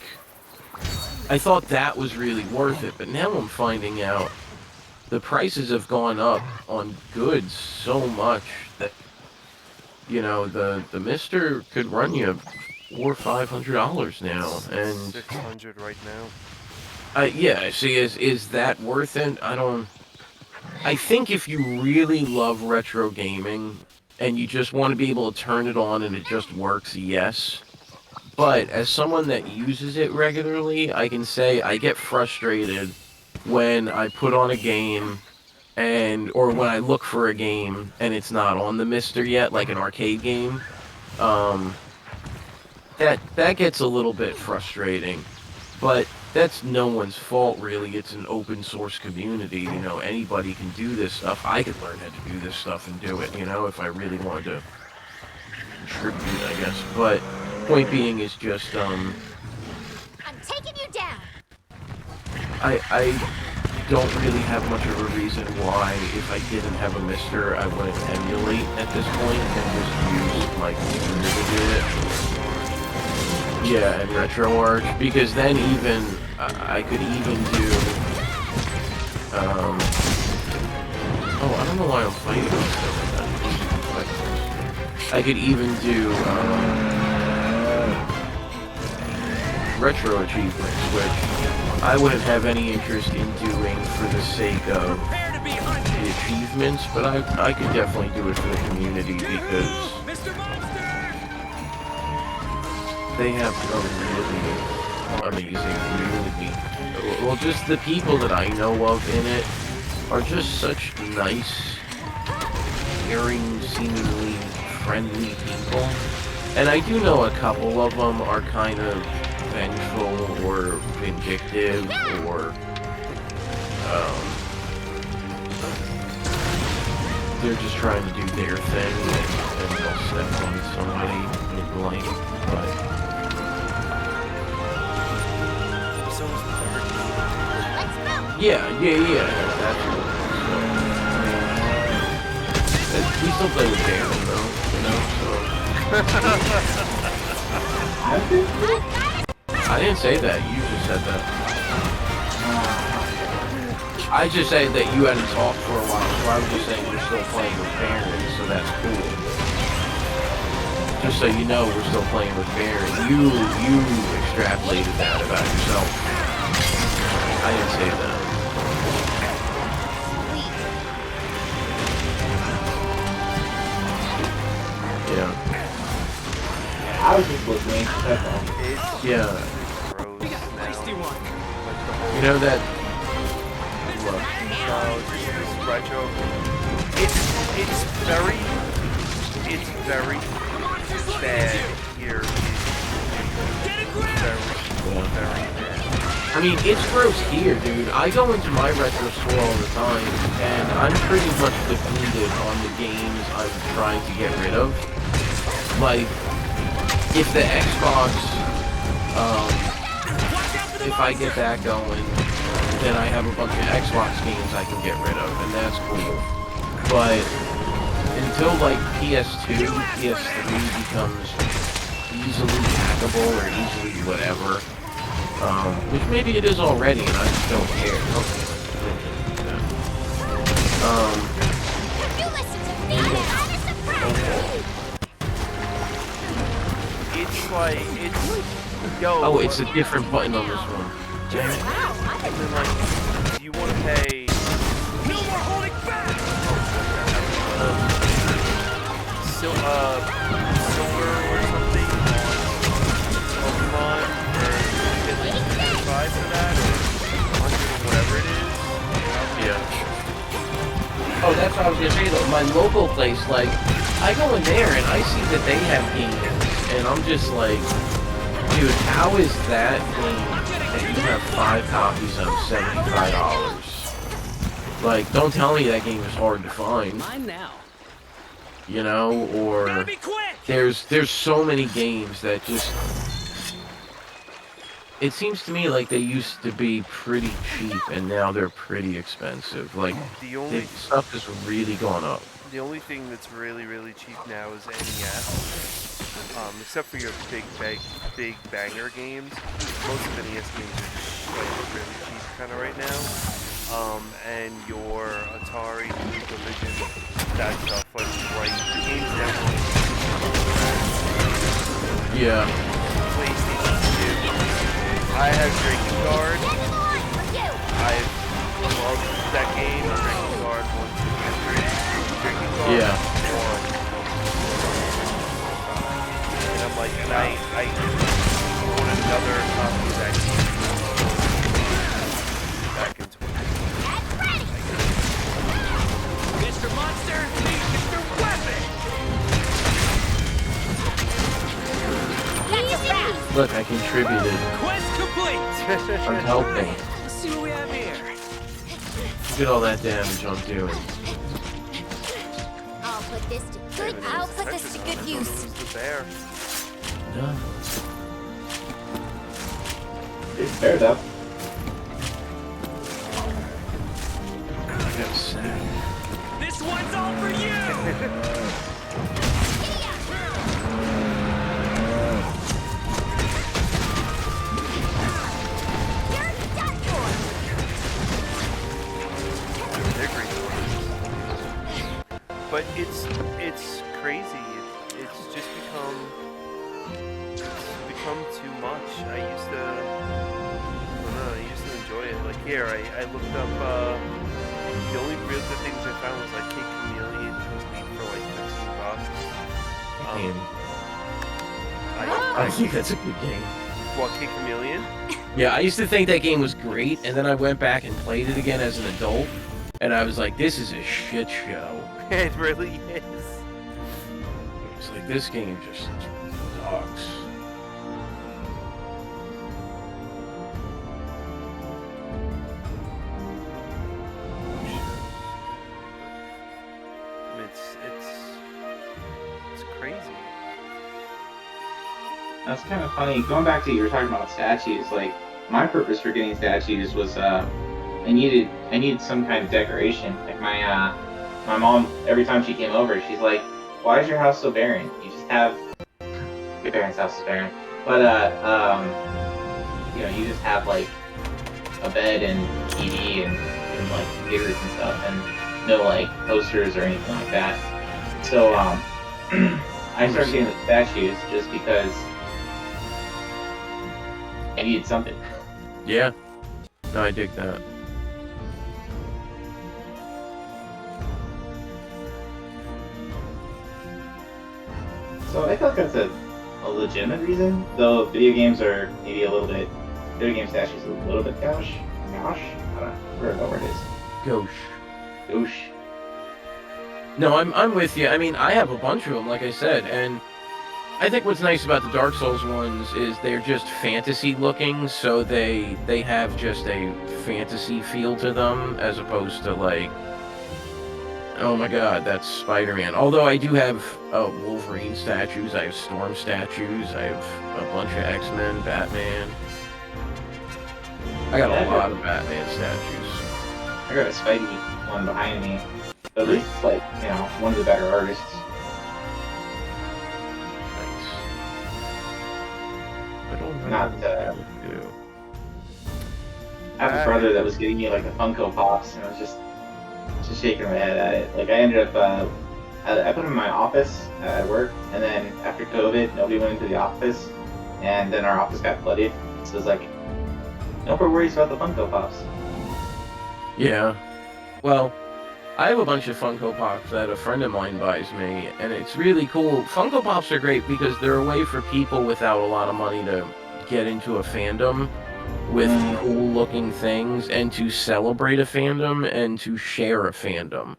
Speaker 6: I thought that was really worth it, but now I'm finding out the prices have gone up on goods so much that, you know, the Mister could run you $400 or $500 now, and
Speaker 2: $600 right now.
Speaker 6: yeah, see, is that worth it? I think if you really love retro gaming and you just want to be able to turn it on and it just works, yes. But as someone that uses it regularly, I can say I get frustrated when I put on a game or when I look for a game and it's not on the Mister yet, like an arcade game. That gets a little bit frustrating. But that's no one's fault, really. It's an open source community, you know, anybody can do this stuff. I could learn how to do this stuff and do it, you know, if I really wanted to contribute, I guess. But point being is just,
Speaker 5: I'm taking you down.
Speaker 6: I don't really have much of a reason why, if I didn't have a Mister, I wouldn't emulate at this point and just use my computer to do it. Yeah, and RetroArch, because then even, I could even do, oh, I don't know why I'm fighting this stuff like that. I could even do, retro achievements, which I wouldn't have any interest in doing for the sake of the achievements, but I could definitely do it for the community because they have a really amazing community. Well, just the people that I know of in it are just such nice, caring, seemingly friendly people. And I do know a couple of them are kind of vengeful or vindictive or they're just trying to do their thing and they'll step on somebody in life, but yeah, absolutely. So, we still play with Baron though, you know, so I didn't say that, you just said that. I just said that you hadn't talked for a while, so I was just saying we're still playing with Baron, so that's cool. Just so you know, we're still playing with Baron. You extrapolated that about yourself. I didn't say that. Yeah.
Speaker 1: I was just listening. That's all.
Speaker 6: Yeah. You know that. Look.
Speaker 2: This retro. It's very bad here. Very bad.
Speaker 6: I mean, it's gross here, dude. I go into my retro store all the time, and I'm pretty much depleted on the games I'm trying to get rid of. Like, if the Xbox, if I get that going, then I have a bunch of Xbox games I can get rid of, and that's cool. But until, like, PS2, PS3 becomes easily hackable or easily whatever, which maybe it is already, and I just don't care. Okay.
Speaker 5: You listen to me, and I'm a surprise.
Speaker 2: It's like yo.
Speaker 6: Oh, it's a different button on this one. Damn it.
Speaker 2: And then, like, do you want to pay? No more holding back. Silver or something on Pokemon, or get like 25 for that, or 100 or whatever it is.
Speaker 6: Yeah. Oh, that's what I was gonna say though. My local place, like, I go in there and I see that they have games, and I'm just like, Dude, how is that game that you have 5 copies of $75? Like, don't tell me that game is hard to find.
Speaker 4: Mine now.
Speaker 6: You know, or there's so many games that just, it seems to me like they used to be pretty cheap and now they're pretty expensive. Like, stuff has really gone up.
Speaker 2: The only thing that's really, really cheap now is NES. Except for your big banger games. Most of NES games are like really cheap kind of right now. And your Atari, Division, that stuff, like right, the games definitely.
Speaker 6: Yeah.
Speaker 2: PlayStation 2. I have Drinking Guard. I love that game. Drinking Guard 1, 2, 3. Drinking Guard 1. And I'm like, and I want another copy of that game. Back in 20.
Speaker 4: Mr. Monster, meet Mr. Weapon!
Speaker 6: Look, I contributed.
Speaker 4: Quest complete!
Speaker 6: I'm helping.
Speaker 4: Let's see what we have here.
Speaker 6: Look at all that damage I'm doing.
Speaker 5: I'll put this to good use.
Speaker 2: The bear.
Speaker 6: No.
Speaker 1: It's fair though.
Speaker 6: I got sad.
Speaker 4: This one's all for you!
Speaker 2: They're great. But it's crazy. It's just become too much. I used to enjoy it. Like here, I looked up. The only real good things I found was like Cake Chameleon complete for like $15.
Speaker 6: I think that's a good game.
Speaker 2: What, Cake Chameleon?
Speaker 6: Yeah, I used to think that game was great, and then I went back and played it again as an adult, and I was like, this is a shit show.
Speaker 2: It really is.
Speaker 6: It's like, this game just sucks.
Speaker 2: It's crazy.
Speaker 1: That's kind of funny. Going back to you were talking about statues. Like my purpose for getting statues was I needed some kind of decoration. Like my mom, every time she came over, she's like, "Why is your house so barren? You just have your parents' house is barren, but you just have like a bed and TV and like computers and stuff, and no like posters or anything like that." So I started getting the statues just because I needed something.
Speaker 6: Yeah. No, I dig that.
Speaker 1: So I feel like that's a legitimate reason, though video game statues a little bit gauche. I don't know, whatever the word is.
Speaker 6: Gauche.
Speaker 1: Gauche.
Speaker 6: No, I'm with you. I mean, I have a bunch of them, like I said, and I think what's nice about the Dark Souls ones is they're just fantasy looking, so they have just a fantasy feel to them, as opposed to like, oh my god, that's Spider-Man. Although I do have Wolverine statues, I have Storm statues, I have a bunch of X-Men, Batman. I got a lot of Batman statues.
Speaker 1: I got a Spidey one behind me. But at least it's like, one of the better artists.
Speaker 6: Nice. I don't know
Speaker 1: Not,
Speaker 6: what I would do.
Speaker 1: I have a brother that was getting me like the Funko Pops, and I was just shaking my head at it. Like I ended up, I put them in my office at work, and then after COVID, nobody went into the office, and then our office got flooded. So it's like, no more worries about the Funko Pops.
Speaker 6: Yeah. Well, I have a bunch of Funko Pops that a friend of mine buys me, and it's really cool. Funko Pops are great because they're a way for people without a lot of money to get into a fandom with cool-looking things, and to celebrate a fandom, and to share a fandom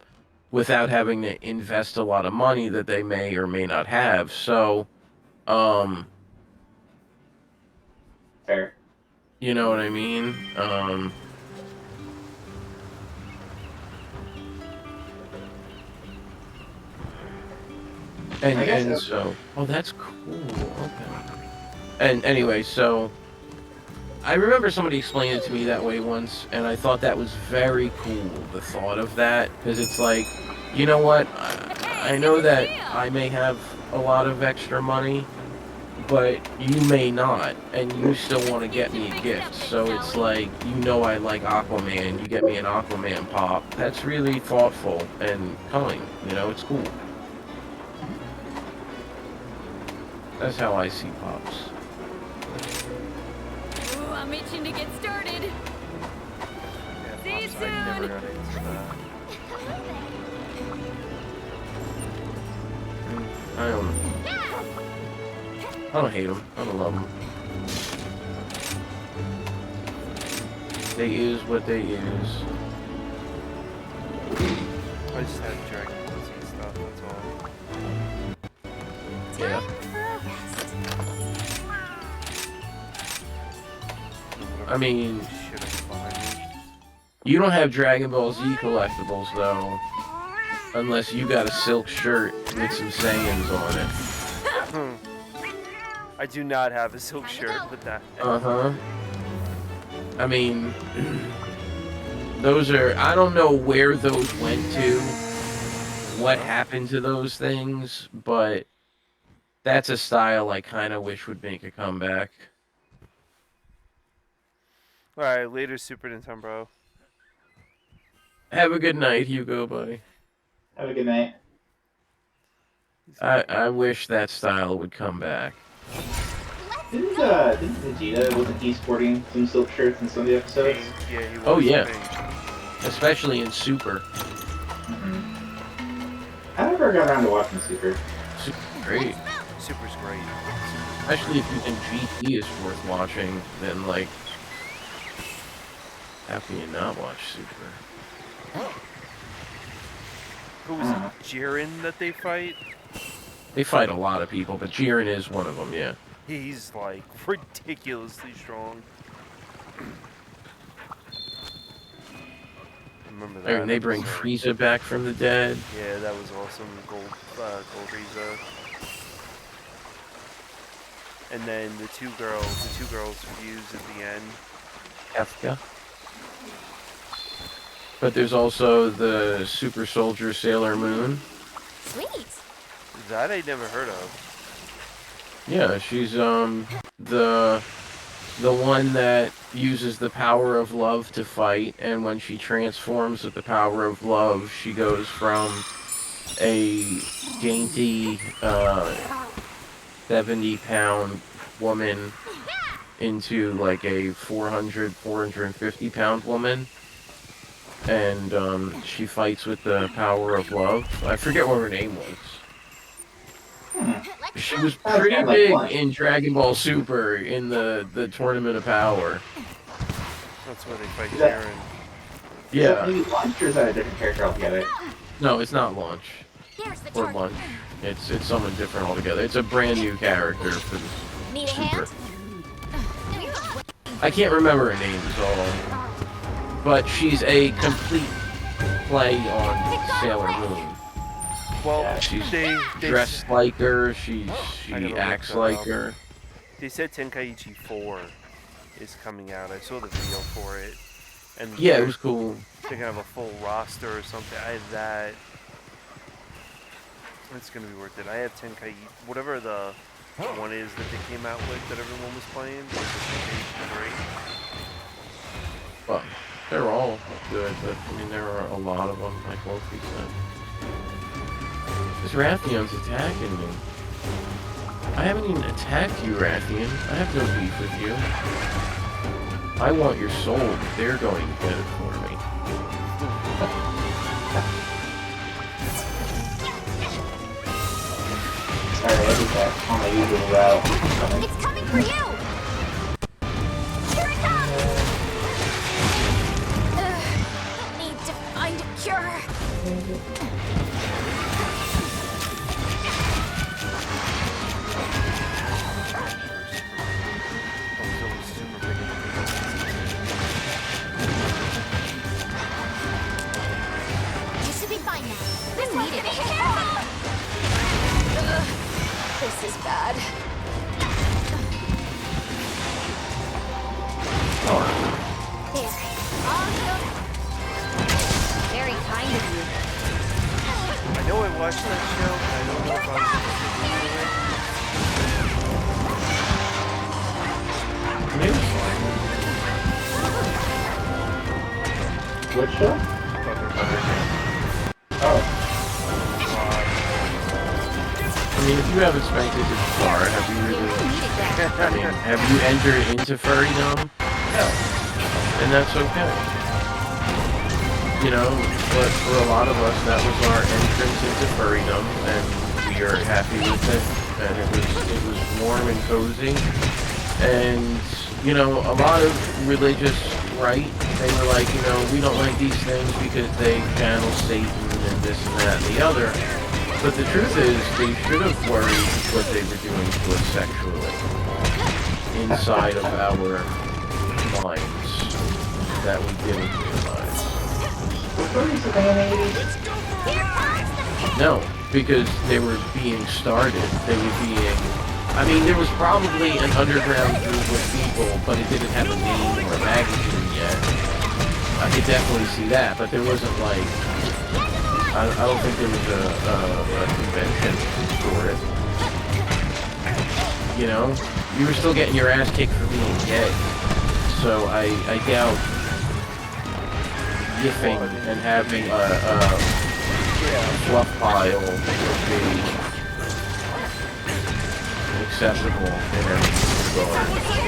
Speaker 6: without having to invest a lot of money that they may or may not have. So,
Speaker 1: fair.
Speaker 6: You know what I mean?
Speaker 1: I guess
Speaker 6: And
Speaker 1: so.
Speaker 6: so, oh, that's cool. Okay. And anyway, so I remember somebody explained it to me that way once, and I thought that was very cool. The thought of that, because it's like, you know what? I know that I may have a lot of extra money, but you may not, and you still want to get me a gift. So it's like, you know, I like Aquaman. You get me an Aquaman pop. That's really thoughtful and kind. You know, it's cool. That's how I see pops.
Speaker 3: Ooh, I'm itching to get started.
Speaker 2: Yeah,
Speaker 3: See you
Speaker 2: Pops, I never
Speaker 3: soon.
Speaker 2: got into that.
Speaker 6: I don't hate them. I don't love them. They is what they is.
Speaker 2: I just had Dragon Ball Z stuff, that's all.
Speaker 6: Yeah. I mean,
Speaker 2: Shit is behind me.
Speaker 6: you don't have Dragon Ball Z collectibles, though. Unless you got a silk shirt with some Saiyans on it.
Speaker 2: I do not have a silk shirt with that.
Speaker 6: Uh-huh. I mean, those are... I don't know where those went to, what happened to those things, but that's a style I kind of wish would make a comeback.
Speaker 2: Alright, later Super Nintendo.
Speaker 6: Have a good night, Hugo, buddy.
Speaker 1: Have a good night.
Speaker 6: I wish that style would come back.
Speaker 1: Didn't Vegeta, wasn't he sporting some silk shirts in some of the episodes?
Speaker 2: Yeah, he was.
Speaker 6: Oh, yeah.
Speaker 2: Pink.
Speaker 6: Especially in Super.
Speaker 1: I never got around to watching Super.
Speaker 6: Super's great.
Speaker 2: Super's great.
Speaker 6: Especially if you think GT is worth watching, then, like, how can you not watch Super?
Speaker 2: Who was it? Jiren that they fight?
Speaker 6: They fight a lot of people, but Jiren is one of them, yeah.
Speaker 2: He's like ridiculously strong. Remember that?
Speaker 6: And they bring
Speaker 2: episode.
Speaker 6: Frieza back from the dead.
Speaker 2: Yeah, that was awesome. Gold Frieza. And then the two girls fuse at the end.
Speaker 6: Kefka. But there's also the Super Soldier Sailor Moon.
Speaker 5: Sweet.
Speaker 2: That I never heard of.
Speaker 6: Yeah, she's the one that uses the power of love to fight, and when she transforms with the power of love, she goes from a dainty 70-pound woman into like a 450-pound woman. And she fights with the power of love. I forget what her name was. She was pretty big in Dragon Ball Super in the Tournament of Power.
Speaker 2: That's where they fight
Speaker 1: Yeah.
Speaker 2: Jiren.
Speaker 6: Yeah.
Speaker 1: Maybe Launch, or is that a different character altogether?
Speaker 6: No, it's not Launch
Speaker 5: There's the
Speaker 6: or
Speaker 5: target.
Speaker 6: Lunch. It's someone different altogether. It's a brand new character for the
Speaker 5: Need a
Speaker 6: Super.
Speaker 5: hand?
Speaker 6: I can't remember her name is all. But she's a complete play on Sailor Moon.
Speaker 2: Well,
Speaker 6: She's
Speaker 2: they
Speaker 6: dressed like her, she
Speaker 2: I gotta look
Speaker 6: acts
Speaker 2: that
Speaker 6: like
Speaker 2: up.
Speaker 6: her.
Speaker 2: They said Tenkaichi 4 is coming out. I saw the video for it. And
Speaker 6: Yeah, it was cool.
Speaker 2: they're gonna have a full roster or something. I have that. It's gonna be worth it. I have Tenkaichi, whatever the one is that they came out with that everyone was playing. Was the Tenkaichi 3.
Speaker 6: Well, they're all good, but I mean there are a lot of them, like Wolfie said. This Rathion's attacking me. I haven't even attacked you, Rathion. I have no beef with you. I want your soul, but they're going to get it for me.
Speaker 1: Sorry, I did that on my usual route.
Speaker 5: It's coming for you! Here it comes! Need to find a cure. bad.
Speaker 6: Oh,
Speaker 5: There. All healed. Very kind of you.
Speaker 2: I know I watched that show, but I don't know if I'm
Speaker 6: maybe it's fine.
Speaker 1: Which show? Oh.
Speaker 6: I mean, if you haven't spanked it this far, have you really? I mean, have you entered into furrydom?
Speaker 1: No.
Speaker 6: And that's okay. You know, but for a lot of us, that was our entrance into furrydom, and we are happy with it. And it was warm and cozy. And you know, a lot of religious right, they were like, you know, we don't like these things because they channel Satan and this and that and the other. But the truth is, they should have worried what they were doing to us sexually inside of our minds that we didn't realize.
Speaker 1: Were furries a thing in the 80s?
Speaker 6: No, because they were being started. They were being... I mean, there was probably an underground group of people, but it didn't have a name or a magnitude yet. I could definitely see that, but there wasn't like... I don't think there was a convention for it. You know? You were still getting your ass kicked for being gay. So I doubt yiffing and having a fluff pile would be acceptable in any regard.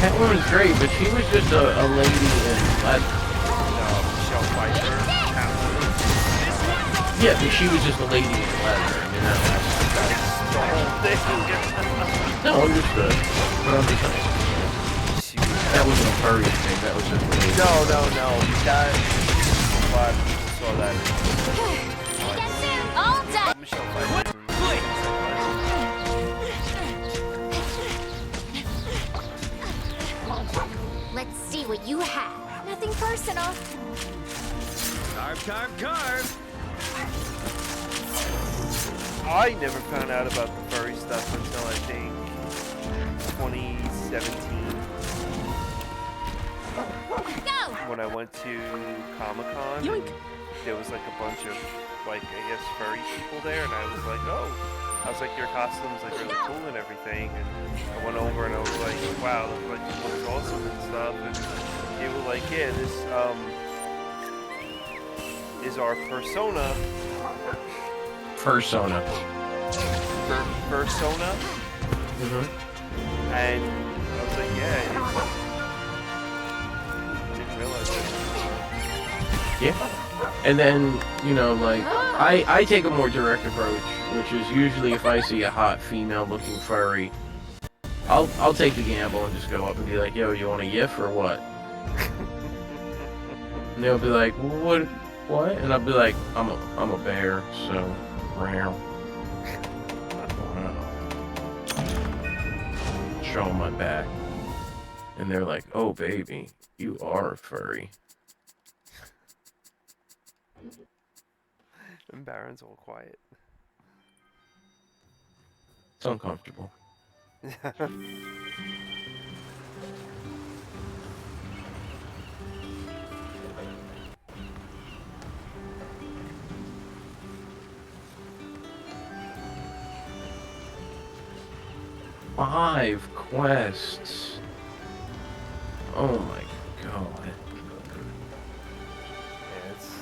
Speaker 6: Catwoman's great, but she was just a lady in leather.
Speaker 2: Michelle Pfeiffer, Catwoman.
Speaker 6: Yeah, but she was just a lady in leather, you know.
Speaker 2: That's the whole thing.
Speaker 6: No, understood. But I'm just saying. That wasn't a furry thing, that was just a lady.
Speaker 2: No. That... But saw that.
Speaker 5: All done.
Speaker 2: Michelle Pfeiffer.
Speaker 5: Let's see what you have. Nothing personal.
Speaker 4: Carve.
Speaker 2: I never found out about the furry stuff until I think 2017.
Speaker 5: Go!
Speaker 2: When I went to Comic-Con.
Speaker 4: Yoink.
Speaker 2: There was like a bunch of, like, I guess furry people there, and I was like, oh. I was like, your costume's like really cool and everything, and I went over and I was like, wow, like, this looks awesome and stuff, and they were like, yeah, this, is our persona.
Speaker 6: Persona.
Speaker 2: Persona?
Speaker 6: Mm-hmm.
Speaker 2: And I was like, yeah, I didn't realize it.
Speaker 6: Yeah. And then, you know, like, I take a more direct approach, which is usually if I see a hot female-looking furry, I'll take the gamble and just go up and be like, yo, you want a yiff or what? And they'll be like, what? And I'll be like, I'm a bear, so, wow. Show them my back. And they're like, oh, baby, you are a furry.
Speaker 2: And Baron's all quiet.
Speaker 6: It's uncomfortable. 5 quests. Oh my god.
Speaker 2: Yeah, it's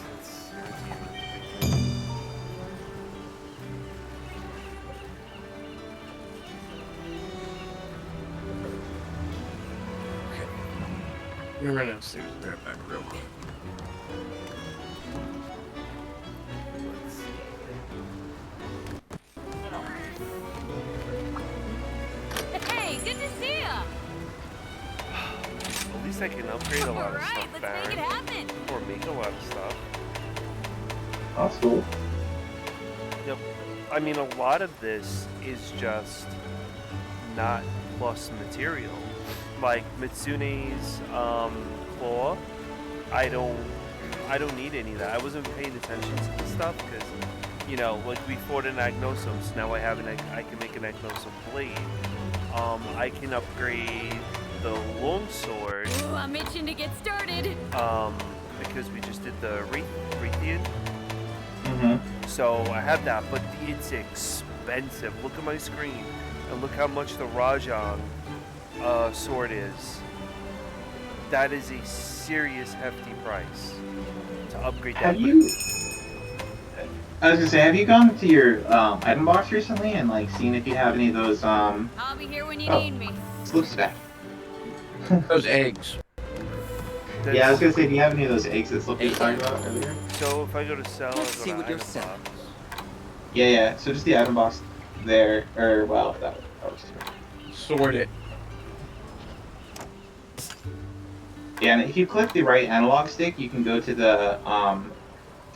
Speaker 6: We're gonna upstairs and be right back real quick.
Speaker 2: least I can upgrade a lot of
Speaker 3: Alright,
Speaker 2: stuff,
Speaker 3: let's
Speaker 2: Baron.
Speaker 3: make it happen.
Speaker 2: Or make a lot of stuff.
Speaker 1: That's cool.
Speaker 2: Yep. I mean, a lot of this is just not plus material. Like Mitsune's claw, I don't need any of that. I wasn't paying attention to the stuff because, you know, like we fought an Agnosum, so now I can make an Agnosum blade. I can upgrade the longsword.
Speaker 3: Ooh, I'm itching to get started.
Speaker 2: Because we just did the Raytheon.
Speaker 1: Mm-hmm.
Speaker 2: So I have that, but it's expensive. Look at my screen and look how much the Rajan sword is. That is a serious hefty price to upgrade that.
Speaker 1: Have you? I was gonna say, have you gone to your item box recently and like seen if you have any of those
Speaker 3: I'll be here when you need me.
Speaker 1: Sloops back?
Speaker 6: Those eggs.
Speaker 1: Yeah, I was gonna say, do you have any of those eggs that Sloops was talking about earlier?
Speaker 2: So if I go to sell,
Speaker 4: Let's
Speaker 2: I
Speaker 4: see
Speaker 2: go
Speaker 4: what
Speaker 2: to
Speaker 4: you're
Speaker 2: item
Speaker 4: selling.
Speaker 2: box.
Speaker 1: Yeah. So just the item box there, or well, that was
Speaker 6: Sort it.
Speaker 1: Yeah, and if you click the right analog stick, you can go to the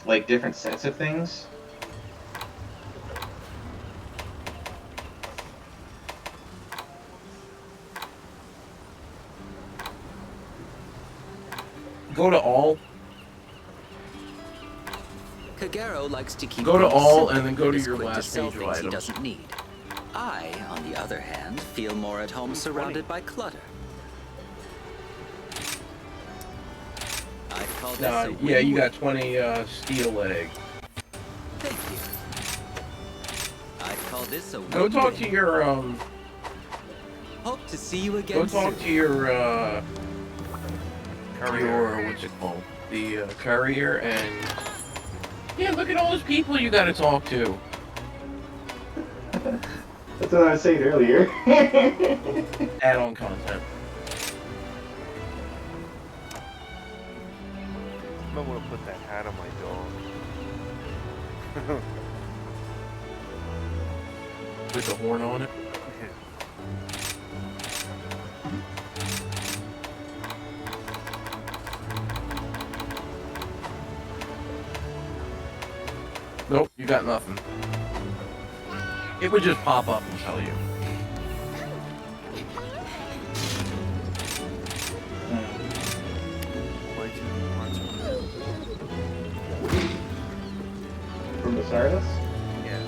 Speaker 1: like different sets of things.
Speaker 6: Go to all.
Speaker 4: Kagero likes to keep
Speaker 6: Go to
Speaker 4: things
Speaker 6: all
Speaker 4: simple
Speaker 6: and then go to
Speaker 4: is
Speaker 6: your
Speaker 4: quick
Speaker 6: last
Speaker 4: sell
Speaker 6: page of
Speaker 4: things he
Speaker 6: items.
Speaker 4: doesn't need. I, on the other hand, feel more at home surrounded by clutter. I'd call this a win-win.
Speaker 6: Yeah, you got 20 steel egg.
Speaker 4: Thank you. I'd call this a
Speaker 6: Go
Speaker 4: win-win.
Speaker 6: talk to your
Speaker 4: Hope to see you again
Speaker 6: Go talk
Speaker 4: soon.
Speaker 6: to your
Speaker 2: Courier.
Speaker 6: what's it called? The courier and yeah, look at all those people you gotta talk to.
Speaker 1: That's what I was saying earlier.
Speaker 6: Add-on content.
Speaker 2: I might want to put that hat on my dog.
Speaker 6: With the horn on it. Nope, you got nothing. It would just pop up and tell you.
Speaker 1: From the Stardust?
Speaker 2: Yeah.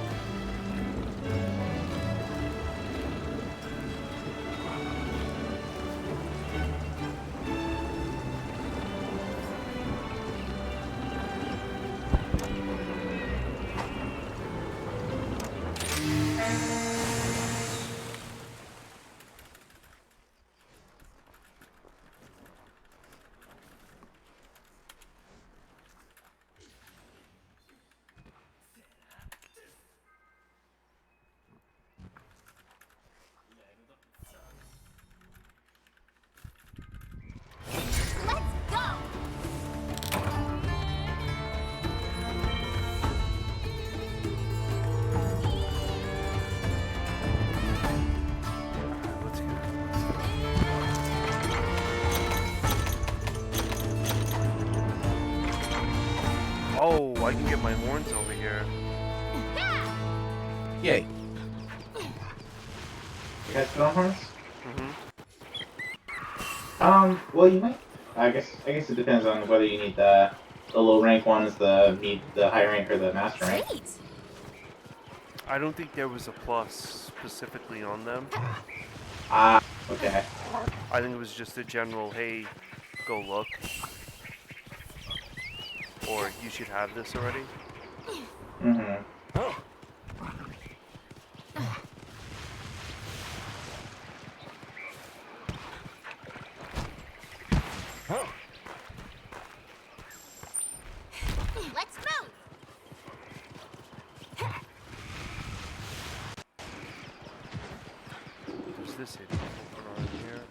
Speaker 5: Let's go!
Speaker 2: Let's go. Oh, I can get my horns over here.
Speaker 6: Yay.
Speaker 1: You guys put on horns?
Speaker 2: Mm-hmm.
Speaker 1: Well, you might. I guess it depends on whether you need the low rank ones, the high rank, or the master rank.
Speaker 5: Sweet!
Speaker 2: I don't think there was a plus specifically on them.
Speaker 1: Ah, okay.
Speaker 2: I think it was just a general, hey, go look. Or you should have this already.
Speaker 1: Mm-hmm.
Speaker 5: Let's move!
Speaker 2: There's this hidden around here.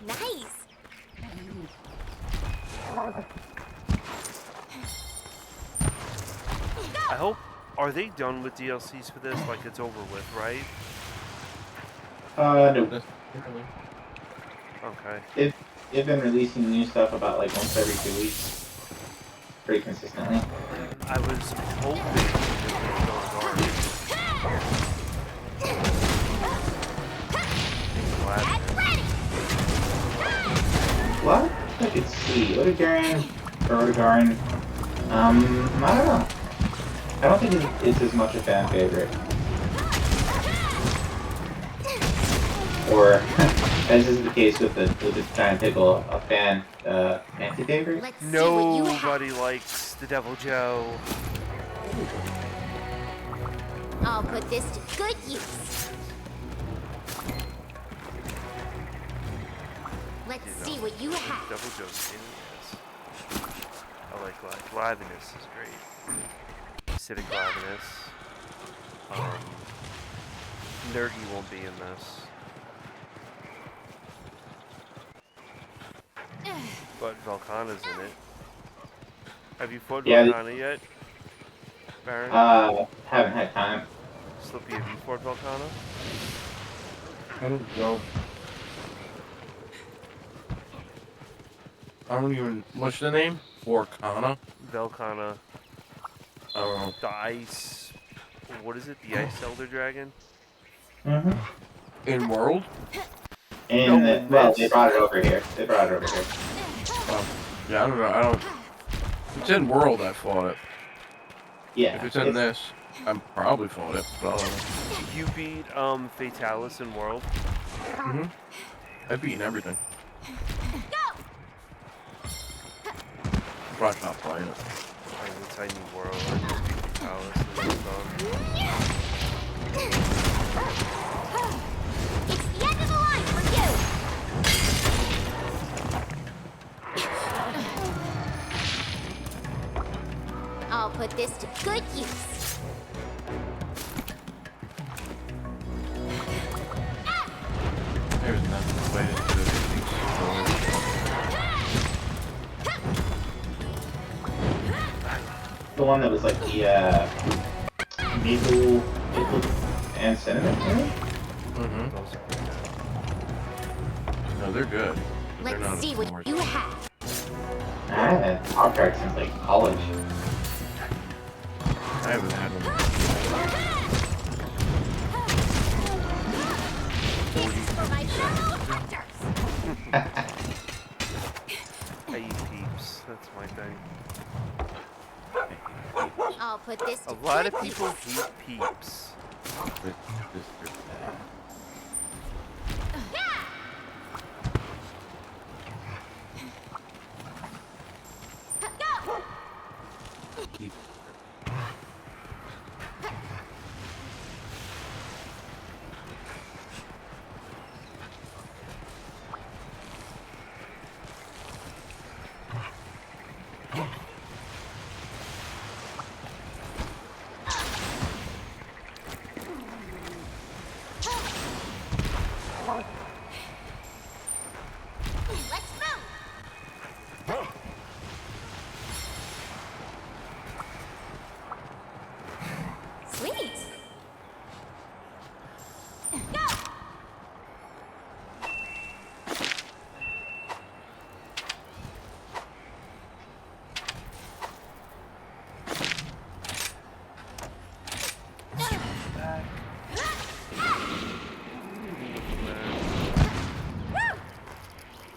Speaker 5: Nice!
Speaker 2: I hope, are they done with DLCs for this? Like it's over with, right?
Speaker 1: No.
Speaker 6: That's really-
Speaker 2: Okay.
Speaker 1: They've been releasing new stuff about like once every 2 weeks, pretty consistently.
Speaker 2: I was hoping it would go guard.
Speaker 1: What? I could see. Odegarin or Odegarin. I don't know. I don't think it's as much a fan favorite. Or, as is the case with the giant pickle, a fan anti-favorite.
Speaker 5: Let's see what you have.
Speaker 2: Nobody likes the Devil Joe.
Speaker 5: I'll put this to good use. Let's see what you have.
Speaker 2: Devil Joe's in this. I like Glavinus is great. Acidic Glavinus. Nerdy won't be in this. But Velkhana's in it. Have you fought
Speaker 1: Yeah.
Speaker 2: Velkhana yet, Baron?
Speaker 1: Haven't had time.
Speaker 2: Slippy, have you fought Velkhana?
Speaker 6: I don't know. I don't even. What's the name? Vorkana?
Speaker 2: Velkhana.
Speaker 6: I don't know.
Speaker 2: The ice. What is it? The ice elder dragon?
Speaker 1: Mm-hmm.
Speaker 6: In World?
Speaker 1: And
Speaker 2: No,
Speaker 1: well, they brought it over here.
Speaker 6: Yeah, I don't know. I don't. If it's in World, I fought it.
Speaker 1: Yeah.
Speaker 6: If it's in this, I'm probably fought it. But I don't know.
Speaker 2: You beat Fatalis in World.
Speaker 6: Mm-hmm. I've beaten everything. Probably not playing it.
Speaker 2: Like the tiny world. I just beat Fatalis and it's done.
Speaker 5: It's the end of the line for you. I'll put this to good use.
Speaker 6: There's nothing way to do it.
Speaker 1: The one that was like the maple, pickle, and cinnamon.
Speaker 6: Mm-hmm. No, they're good. They're not
Speaker 5: Let's see
Speaker 6: as
Speaker 5: what
Speaker 6: smart.
Speaker 5: you have.
Speaker 1: I haven't had Pop Tart since like college.
Speaker 6: I haven't had them.
Speaker 5: This is for my fellow hunters.
Speaker 2: I eat peeps. That's my thing.
Speaker 5: I'll put this to
Speaker 2: A lot
Speaker 5: good
Speaker 2: of people
Speaker 5: use.
Speaker 2: hate peeps.
Speaker 5: Let's move. Sweet. Go.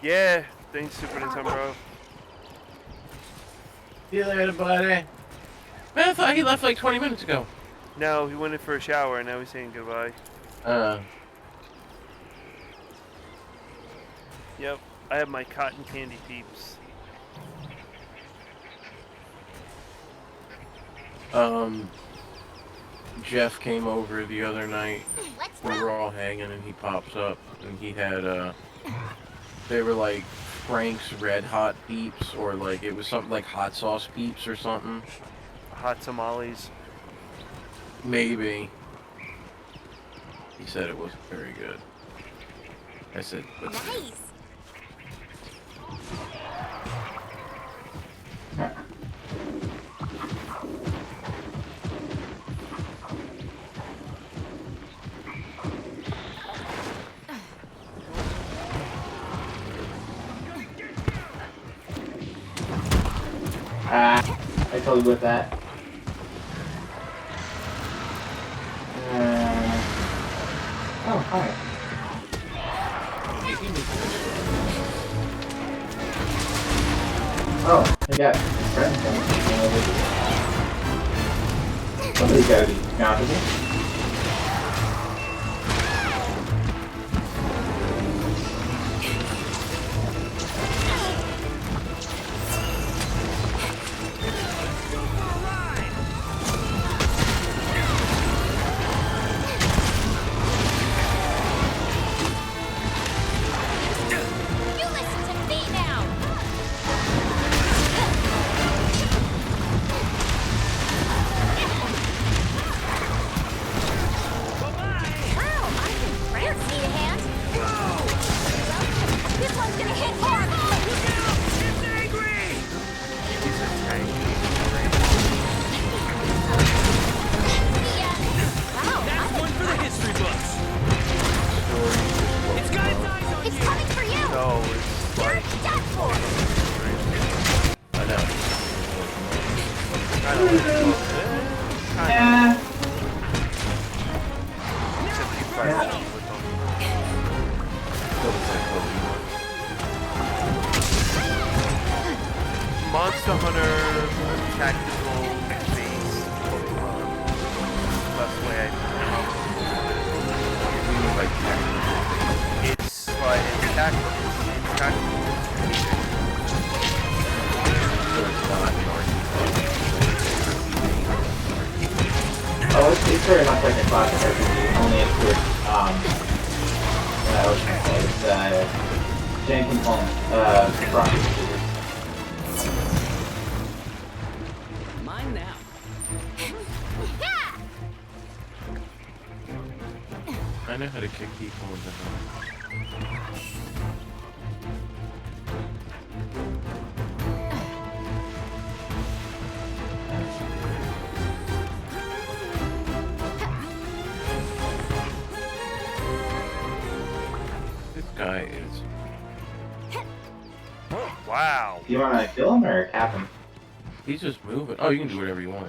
Speaker 2: Yeah, thanks Super Nintendo Bro.
Speaker 6: See you later, buddy. Man, I thought he left like 20 minutes ago.
Speaker 2: No, he went in for a shower and now he's saying goodbye. Yep, I have my cotton candy peeps.
Speaker 6: Jeff came over the other night.
Speaker 5: Let's
Speaker 6: We
Speaker 5: move.
Speaker 6: were all hanging and he pops up and he had, they were like Frank's Red Hot Peeps or like, it was something like Hot Sauce Peeps or something.
Speaker 2: Hot tamales.
Speaker 6: Maybe. He said it wasn't very good. I said, but
Speaker 5: Nice.
Speaker 1: totally with that. Oh, hi. Oh, I got friends coming. Somebody's gotta be accountable.
Speaker 5: You listen to me now! Wow, I'm impressed. Need a hand? Well, this one's gonna hit hard! Look out! It's angry!
Speaker 2: He's a tank.
Speaker 5: Wow,
Speaker 4: That's one for the history books. It's got its eyes on
Speaker 5: it's
Speaker 4: you.
Speaker 5: coming for you!
Speaker 2: No, it's
Speaker 5: You're
Speaker 2: like
Speaker 5: done for!
Speaker 6: I know.
Speaker 2: kind of like kind
Speaker 1: Yeah.
Speaker 2: of. Except you fight
Speaker 1: Yeah.
Speaker 2: with them. Monster Hunter tactical base Pokemon. That's the way I it's like it's tactical. It's tactical.
Speaker 1: Oh, it's very much like a classic RPG, only it's with, what can I say? It's, Jane component, rocket shooter.
Speaker 4: Mine now.
Speaker 6: I know how to kick people in the head. This guy is.
Speaker 2: Wow.
Speaker 1: Do you wanna kill him or cap him?
Speaker 6: He's just moving. Oh, you can do whatever you want.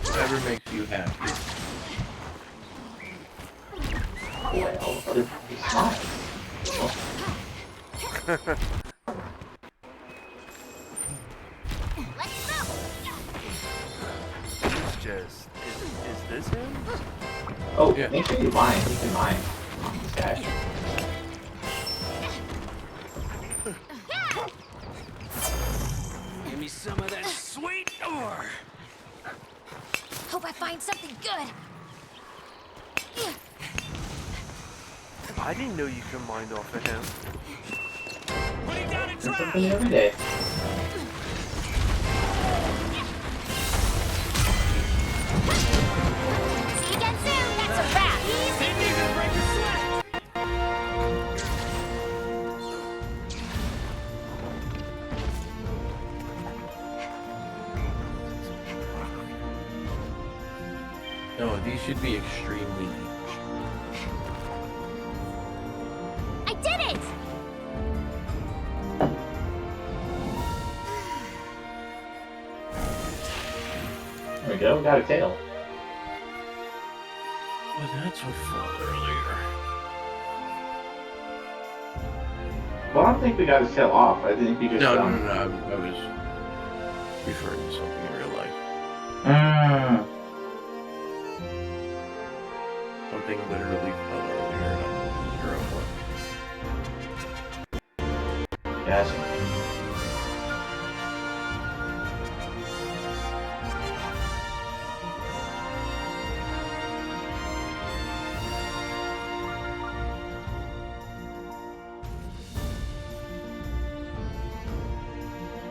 Speaker 6: Whatever makes you happy.
Speaker 1: Well, other people smile.
Speaker 5: Let's go!
Speaker 2: It's just is this him?
Speaker 1: Oh,
Speaker 6: Yeah.
Speaker 1: make sure you mine. You can mine. This guy.
Speaker 4: Give me some of that sweet ore.
Speaker 5: Hope I find something good!
Speaker 2: I didn't know you could mind off of him.
Speaker 4: Putting down a
Speaker 1: There's
Speaker 4: trap.
Speaker 1: something every day.
Speaker 5: See you again soon! That's a wrap!
Speaker 4: Didn't even break a sweat.
Speaker 6: No, these should be extremely each.
Speaker 5: I did it!
Speaker 1: There we go, we got a tail.
Speaker 6: Well, that's what fell earlier.
Speaker 1: Well, I don't think we got his tail off. I think we just,
Speaker 6: No, I was referring to something in real life. Something literally fell earlier, and I'm sure of what.
Speaker 1: Gotcha.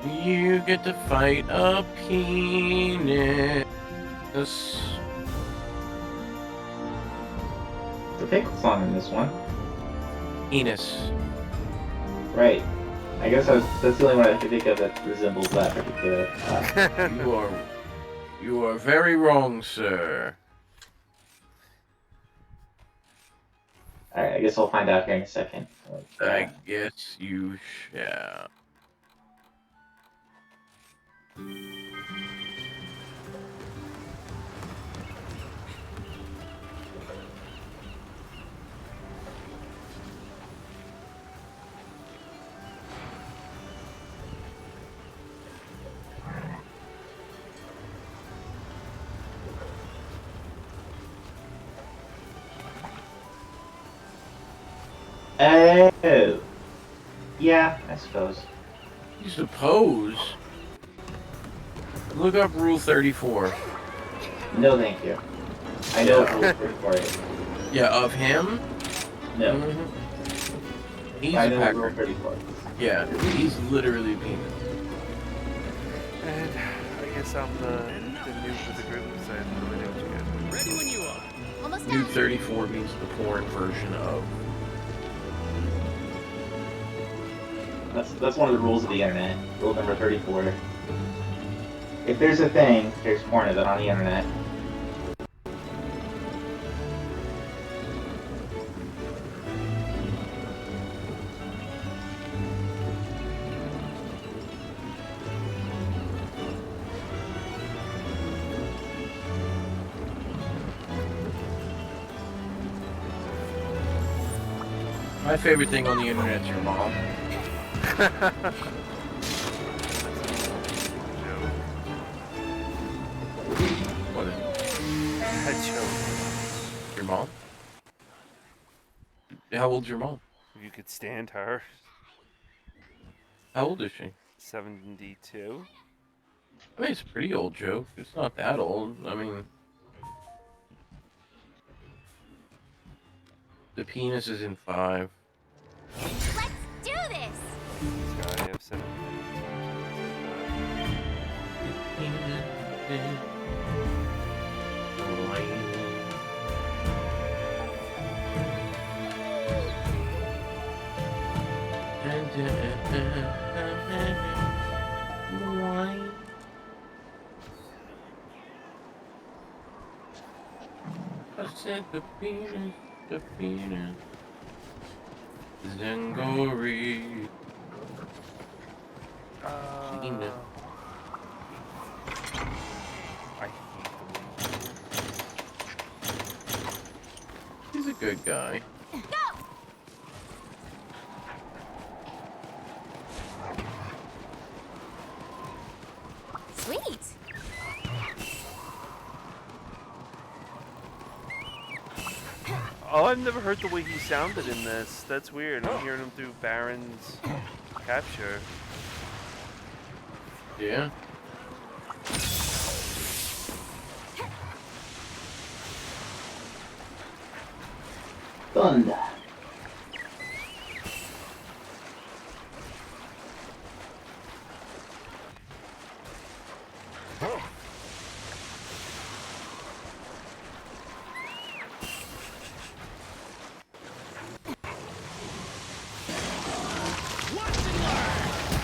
Speaker 6: You get to fight a penis.
Speaker 1: The pickle song in this one.
Speaker 6: Penis.
Speaker 1: Right. I guess that's the only one I can think of that resembles that particular.
Speaker 6: You are very wrong, sir.
Speaker 1: Alright, I guess we'll find out here in a second.
Speaker 6: I guess you shall.
Speaker 1: Oh. Yeah, I suppose.
Speaker 6: You suppose? Look up Rule 34.
Speaker 1: No, thank you. I know what Rule 34 is.
Speaker 6: Yeah, of him?
Speaker 1: No,
Speaker 6: He's
Speaker 1: I
Speaker 6: a
Speaker 1: know what Rule
Speaker 6: packer.
Speaker 1: 34 is.
Speaker 6: Yeah, he's literally penis.
Speaker 2: And I guess I'm the noob of the group because I have no idea what you guys are.
Speaker 4: Ready when you are.
Speaker 5: Almost
Speaker 6: New
Speaker 5: done.
Speaker 6: 34 means the porn version of.
Speaker 1: That's one of the rules of the internet. Rule number 34. If there's a thing, there's porn of it on the internet.
Speaker 6: My favorite thing on the internet's your mom. What is it?
Speaker 2: That joke.
Speaker 6: Your mom? How old's your mom?
Speaker 2: If you could stand her.
Speaker 6: How old is she?
Speaker 2: 72.
Speaker 6: I mean, it's a pretty old joke. It's not that old. I mean, the penis is in 5.
Speaker 5: Let's do this.
Speaker 2: This guy, I have 70.
Speaker 6: I said the penis, Zangori. Penis.
Speaker 2: I hate the way
Speaker 6: He's a good guy.
Speaker 5: Sweet.
Speaker 2: Oh, I've never heard the way he sounded in this. That's weird. I'm hearing him through Baron's capture.
Speaker 6: Yeah.
Speaker 1: Thunder.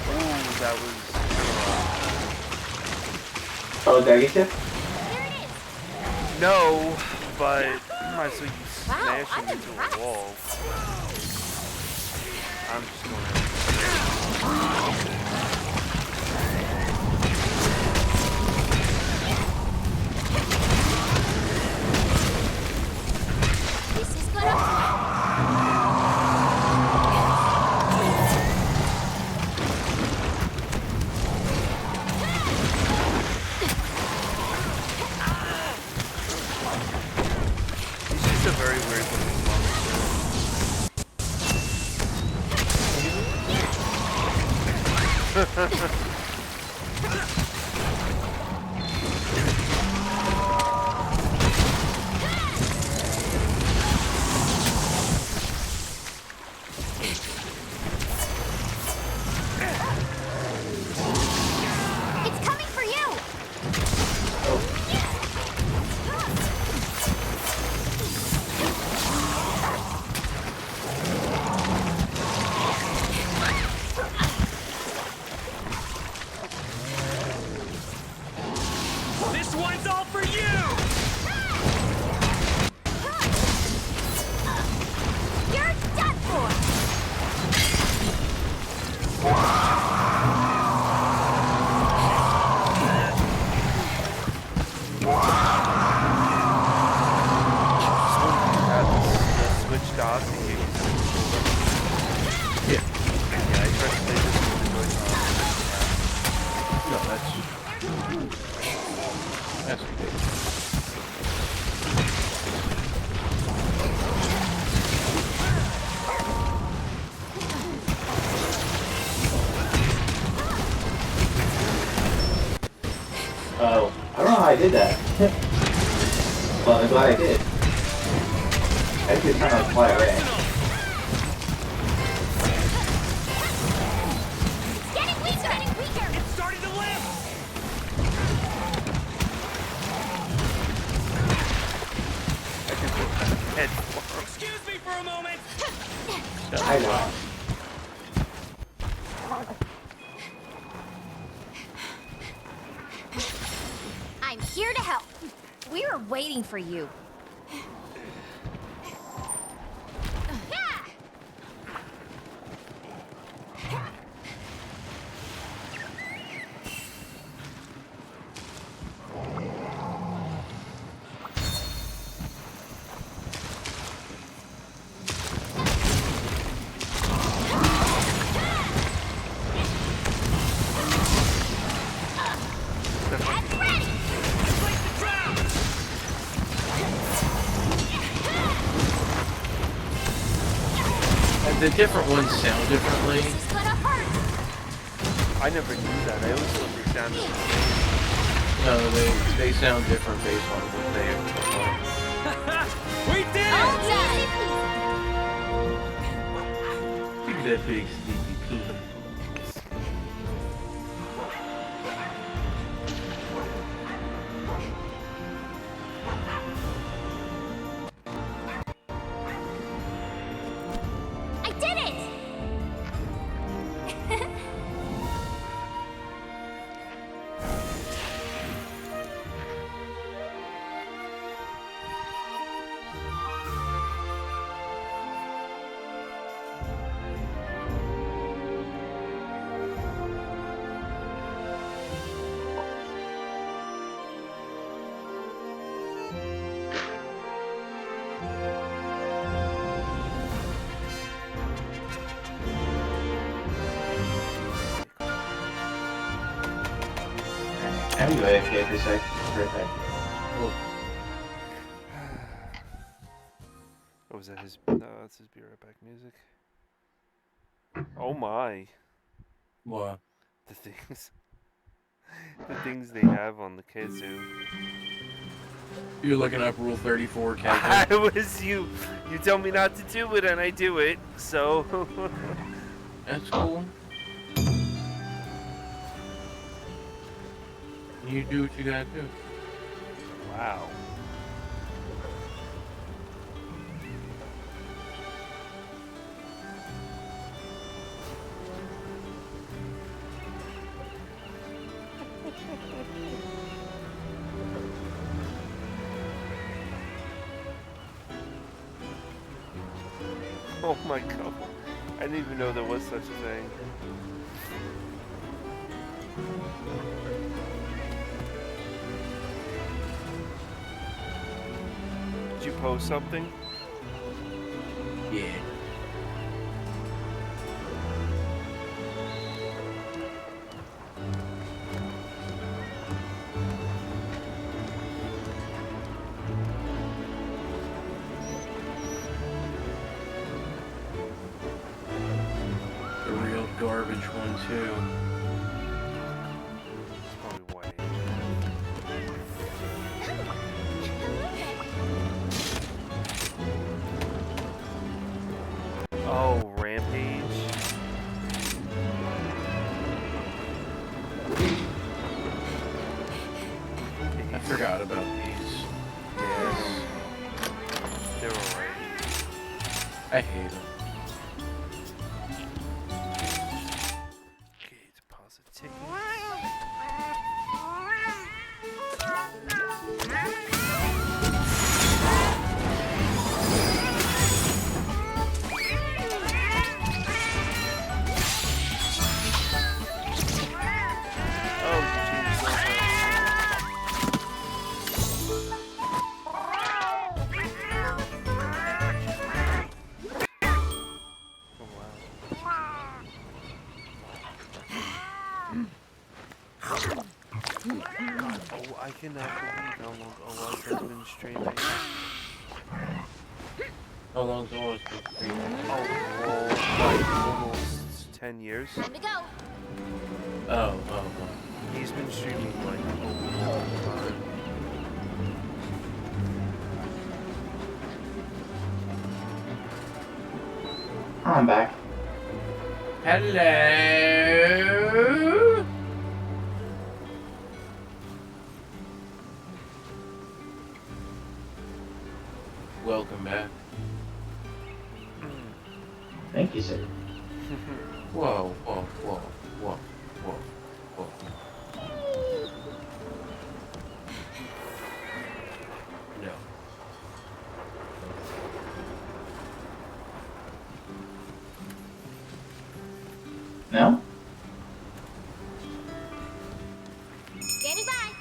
Speaker 2: Oh, that was.
Speaker 1: Oh, did I get you?
Speaker 5: Here it is.
Speaker 2: No, but I saw you
Speaker 5: Wow,
Speaker 2: smash him
Speaker 5: I'm
Speaker 2: into a
Speaker 5: impressed.
Speaker 2: wall. I'm just going to.
Speaker 5: This is gonna.
Speaker 2: He's just a very weird looking monster.
Speaker 5: It's coming for you.
Speaker 4: This one's all for you!
Speaker 5: You're done for.
Speaker 2: Switched off in case.
Speaker 6: Yeah.
Speaker 2: Yeah, I tried to play this with the voice on.
Speaker 6: No, that's ridiculous.
Speaker 1: did that. Well, I'm glad I did. I could kind of fly away.
Speaker 5: It's getting weaker!
Speaker 2: It's starting to lift! I can put my head forward. Excuse me for a moment!
Speaker 1: I know.
Speaker 5: I'm here to help. We were waiting for you.
Speaker 6: The different ones sound differently.
Speaker 5: This is gonna hurt.
Speaker 2: I never knew that. I always thought they sounded the
Speaker 6: No, they sound different based on what they are.
Speaker 2: same. We did it!
Speaker 6: Look at that big sleepy peen.
Speaker 5: I did it!
Speaker 1: I'm going to AFK for a sec.
Speaker 6: Well,
Speaker 2: Oh, was that his? No, that's his Be Right Back music. Oh my.
Speaker 6: what?
Speaker 2: The things. The things they have on the Kazoo.
Speaker 6: You're looking up Rule 34,
Speaker 2: I
Speaker 6: Kevin.
Speaker 2: was you. You tell me not to do it, and I do it. So.
Speaker 6: That's cool. You do what you gotta do.
Speaker 2: Wow. Oh my god. I didn't even know there was such a thing. Did you post something?
Speaker 6: Yeah. The real garbage one too.
Speaker 2: It's probably white. Oh, Rampage.
Speaker 6: I forgot about these.
Speaker 2: Yes. They're alright.
Speaker 6: I hate them.
Speaker 2: Okay, deposit tickets. Oh, Jesus. Oh, wow. Oh, I cannot believe how long OS has been streaming.
Speaker 6: How long's always been streaming?
Speaker 2: Like almost 10 years.
Speaker 5: Time to go.
Speaker 6: Oh.
Speaker 2: He's been streaming like a long time.
Speaker 1: I'm back.
Speaker 6: Hello. Welcome back.
Speaker 1: Thank you, sir.
Speaker 6: Whoa, whoa, whoa, whoa, whoa, whoa. No.
Speaker 1: No?
Speaker 5: Standing by.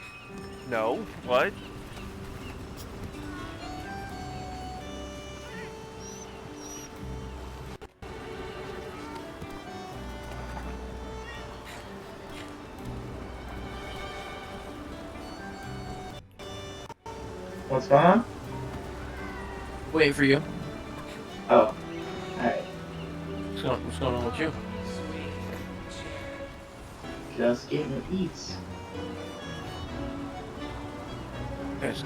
Speaker 2: No. What?
Speaker 1: What's going on?
Speaker 6: Waiting for you.
Speaker 1: Oh. Alright.
Speaker 6: What's going on with you?
Speaker 1: Just getting eats.
Speaker 6: Yes.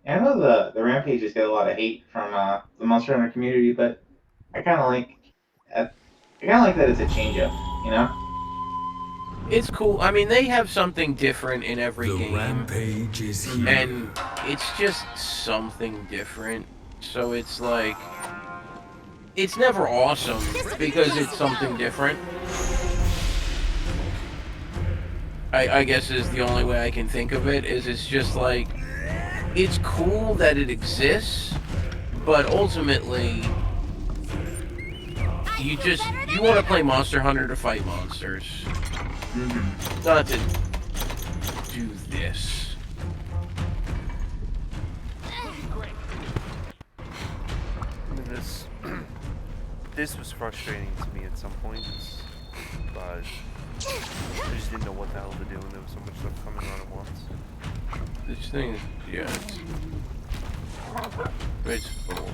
Speaker 1: I know the rampages get a lot of hate from the Monster Hunter community, but I kind of like that it's a change up, you know?
Speaker 6: It's cool. I mean, they have something different in every
Speaker 7: The
Speaker 6: game.
Speaker 7: rampage is here.
Speaker 6: And it's just something different. So it's like, it's never awesome because it's something different. I guess is the only way I can think of it, is it's just like, it's cool that it exists, but ultimately, you want to play Monster Hunter to fight monsters. Not to do this.
Speaker 2: I mean, this was frustrating to me at some points, but I just didn't know what the hell to do, and there was so much stuff coming on at once.
Speaker 6: This thing is, yeah, it's cool.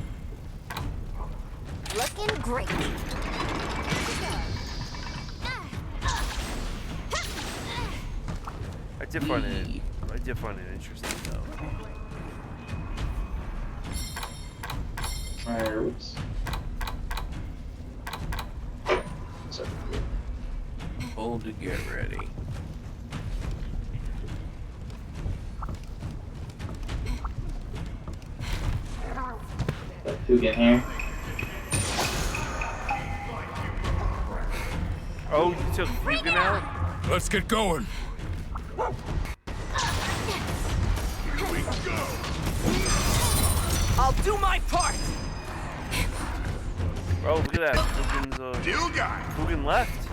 Speaker 5: Looking great.
Speaker 2: I did find it interesting though.
Speaker 1: Alright, oops. So,
Speaker 6: Hold to get ready.
Speaker 1: put Foog in here.
Speaker 2: Oh, you took Fugan out?
Speaker 7: Let's get going.
Speaker 4: I'll do my part.
Speaker 2: Oh, look at that. Fugan's Fugan left.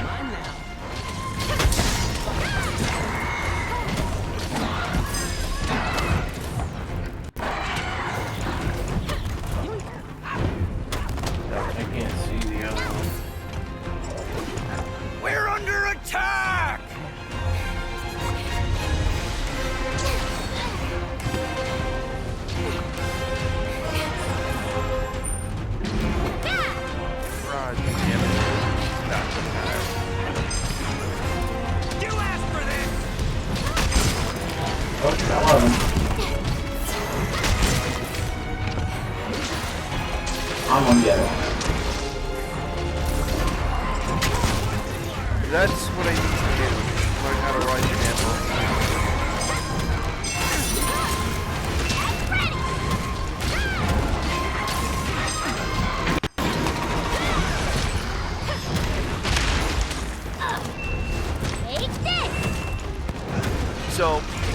Speaker 4: Mine now.
Speaker 6: I can't see the other one.
Speaker 4: We're under attack.
Speaker 2: God damn it. That's what matters.
Speaker 4: You asked for this.
Speaker 1: Oh, got one of them. I'm gonna get it.
Speaker 2: That's what I need to do. Learn how to ride the handle.
Speaker 5: Take this.
Speaker 2: So,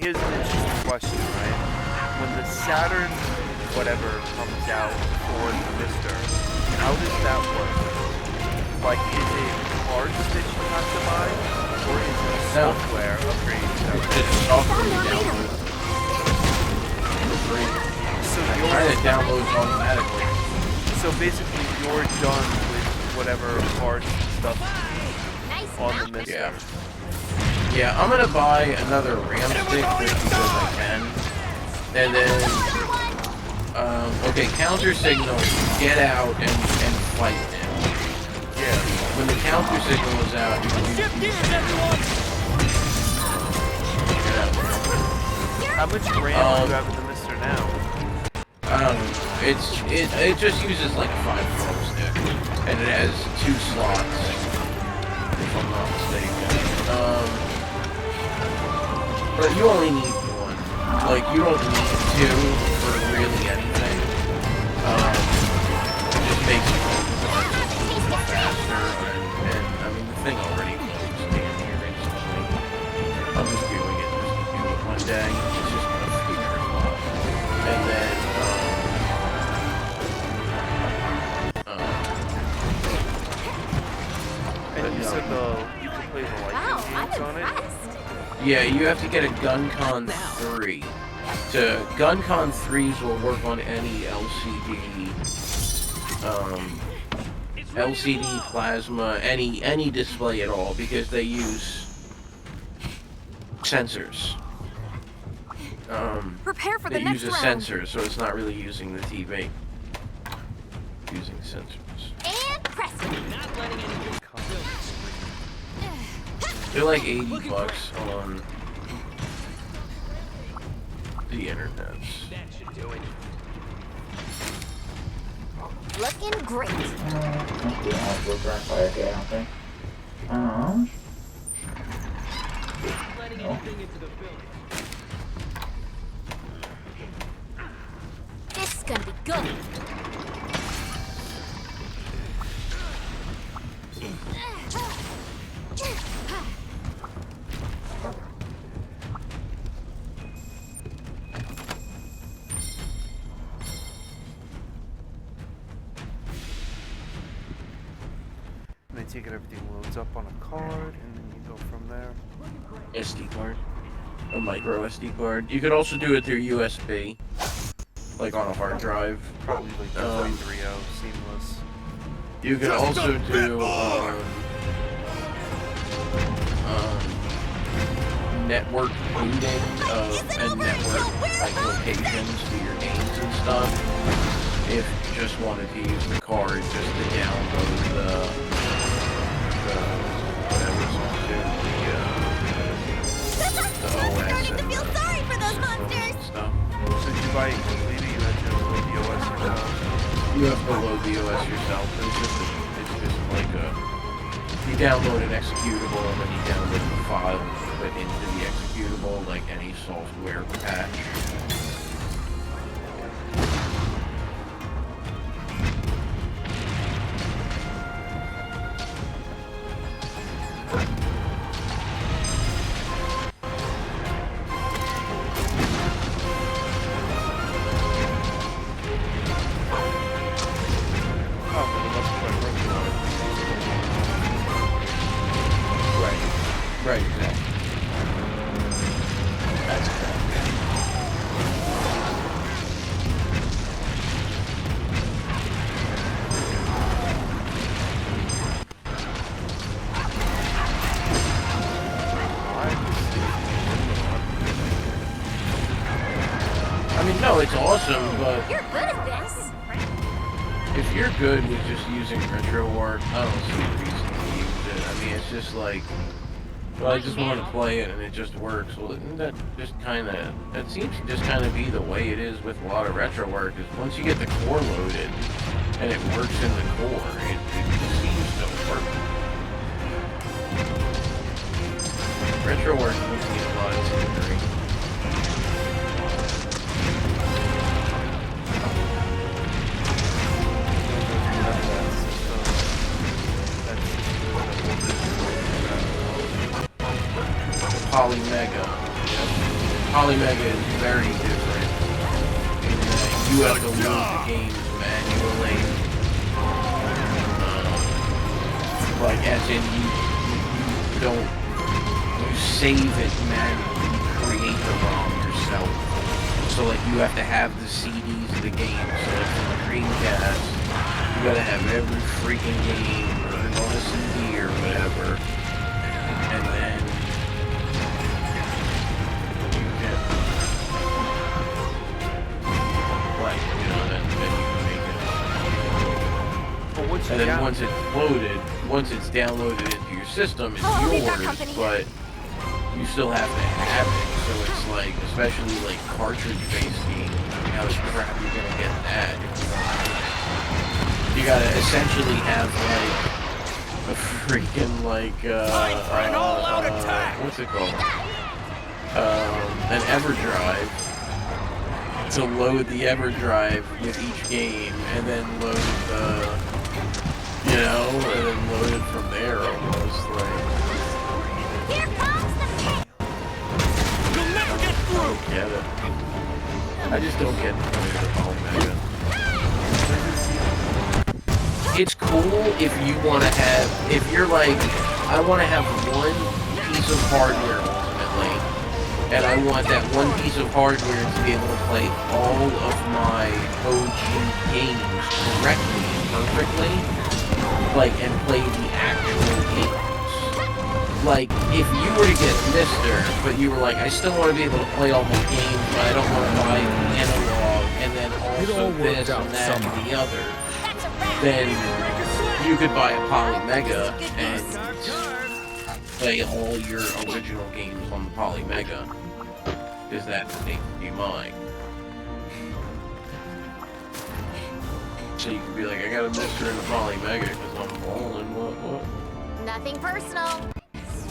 Speaker 2: here's an interesting question, right? When the Saturn whatever comes out for the Mister, how does that work? Like, is it cards that you have to buy? Or is it a software upgrade?
Speaker 6: It's software you download for free.
Speaker 2: So
Speaker 6: And it downloads automatically.
Speaker 2: So So basically, you're done with whatever parts and stuff
Speaker 5: Nice
Speaker 2: on the
Speaker 5: mount.
Speaker 2: mister.
Speaker 6: Yeah. Yeah, I'm gonna buy another ram stick just because I can. And then, okay, counter signal, get out and fight him.
Speaker 2: Yeah.
Speaker 6: When the counter signal is out, you can
Speaker 2: How much RAM do you have in the mister now?
Speaker 6: it just uses like a 5-12 stick, and it has 2 slots, if I'm not mistaken. But you only need 1. Like, you don't need 2 for really anything. It just makes it go faster, and I mean, the thing already loads down here instantly. I'm just doing it just to do it one day. It's just a feature slot. And then,
Speaker 2: And you said you can play the
Speaker 5: Wow,
Speaker 2: lightning
Speaker 5: I'm
Speaker 2: games on it?
Speaker 5: impressed.
Speaker 6: yeah, you have to get a GunCon 3. GunCon 3s will work on any LCD plasma, any display at all, because they use sensors.
Speaker 5: Prepare for the
Speaker 6: They
Speaker 5: next
Speaker 6: use a
Speaker 5: round.
Speaker 6: sensor, so it's not really using the TV. Using sensors.
Speaker 5: And press it.
Speaker 6: They're like $80 on the internet.
Speaker 5: Looking great.
Speaker 1: We don't have to look around fire here, I don't think. No.
Speaker 5: This is gonna be good.
Speaker 2: And they take it, everything loads up on a card, and then you go from there.
Speaker 6: SD card. A micro SD card. You could also do it through USB. Like on a hard drive.
Speaker 2: Probably like 3.0, seamless.
Speaker 6: You could also do network booting and network like locations to your games and stuff. If you just wanted to use the card just to download the whatever's onto the OS
Speaker 5: Starting to feel sorry for those monsters.
Speaker 6: stuff.
Speaker 2: So did you buy it completely? You had to load the OS yourself?
Speaker 6: You have to load the OS yourself. It's just like you download an executable and then you download the file and put it into the executable like any software patch. Right, exactly. That's exactly. I mean, no, it's awesome, but
Speaker 5: You're good at this.
Speaker 6: if you're good with just using RetroArch, I don't see a reason to use it. I mean, it's just like, well, I just want to play it and it just works. Well, isn't that just kind of, that seems to just kind of be the way it is with a lot of RetroArch, is once you get the core loaded and it works in the core, it seems to work. RetroArch doesn't need a lot of tinkering. Polymega. Polymega is very different in that you have to load the games manually. Like, as in, you don't, you save it manually, you create the ROM yourself. So, like, you have to have the CDs of the game, so like, from the Dreamcast, You gotta have every freaking game earned on a CD or whatever. And then you can like, you know, then you can make it.
Speaker 2: But once
Speaker 6: And
Speaker 2: you
Speaker 6: then
Speaker 2: down-
Speaker 6: once it's downloaded into your system, it's
Speaker 5: Oh, leave that
Speaker 6: yours,
Speaker 5: company.
Speaker 6: but you still have to have it. So it's like, especially like cartridge-based games, how the crap you're gonna get that if you don't have it. You gotta essentially have like a freaking like what's it called? An EverDrive to load the EverDrive with each game, and then load the, you know, and then load it from there almost like.
Speaker 5: Here comes the pit.
Speaker 7: You'll never get
Speaker 6: I
Speaker 7: through!
Speaker 6: don't get it. I just don't get the point of the Ball Mega. It's cool if you want to have, if you're like, I want to have one piece of hardware ultimately, and I want that one piece of hardware to be able to play all of my OG games correctly and perfectly, like, and play the actual games. Like, if you were to get Mister, but you were like, I still want to be able to play all my games, but I don't want to buy the analog, and then also this and that and the other,
Speaker 5: That's a wrap.
Speaker 6: then you could buy a Poly Mega and play all your original games on the Poly Mega. Because that would be mine. So you could be like, I got a Mister in the Poly Mega because I'm balling, what?
Speaker 5: Nothing personal.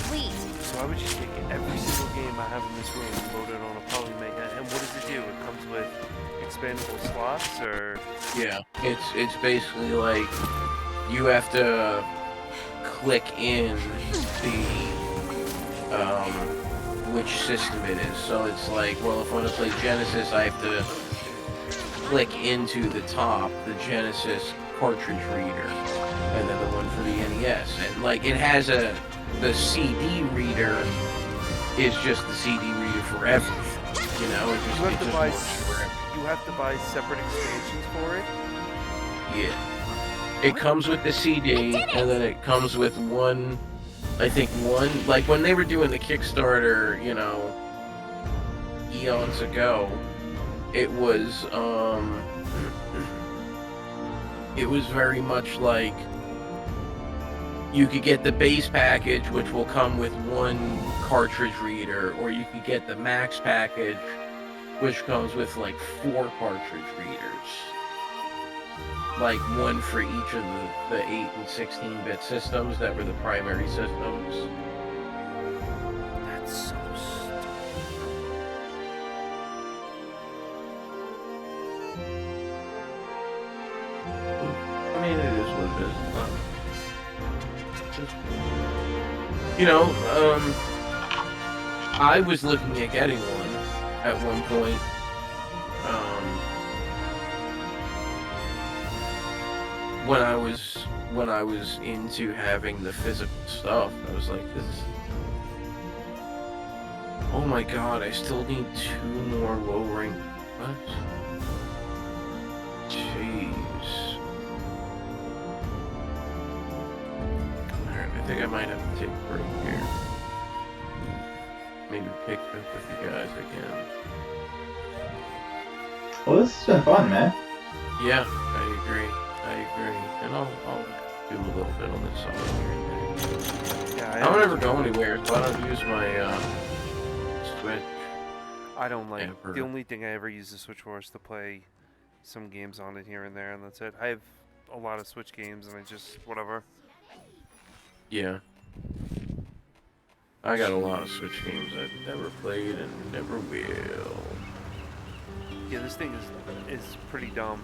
Speaker 5: Sweet.
Speaker 2: So I would just take every single game I have in this room and load it on a Poly Mega. And what does it do? It comes with expandable slots, or
Speaker 6: Yeah, it's basically like you have to click in the which system it is. So it's like, well, if I want to play Genesis, I have to click into the top, the Genesis cartridge reader, and then the one for the NES. And like it has the CD reader is just the CD reader for everything. You know, it just,
Speaker 2: you have
Speaker 6: it
Speaker 2: to
Speaker 6: just
Speaker 2: buy
Speaker 6: works for everything.
Speaker 2: you have to buy separate expansions for it.
Speaker 6: Yeah. It comes with the CD, and then it comes with one, I think like when they were doing the Kickstarter, you know, eons ago, it was very much like, you could get the base package, which will come with one cartridge reader, or you could get the max package, which comes with like 4 cartridge readers. Like one for each of the 8 and 16-bit systems that were the primary systems.
Speaker 2: That's so stupid.
Speaker 6: I mean, it is what it is. Just, you know, I was looking at getting one at one point. When I was into having the physical stuff, I was like, oh my god, I still need 2 more low rank. What? Jeez. Alright, I think I might have to take a break here. Maybe pick up with you guys again.
Speaker 1: Well, this has been fun, man.
Speaker 6: Yeah, I agree. And I'll do a little bit on this side here.
Speaker 2: Yeah,
Speaker 6: I don't ever go anywhere, so I don't use my Switch.
Speaker 2: I don't like.
Speaker 6: ever.
Speaker 2: The only thing I ever use the Switch for is to play some games on it here and there, and that's it. I have a lot of Switch games, and I just whatever.
Speaker 6: Yeah. I got a lot of Switch games I've never played and never will.
Speaker 2: Yeah, this thing is pretty dumb.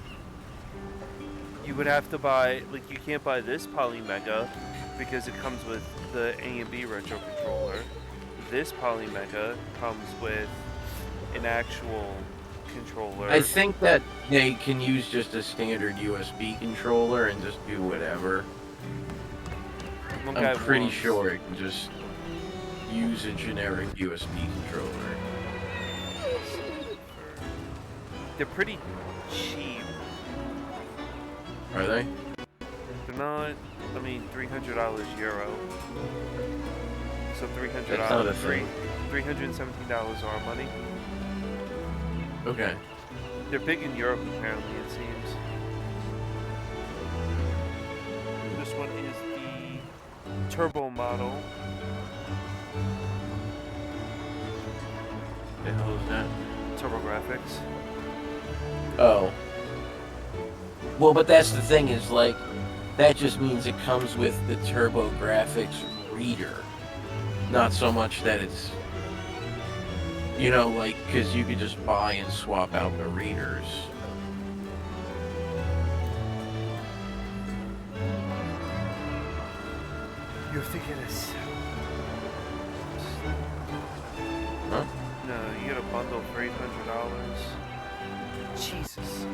Speaker 2: You would have to buy, like, you can't buy this Poly Mega because it comes with the A and B retro controller. This Poly Mega comes with an actual controller.
Speaker 6: I think that they can use just a standard USB controller and just do whatever.
Speaker 2: One guy
Speaker 6: I'm pretty
Speaker 2: wants-
Speaker 6: sure it can just use a generic USB controller.
Speaker 2: They're pretty cheap.
Speaker 6: Are they?
Speaker 2: They're not. I mean, $300 euro. So
Speaker 6: That's not a thing.
Speaker 2: $317 our money.
Speaker 6: Okay.
Speaker 2: They're big in Europe, apparently, it seems. This one is the turbo model.
Speaker 6: The hell is that?
Speaker 2: Turbo graphics.
Speaker 6: Oh. Well, but that's the thing is, like, that just means it comes with the TurboGrafx reader. Not so much that it's, you know, like, because you could just buy and swap out the readers.
Speaker 2: You're thinking this.
Speaker 6: Huh?
Speaker 2: No, you get a bundle for $800. Jesus.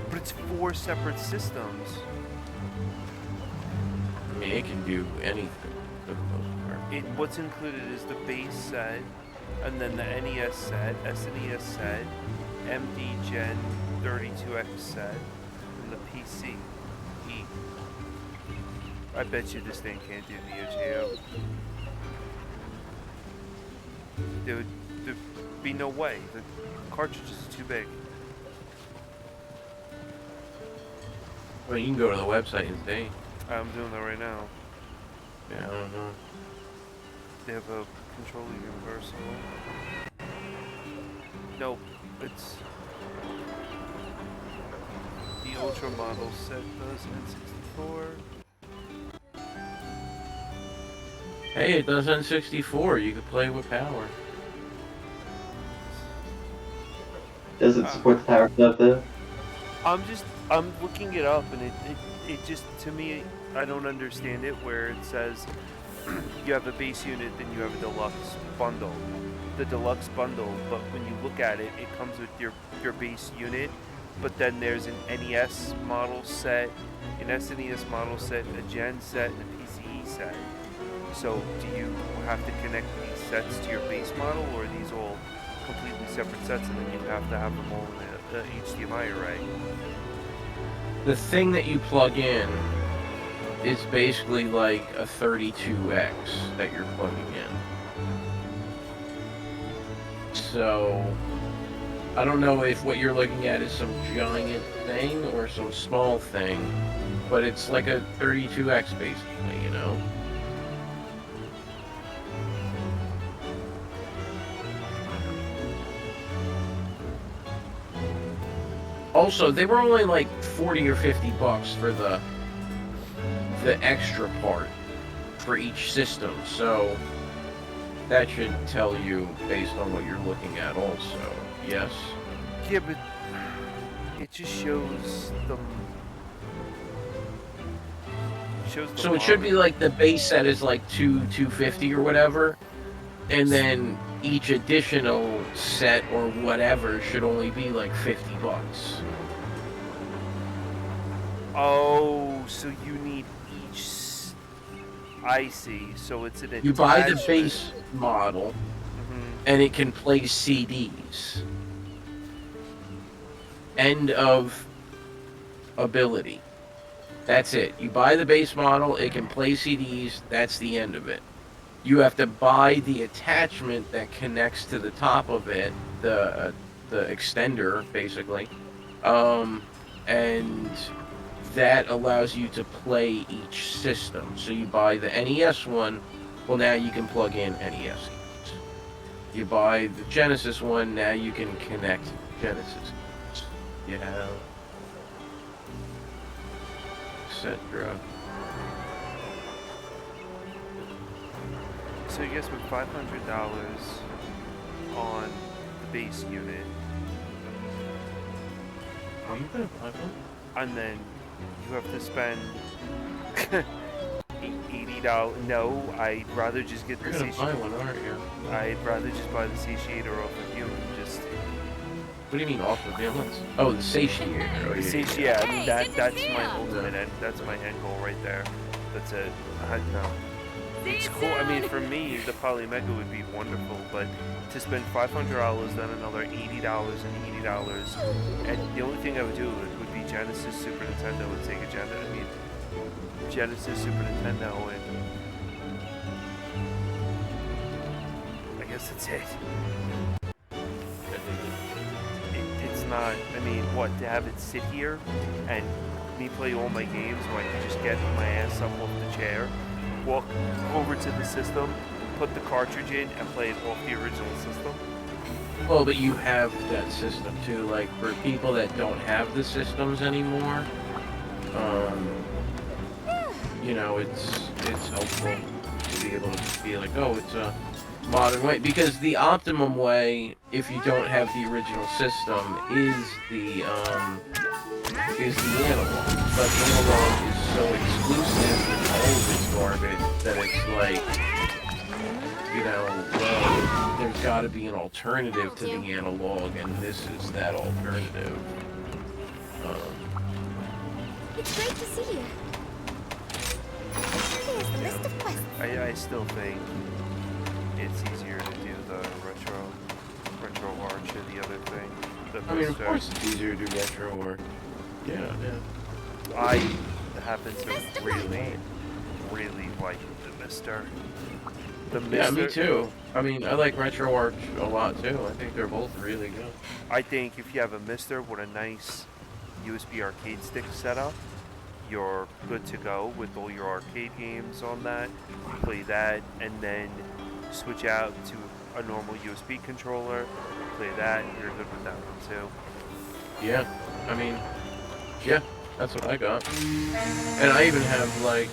Speaker 2: But it's 4 separate systems.
Speaker 6: I mean, it can do anything for the most part.
Speaker 2: What's included is the base set, and then the NES set, SNES set, MD Gen 32X set, and the PC. I bet you this thing can't do Neo Geo. There'd be no way. The cartridges are too big.
Speaker 6: Well, you can go to the website and see.
Speaker 2: I'm doing that right now.
Speaker 6: Yeah, I don't know.
Speaker 2: They have a controller universal. Nope, it's the Ultra model set does N64.
Speaker 6: Hey, it does N64. You could play with power.
Speaker 1: Does it support the power stuff though?
Speaker 2: I'm looking it up, and it just, to me, I don't understand it, where it says you have a base unit, then you have a deluxe bundle. The deluxe bundle, but when you look at it, it comes with your base unit, but then there's an NES model set, an SNES model set, a Gen set, and a PCE set. So do you have to connect these sets to your base model, or are these all completely separate sets, and then you have to have them all in the HDMI array?
Speaker 6: The thing that you plug in is basically like a 32X that you're plugging in. So, I don't know if what you're looking at is some giant thing or some small thing, but it's like a 32X basically, you know? Also, they were only like 40 or 50 bucks for the extra part for each system, so that should tell you based on what you're looking at also, yes?
Speaker 2: Yeah, but it just shows the
Speaker 6: So it should be like the base set is like $250 or whatever, and then each additional set or whatever should only be like 50 bucks.
Speaker 2: Oh, so you need each. I see. So it's an attachment.
Speaker 6: You buy the base model, and it can play CDs. End of ability. That's it. You buy the base model, it can play CDs, that's the end of it. You have to buy the attachment that connects to the top of it, the extender, basically. And that allows you to play each system. So you buy the NES one, well now you can plug in NES games. You buy the Genesis one, now you can connect Genesis games. You have etc.
Speaker 2: So I guess with $500 on the base unit,
Speaker 6: Are you gonna buy one?
Speaker 2: and then you have to spend $80. No, I'd rather just get the
Speaker 6: You're gonna buy one, aren't you?
Speaker 2: I'd rather just buy the satiator off of you and just.
Speaker 6: What do you mean off of him? Oh, the satiator. Oh,
Speaker 2: Yeah, I mean
Speaker 3: Hey,
Speaker 2: that
Speaker 3: good to
Speaker 2: that's
Speaker 3: see
Speaker 2: my
Speaker 3: ya.
Speaker 2: ultimate end. That's my end goal right there. That's it. No.
Speaker 3: See
Speaker 2: It's
Speaker 3: you
Speaker 2: cool. I mean,
Speaker 3: soon.
Speaker 2: for me, the Polymega would be wonderful, but to spend $500, then another $80 and $80, and the only thing I would do would be Genesis, Super Nintendo, and Sega Genesis. I mean, Genesis, Super Nintendo, and I guess that's it. It's not. I mean, what, to have it sit here and me play all my games when I can just get my ass up off the chair, walk over to the system, put the cartridge in, and play it off the original system.
Speaker 6: Well, but you have that system too. Like for people that don't have the systems anymore, you know, it's helpful to be able to just be like, oh, it's a modern way. Because the optimum way, if you don't have the original system, is the analog. But the analog is so exclusive with all of its garbage that it's like, you know, well, there's got to be an alternative to the analog, and this is that alternative.
Speaker 5: It's great to see you. Here's the list of quests.
Speaker 2: I still think it's easier to do the retro arch or the other thing.
Speaker 6: I mean, of course it's easier to do retro or... Yeah.
Speaker 2: I happen to really like the Mister.
Speaker 6: Yeah, me too. I mean, I like Retro Arch a lot too. I think they're both really good.
Speaker 2: I think if you have a Mister with a nice USB arcade stick setup, you're good to go with all your arcade games on that. Play that, and then switch out to a normal USB controller. Play that, you're good with that one too.
Speaker 6: Yeah, I mean, yeah, that's what I got. And I even have like,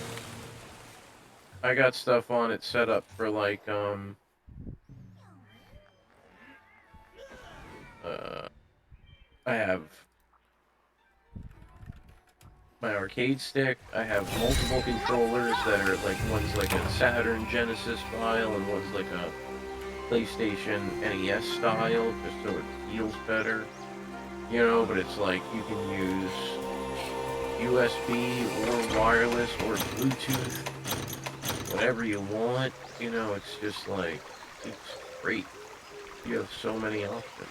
Speaker 6: I got stuff on it set up for like, I have my arcade stick, I have multiple controllers that are like, one's like a Saturn Genesis style and one's like a PlayStation NES style, just so it feels better. You know, but it's like you can use USB or wireless or Bluetooth, whatever you want. You know, it's just like, it's great. You have so many options.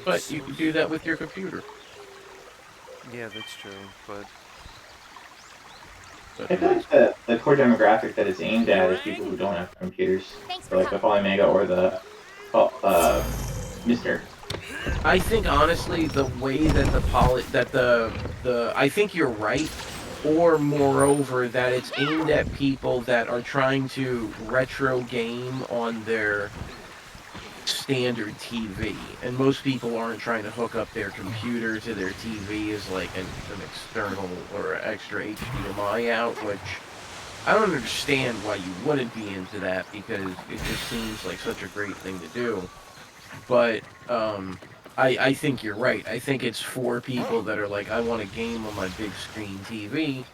Speaker 6: But you can do that with your computer.
Speaker 2: Yeah, that's true, but
Speaker 1: I feel like the core demographic that it's aimed at is people who don't have computers. So like the Polymega or the Mister.
Speaker 6: I think honestly, the way that I think you're right, or moreover that it's aimed at people that are trying to retro game on their standard TV, and most people aren't trying to hook up their computer to their TV as like an external or extra HDMI out, which I don't understand why you wouldn't be into that, because it just seems like such a great thing to do. But I think you're right. I think it's for people that are like, I want to game on my big screen TV,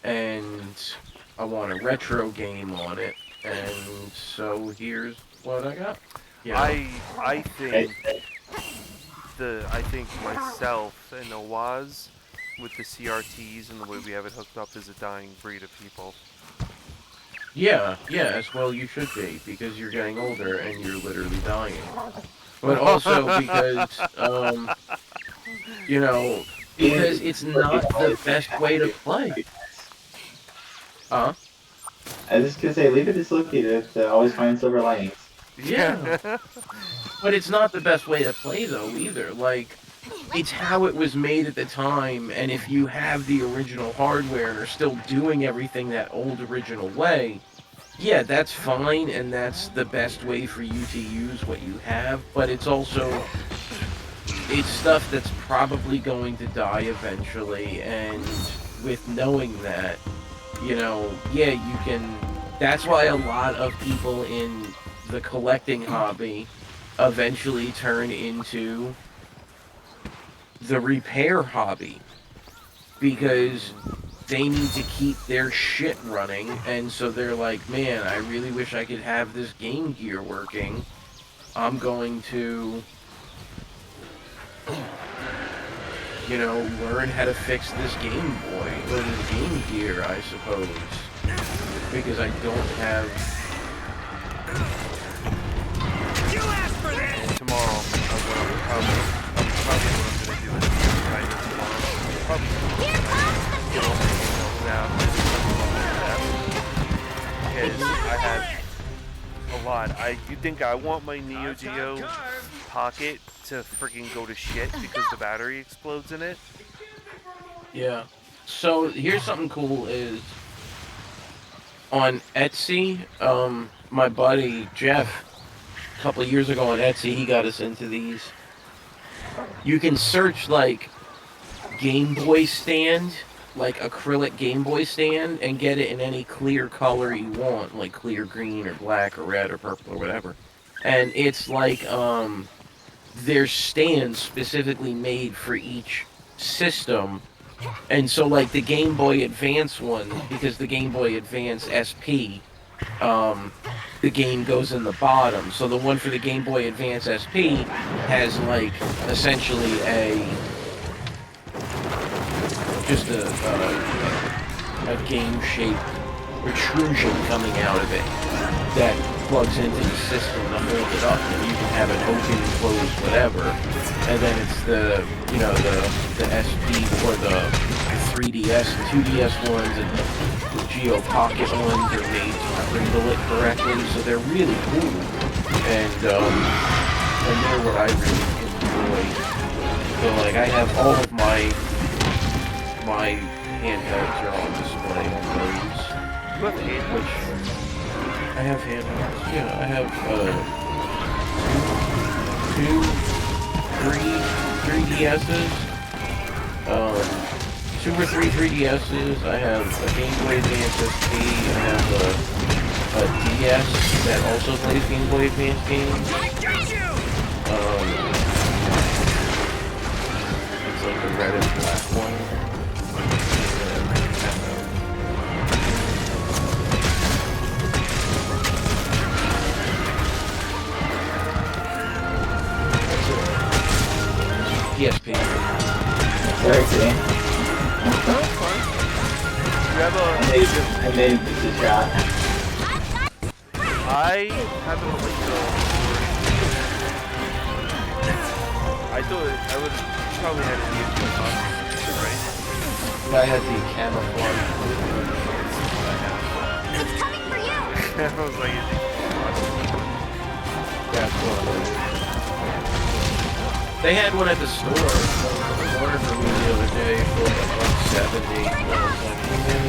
Speaker 6: and I want a retro game on it, and so here's what I got. Yeah.
Speaker 2: I think myself and Nawaz with the CRTs and the way we have it hooked up is a dying breed of people.
Speaker 6: Yeah, as well you should be, because you're getting older and you're literally dying. But also because, you know, because it's not the best way to play. Huh?
Speaker 1: I was just gonna say, leave it as Loki to always find silver linings.
Speaker 6: Yeah. But it's not the best way to play, though, either. Like, it's how it was made at the time, and if you have the original hardware and are still doing everything that old original way, yeah, that's fine, and that's the best way for you to use what you have, but it's also, it's stuff that's probably going to die eventually, and with knowing that, you know, yeah, you can, that's why a lot of people in the collecting hobby eventually turn into the repair hobby, because they need to keep their shit running, and so they're like, man, I really wish I could have this Game Gear working. I'm going to, you know, learn how to fix this Game Boy, or this Game Gear, I suppose, because I don't have...
Speaker 7: You asked for this!
Speaker 2: Tomorrow, I'll you think I want my Neo Geo Pocket to freaking go to shit because the battery explodes in it?
Speaker 6: Yeah. So here's something cool is on Etsy, my buddy Jeff, a couple of years ago on Etsy, he got us into these. You can search like Game Boy stand, like acrylic Game Boy stand, and get it in any clear color you want, like clear green or black or red or purple or whatever. And it's like there's stands specifically made for each system. And so like the Game Boy Advance one, because the Game Boy Advance SP, the game goes in the bottom. So the one for the Game Boy Advance SP has like essentially just a game-shaped protrusion coming out of it that plugs into the system to hold it up, and you can have it open, close, whatever. And then it's the SP or the 3DS and 2DS ones, and the Geo Pocket ones are made to cradle it correctly, so they're really cool. And they're what I really enjoy. So like I have all of my handhelds are on display on those.
Speaker 2: You have handhelds?
Speaker 6: I have handhelds. Yeah, I have three 3DSs. 2 or 3 3DSs. I have a Game Boy Advance SP. I have a DS that also plays Game Boy Advance games. It's like the red and black one. PSP.
Speaker 1: Very good.
Speaker 2: You have
Speaker 1: I made this a shot.
Speaker 2: I haven't played I thought I would probably have to use the right?
Speaker 6: I had the camouflage.
Speaker 5: It's coming for you!
Speaker 2: I was like,
Speaker 6: That's what. They had one at the store. They ordered for me the other day for like $1.70 or something.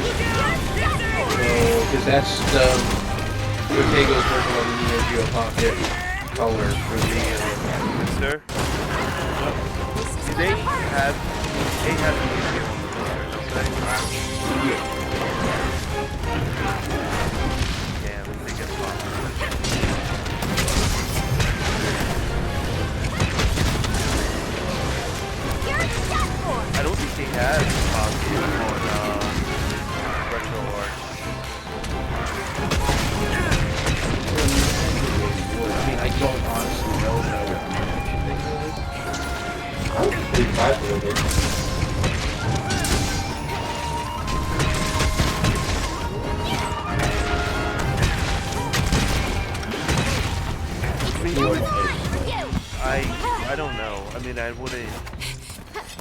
Speaker 6: Because that's Ortega's working on the Neo Geo Pocket color for the.
Speaker 2: Sir? Do they have the Neo Geo on the poster,
Speaker 6: Yeah.
Speaker 2: Damn, they get popped. I don't think they have Pocket on Retro Arch.
Speaker 6: I mean, I don't honestly know what
Speaker 1: I was pretty glad with it.
Speaker 2: I don't know. I mean, I wouldn't.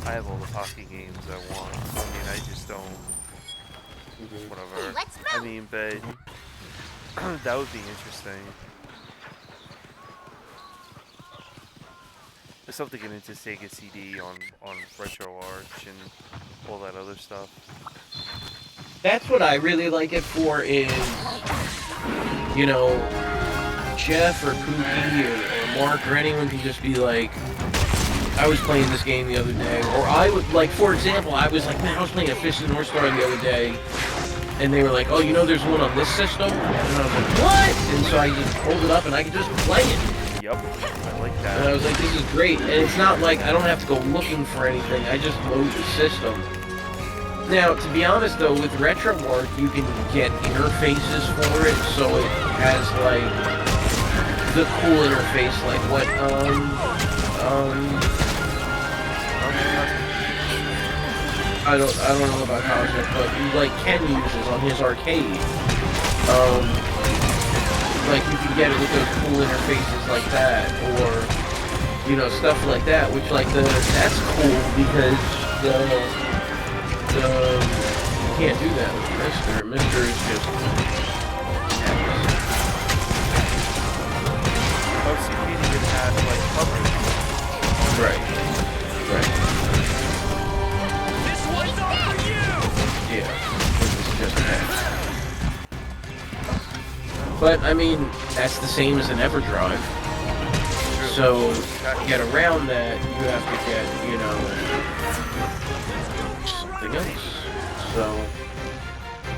Speaker 2: I have all the Pocket games I want. I mean, I just don't. Whatever.
Speaker 5: Let's
Speaker 2: I
Speaker 5: move.
Speaker 2: mean, but that would be interesting. I'd still have to get into Sega CD on Retro Arch and all that other stuff.
Speaker 6: That's what I really like it for is, you know, Jeff or Pookie or Mark or anyone can just be like, I was playing this game the other day, or I would, like, for example, I was like, man, I was playing a Fist of the North Star the other day, and they were like, oh, you know there's one on this system? And I was like, what? And so I just pulled it up and I could just play it.
Speaker 2: Yep, I like that.
Speaker 6: And I was like, this is great. And it's not like I don't have to go looking for anything. I just load the system. Now, to be honest, though, with RetroArch, you can get interfaces for it, so it has, like, the cool interface, like what, I don't know about Cosmic, but like Ken uses on his arcade. Like you can get it with those cool interfaces like that, or you know, stuff like that, which like that's cool because you can't do that with Mister. Mister is just Right. Right.
Speaker 7: This one's all for you!
Speaker 6: Yeah. This is just that. But, I mean, that's the same as an EverDrive. So, to get around that, you have to get, you know, something else. So,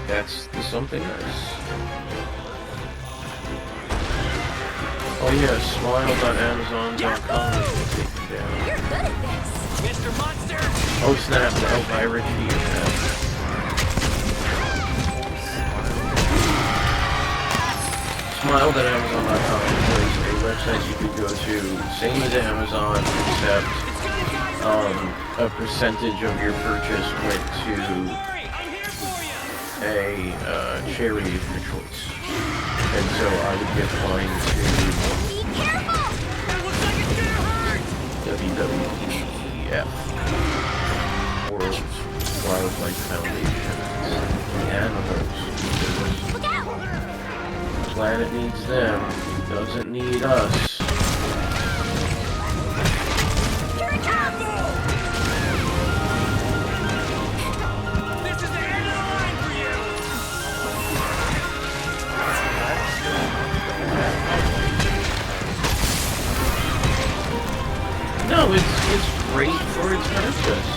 Speaker 6: that's the something else. Oh yeah, smile.amazon.com.
Speaker 5: You're good at this.
Speaker 7: Mr. Monster!
Speaker 6: Oh snap, the Elvira key. Smile.amazon.com is a website you can go to, same as Amazon, except a percentage of your purchase went to
Speaker 7: Hurry! I'm here for you!
Speaker 6: a charity of your choice. And so I would give mine
Speaker 5: Be careful!
Speaker 7: That looks like it's gonna hurt!
Speaker 6: to WWF, World Wildlife Foundation, the animals.
Speaker 5: Look out!
Speaker 6: The planet needs them, doesn't need us.
Speaker 5: Here it comes!
Speaker 7: This is the end of the line for you!
Speaker 6: No, it's great for its purpose.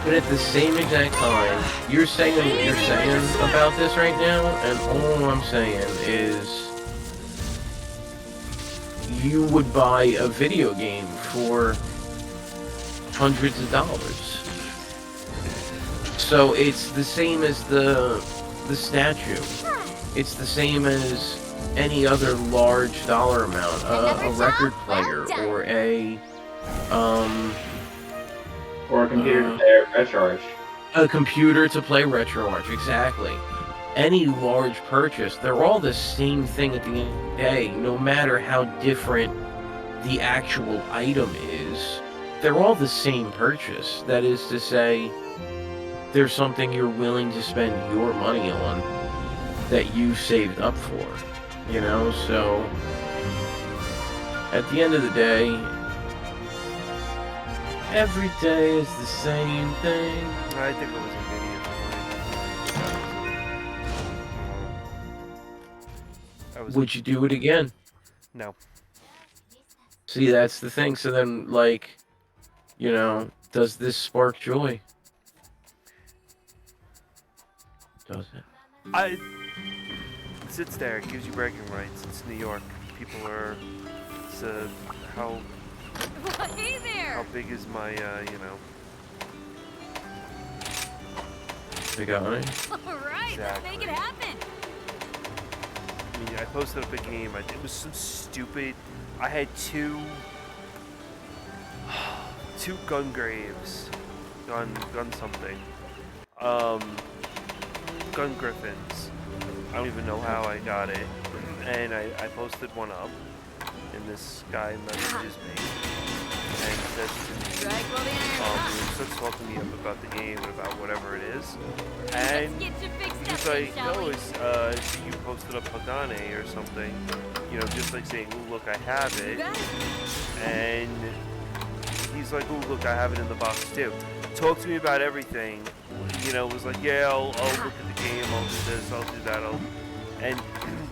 Speaker 6: But at the same exact time, you're saying what you're saying about this right now, and all I'm saying is you would buy a video game for hundreds of dollars. So it's the same as the statue. It's the same as any other large dollar amount, a record player or a
Speaker 1: Or a computer to play RetroArch.
Speaker 6: A computer to play RetroArch, exactly. Any large purchase, they're all the same thing at the end of the day, no matter how different the actual item is. They're all the same purchase. That is to say, there's something you're willing to spend your money on that you saved up for. You know, so at the end of the day, every day is the same thing.
Speaker 2: I think it was a video.
Speaker 6: Would you do it again?
Speaker 2: No.
Speaker 6: See, that's the thing. So then, like, you know, does this spark joy? Does it?
Speaker 2: It sits there, it gives you bragging rights. It's New York. People are. It's how
Speaker 3: Hey there!
Speaker 2: big is my you know?
Speaker 6: Big eye?
Speaker 3: Alright, let's
Speaker 2: Exactly.
Speaker 3: make it happen!
Speaker 2: I mean, I posted up a game. It was so stupid. I had two gun graves, gun something, gun griffins. I don't even know how I got it, and I posted one up, and this guy messages me and says to me,
Speaker 3: Strike while the iron's hot.
Speaker 2: he starts talking to me about the game and about whatever it is,
Speaker 3: Let's
Speaker 2: and
Speaker 3: get you fixed
Speaker 2: he's
Speaker 3: up then,
Speaker 2: like,
Speaker 3: shall
Speaker 2: no,
Speaker 3: we?
Speaker 2: it's, you posted up Pagane or something, you know, just like saying, oh, look, I have it,
Speaker 3: Got it.
Speaker 2: and he's like, oh, look, I have it in the box too. Talk to me about everything, you know, was like, yeah, I'll look at the game, I'll do this, I'll do that, and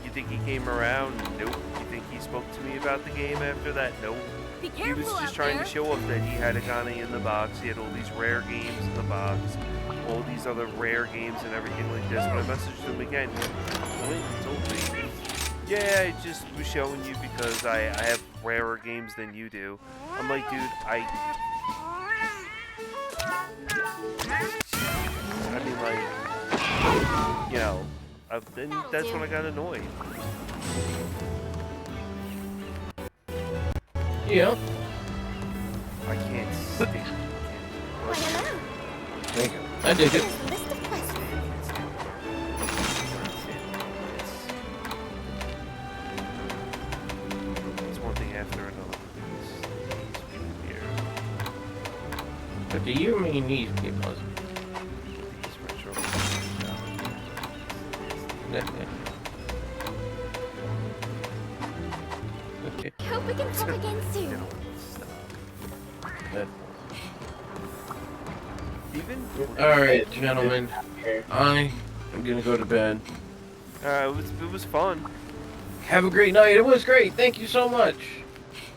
Speaker 2: you think he came around? Nope. You think he spoke to me about the game after that? Nope.
Speaker 3: Be
Speaker 2: He
Speaker 3: careful
Speaker 2: was
Speaker 3: out
Speaker 2: just trying
Speaker 3: there.
Speaker 2: to show off that he had a Gane in the box, he had all these rare games in the box, all these other rare games and everything like this. When I messaged him again, he told me, yeah, I just was showing you because I have rarer games than you do. I'm like, dude, I mean, like, you know, then that's when I got annoyed.
Speaker 6: Yeah.
Speaker 2: I can't stand
Speaker 5: Why, hello.
Speaker 6: Thank you. I dig it.
Speaker 5: Here's a list of questions.
Speaker 6: What do you mean these people?
Speaker 2: These retro.
Speaker 6: Okay.
Speaker 5: Hope we can talk again soon.
Speaker 2: Even.
Speaker 6: Alright, gentlemen. I am gonna go to bed.
Speaker 2: It was fun.
Speaker 6: Have a great night. It was great. Thank you so much.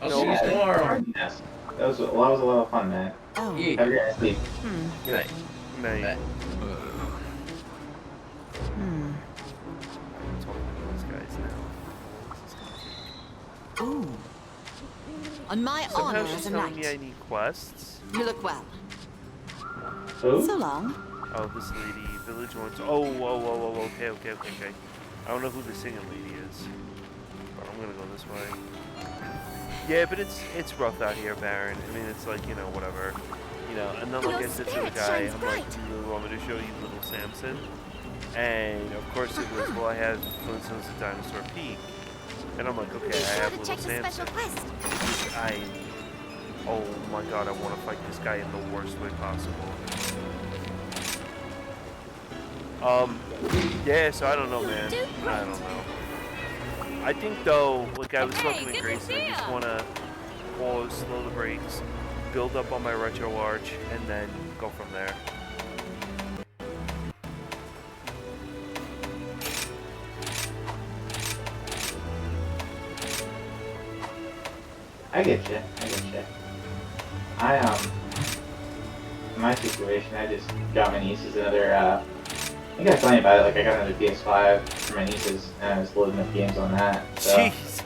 Speaker 6: I'll see you tomorrow.
Speaker 1: Yes. That was a lot of fun, man.
Speaker 5: Oh.
Speaker 6: Yeah.
Speaker 1: Have a great sleep.
Speaker 6: Good night.
Speaker 2: Night.
Speaker 6: Bye.
Speaker 2: I'm talking to these guys now.
Speaker 8: Ooh. On my honor
Speaker 2: Somehow she's
Speaker 8: as a
Speaker 2: telling me I
Speaker 8: knight.
Speaker 2: need quests.
Speaker 8: You look well.
Speaker 1: Who?
Speaker 8: So long.
Speaker 2: Oh, this lady, village wants. Oh, okay. I don't know who the singing lady is, but I'm gonna go this way. Yeah, but it's rough out here, Baron. I mean, it's like, whatever. And then like I said to the guy, I'm like, do you really want me to show you little Samson? And of course it was, well, I have Flintstones at Dinosaur Peak. And I'm like, okay, I have little
Speaker 5: Check the
Speaker 2: Samson.
Speaker 5: special quest.
Speaker 2: Oh my god, I want to fight this guy in the worst way possible. Yeah, so I don't know, man. I don't know. I think, though, like I was talking to Grace, I just want to pause, slow the brakes, build up on my retro arch, and then go from there.
Speaker 1: I get you. In my situation, I just got my nieces another, I think I was telling you about it, like I got another PS5 for my nieces, and I was loading up games on that. So
Speaker 2: Jeez!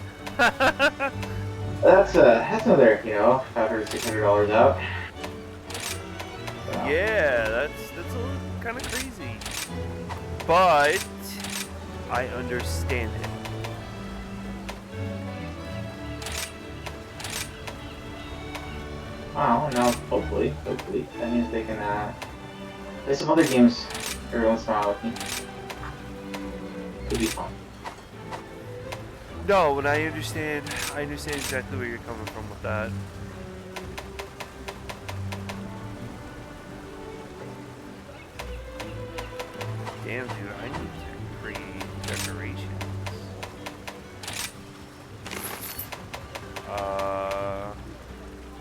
Speaker 1: that's another, $500, $600 out. So.
Speaker 2: Yeah, that's a little kind of crazy. But I understand it.
Speaker 1: Wow, no, hopefully. That means they can, play some other games every once in a while with me. It'll be fun.
Speaker 2: No, and I understand exactly where you're coming from with that. Damn, dude, I need to create decorations.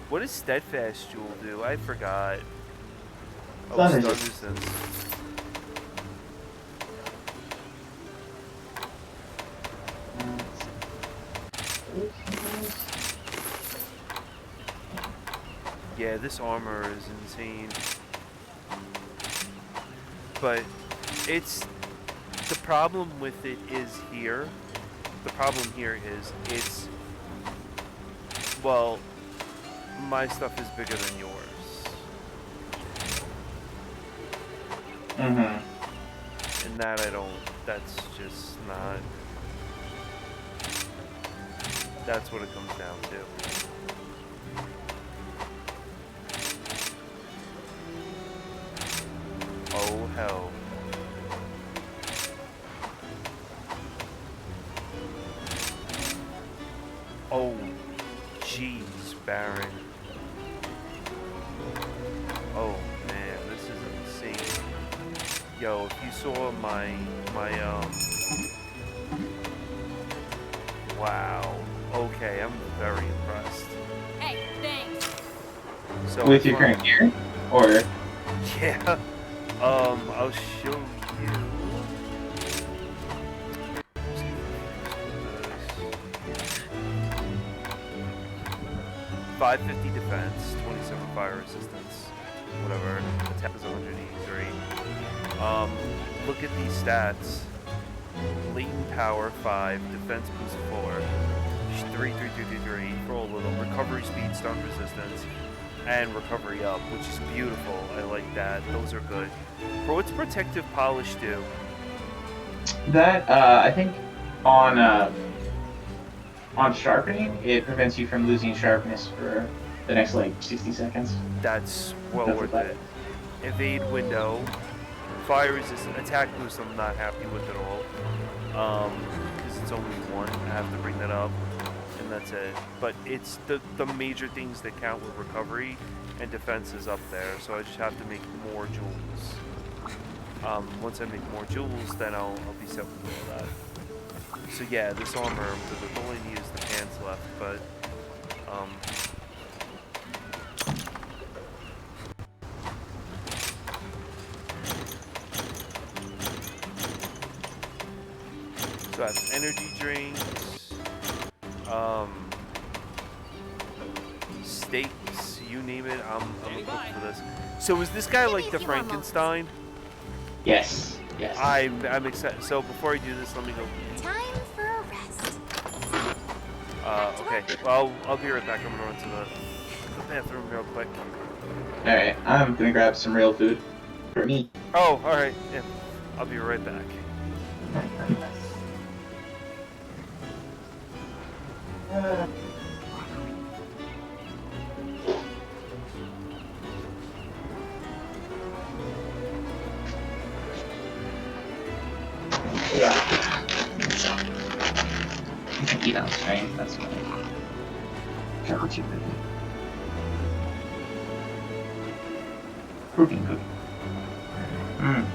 Speaker 2: What does Steadfast Jewel do? I forgot. Oh,
Speaker 1: Stun
Speaker 2: stun
Speaker 1: resistance.
Speaker 2: resistance. Yeah, this armor is insane. But it's the problem with it is here. The problem here is it's, well, my stuff is bigger than yours. And that that's just not, that's what it comes down to. Oh hell. Oh jeez, Baron. Oh man, this is insane. Yo, if you saw my wow. Okay, I'm very impressed.
Speaker 3: Hey, thanks.
Speaker 2: So
Speaker 1: With your current gear? Or?
Speaker 2: yeah. I'll show you. $550 defense, 27 fire resistance, whatever. Attack is 183. Look at these stats. Latent power 5, defense boost 4, 3, for all of them. Recovery speed, stun resistance, and recovery up, which is beautiful. I like that. Those are good. For what's protective polish do?
Speaker 1: That, I think on sharpening, it prevents you from losing sharpness for the next, 60 seconds.
Speaker 2: That's well
Speaker 1: That's
Speaker 2: worth
Speaker 1: about
Speaker 2: it. Evade window. Fire resistant. Attack boost I'm not happy with at all. Because it's only one. I have to bring that up. And and that's it. But it's the major things that count with recovery and defense is up there, so I just have to make more jewels. Once I make more jewels, then I'll be set with all that. So yeah, this armor, the only need is the pants left, but so I have energy drinks, steaks, you name it, I'm a cook for this. So is this guy like the Frankenstein?
Speaker 1: Yes. Yes.
Speaker 2: I'm excited. So before I do this, let me go.
Speaker 5: Time for a rest.
Speaker 2: Okay. Well, I'll be right back. I'm gonna run to the bathroom real quick.
Speaker 1: Alright, I'm gonna grab some real food for me.
Speaker 2: Oh, alright. Yeah. I'll be right back.
Speaker 1: Yeah. You can eat on stream, that's fine. Careful, too. Protein cookie. Mmm.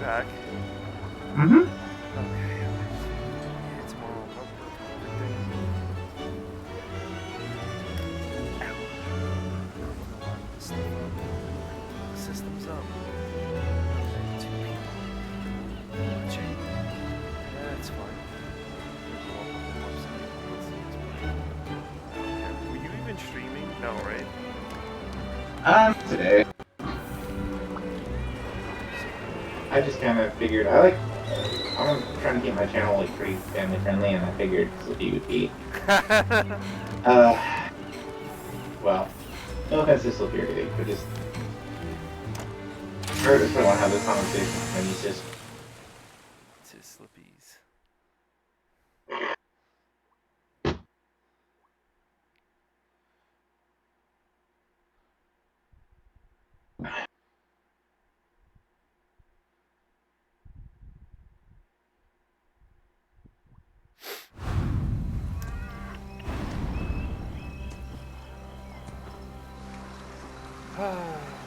Speaker 2: Back.
Speaker 1: Mm-hmm.
Speaker 2: Okay. Yeah, tomorrow. System's up. 2 people. Watching. Yeah, it's fine. Go up on the website. Let's see what's playing. Were you even streaming? No, right?
Speaker 1: Today. I just kind of figured I'm trying to keep my channel like pretty family friendly, and I figured Slippy would be. Well, no offense to Slippy or anything, but just. I just want to have this conversation, and he's just.
Speaker 2: It's his Slippies.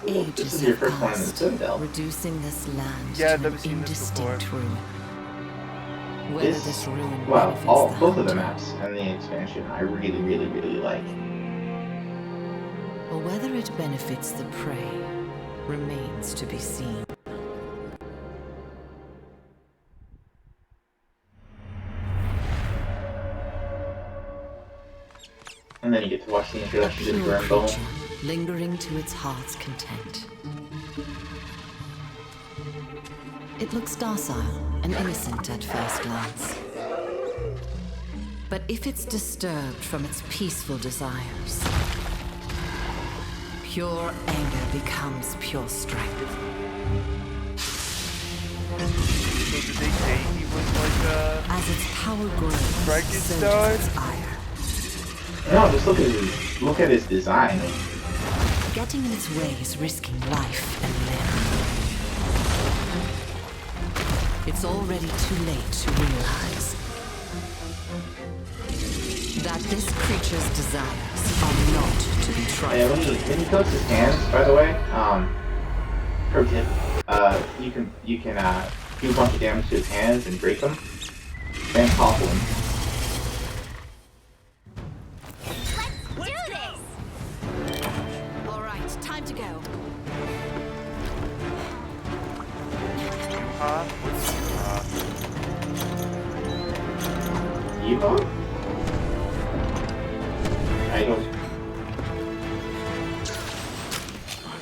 Speaker 8: Ages
Speaker 1: This is your
Speaker 8: have
Speaker 1: first one in the
Speaker 8: passed,
Speaker 1: Citadel.
Speaker 8: reducing this land
Speaker 2: Yeah, I've
Speaker 8: to
Speaker 2: never
Speaker 8: an
Speaker 2: seen this before.
Speaker 8: indistinct ruin. Whether this ruin
Speaker 1: Well,
Speaker 8: benefits the
Speaker 1: both of the
Speaker 8: hunter,
Speaker 1: maps and the expansion, I really, really, really like.
Speaker 8: or whether it benefits the prey, remains to be seen.
Speaker 1: And then you get to watch the
Speaker 8: A
Speaker 1: introduction to the
Speaker 8: pure
Speaker 1: Grimble.
Speaker 8: creature, lingering to its heart's content. It looks docile and innocent at first glance. But if it's disturbed from its peaceful desires, pure anger becomes pure strength.
Speaker 2: So did they say he was like
Speaker 8: As its power grows, so
Speaker 2: Frankenstein?
Speaker 8: does its ire.
Speaker 1: No, just look at his design.
Speaker 8: Getting in its way is risking life and limb. It's already too late to realize that this creature's desires are not to be
Speaker 1: Yeah,
Speaker 8: trifled.
Speaker 1: when he coats his hands, by the way, pro tip, you can do a bunch of damage to his hands and break them. And topple him.
Speaker 5: Let's do this!
Speaker 8: All right, time to go.
Speaker 2: What's
Speaker 1: Yuha? I don't.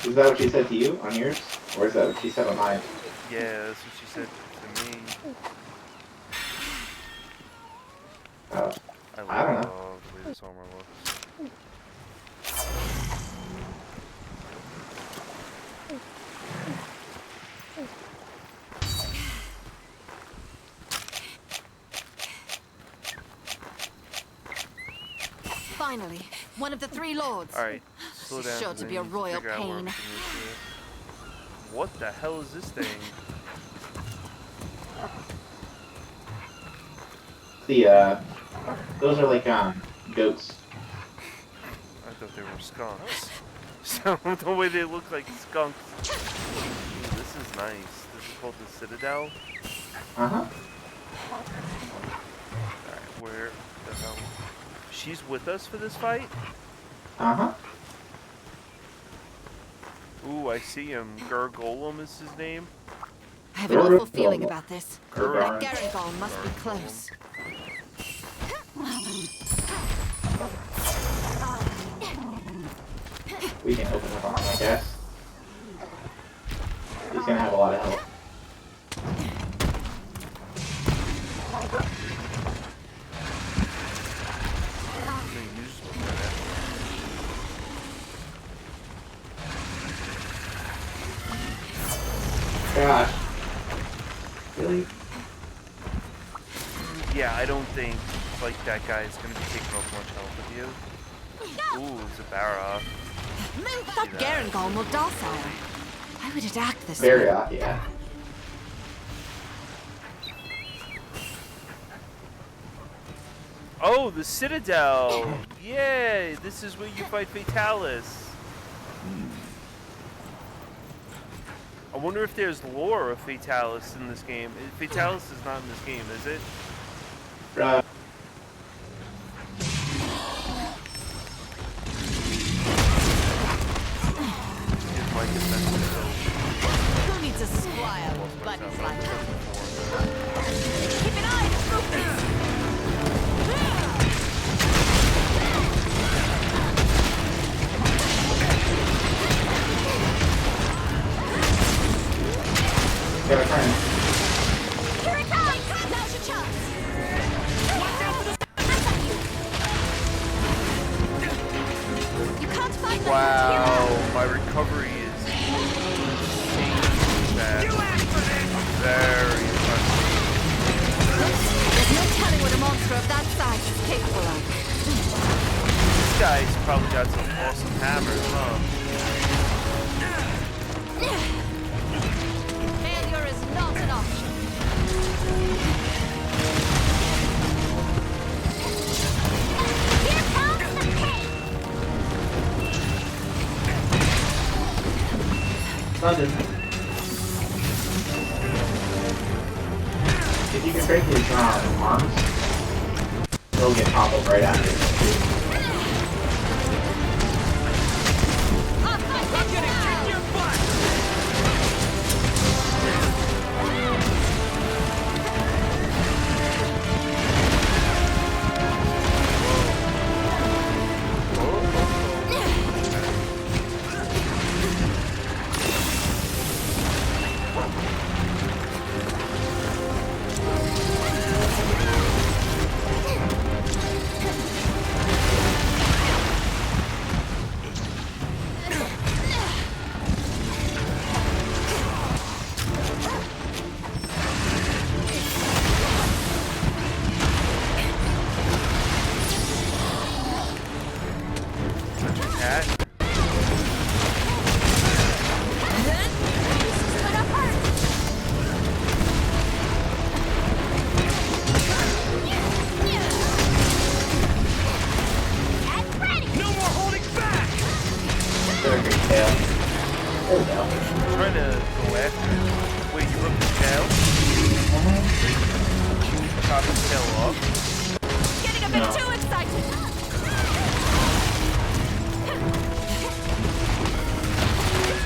Speaker 1: Is that what she said to you on yours? Or is that what she said on mine?
Speaker 2: Yeah, that's what she said to me.
Speaker 1: I don't know.
Speaker 2: love the way this armor looks.
Speaker 8: Finally, one of the three lords.
Speaker 2: Alright, slow
Speaker 8: This is
Speaker 2: down.
Speaker 8: sure
Speaker 2: 'cause
Speaker 8: to
Speaker 2: I
Speaker 8: be a
Speaker 2: need
Speaker 8: royal
Speaker 2: figure out where I'm
Speaker 8: pain.
Speaker 2: gonna do this. What the hell is this thing?
Speaker 1: Those are like, goats.
Speaker 2: I thought they were skunks. So the way they look like skunks. Ooh, this is nice. This is called the Citadel.
Speaker 1: Uh-huh.
Speaker 2: Alright, where the hell? She's with us for this fight?
Speaker 1: Uh-huh.
Speaker 2: Ooh, I see him. Gargolem is his name.
Speaker 8: I have an awful feeling about this.
Speaker 1: Gurgurn.
Speaker 8: That Garangol must be close.
Speaker 1: We can open the farm, I guess. He's gonna have a lot of health. Gosh. Really?
Speaker 2: Yeah, I don't think like that guy is gonna be taking off much health of you. Ooh, Zabara.
Speaker 8: That Garangol more docile. Why would it act this
Speaker 1: Very,
Speaker 8: way?
Speaker 1: yeah.
Speaker 2: Oh, the Citadel! Yay! This is where you fight Fatalis. I wonder if there's lore of Fatalis in this game. Fatalis is not in this game, is it? Here's my defense.
Speaker 8: Who needs a squire with buttons like that?
Speaker 5: Keep an eye on his movements!
Speaker 1: Got a friend.
Speaker 5: Here it comes! Now's your chance! Watch out for the hands on you! You can't fight them
Speaker 2: Wow, my recovery is insane fast. Very impressive.
Speaker 8: There's no telling what a monster of that size is capable of.
Speaker 2: This guy's probably got some awesome hammers, huh?
Speaker 8: Failure is not an option.
Speaker 5: Here comes the pain!
Speaker 1: London. If you can break his arms, he'll get toppled right after.
Speaker 7: I'm gonna kick your butt!
Speaker 2: Cat.
Speaker 7: No more holding back!
Speaker 1: There we go.
Speaker 2: I'm trying to go after him. Wait, you broke his tail? Chop his tail off?
Speaker 3: Getting a bit too excited.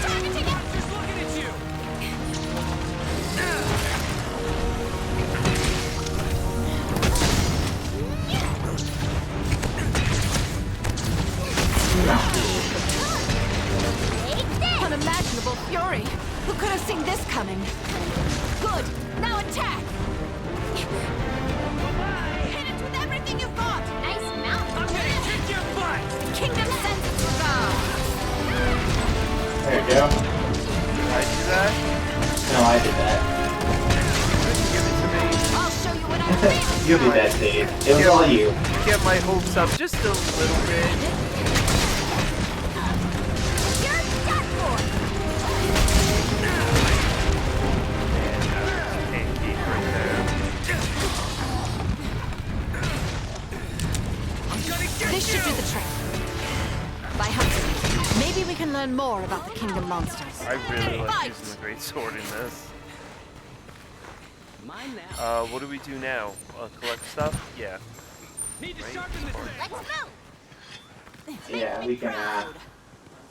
Speaker 3: Targeting it.
Speaker 7: Just looking at you!
Speaker 8: Unimaginable fury! Who could have seen this coming?
Speaker 3: Good. Now attack. Hit it with everything you've got.
Speaker 5: Nice mount.
Speaker 7: I'm gonna kick your butt!
Speaker 3: Kingdom sends its regard.
Speaker 1: There you go.
Speaker 2: Did I do that?
Speaker 1: No, I did that.
Speaker 2: Give it to me.
Speaker 3: I'll show you what I'm feeling.
Speaker 1: You did that, Dave. It was all you.
Speaker 2: Get my hopes up just a little bit.
Speaker 3: You're done for.
Speaker 2: Pancake right there.
Speaker 7: I'm gonna get
Speaker 8: This should do the trick. By hunting, maybe we can learn more about the kingdom monsters.
Speaker 2: I really like using the great sword in this.
Speaker 4: Mine now.
Speaker 2: What do we do now? Collect stuff? Yeah.
Speaker 7: Need to
Speaker 2: Right.
Speaker 7: sharpen the blade.
Speaker 5: Let's move.
Speaker 1: Yeah, we can,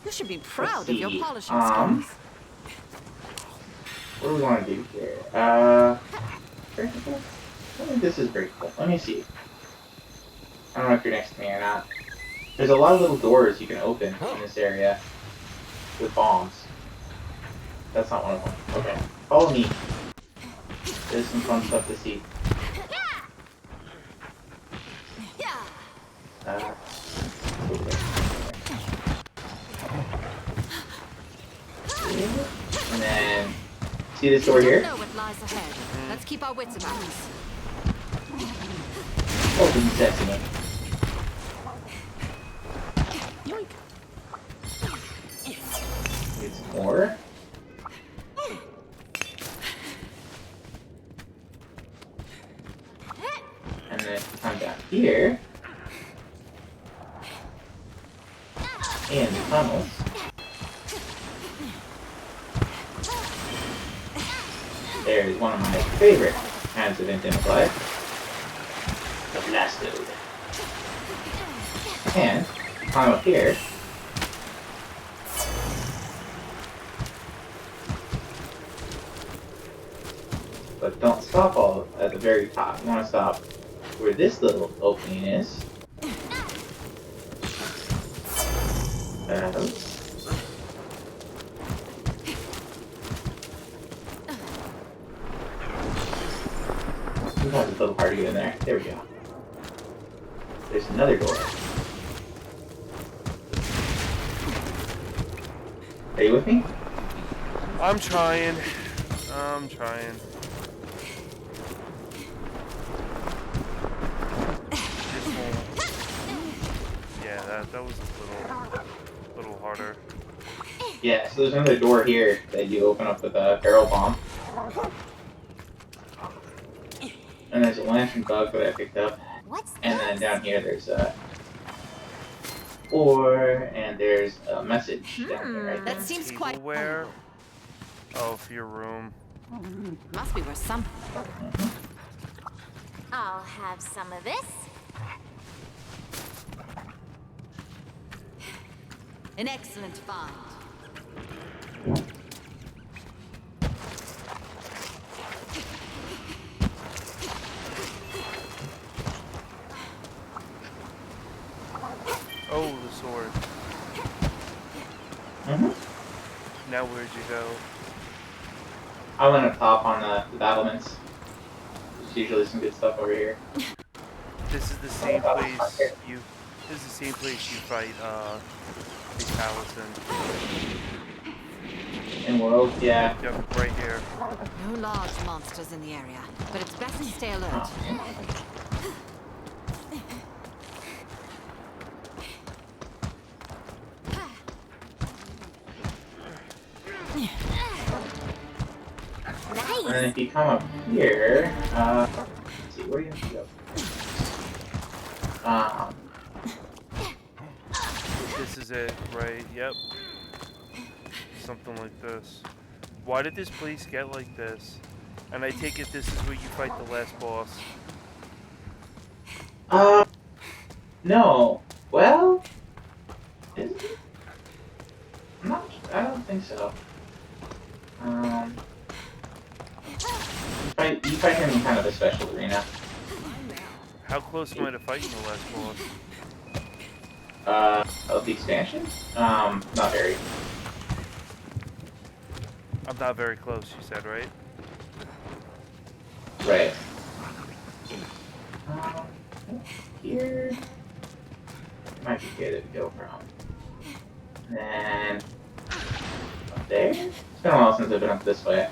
Speaker 8: You should be proud of your
Speaker 1: see.
Speaker 8: polishing skills.
Speaker 1: What do we want to do here? First of all, I think this is pretty cool. Let me see. I don't know if you're next to me or not. There's a lot of little doors you can open in this area with bombs. That's not one of them. Okay. Follow me. There's some fun stuff to see. And then, see this door
Speaker 8: We don't
Speaker 1: here?
Speaker 8: know what lies ahead. Let's keep our wits about us.
Speaker 1: Open sesame. Get some more. And then come down here. In the tunnels. There's one of my favorite kinds of infinite life. The Blastode. And climb up here. But don't stop all at the very top. You want to stop where this little opening is. Sometimes it's a little hard to get in there. There we go. There's another door. Are you with me?
Speaker 2: I'm trying. I'm trying. Yeah, that was a little harder.
Speaker 1: Yeah, so there's another door here that you open up with a barrel bomb. And there's a lantern bug that I picked up.
Speaker 5: What's
Speaker 1: And then
Speaker 5: this?
Speaker 1: down here there's a ore, and there's a message down here, right?
Speaker 8: That seems quite
Speaker 2: Tableware. Oh, for your room.
Speaker 8: Must be where some.
Speaker 5: I'll have some of this.
Speaker 8: An excellent find.
Speaker 2: Oh, the sword. Now where'd you go?
Speaker 1: I went up top on the battlements. There's usually some good stuff over here.
Speaker 2: This is the same place you. This is the same place you fight the Allison.
Speaker 1: In world, yeah.
Speaker 2: Yep, right here.
Speaker 8: No large monsters in the area, but it's best to stay alert.
Speaker 1: And then if you come up here, let's see, where do you have to go?
Speaker 2: This is it, right? Yep. Something like this. Why did this place get like this? And I take it this is where you fight the last boss.
Speaker 1: No. Well, is it? I don't think so. You fight him in kind of a special arena.
Speaker 2: How close am I to fighting the last boss?
Speaker 1: Of the expansion? Not very.
Speaker 2: I'm not very close, you said, right?
Speaker 1: Right. Here might be good to go from. And then up there. It's been a while since I've been up this way.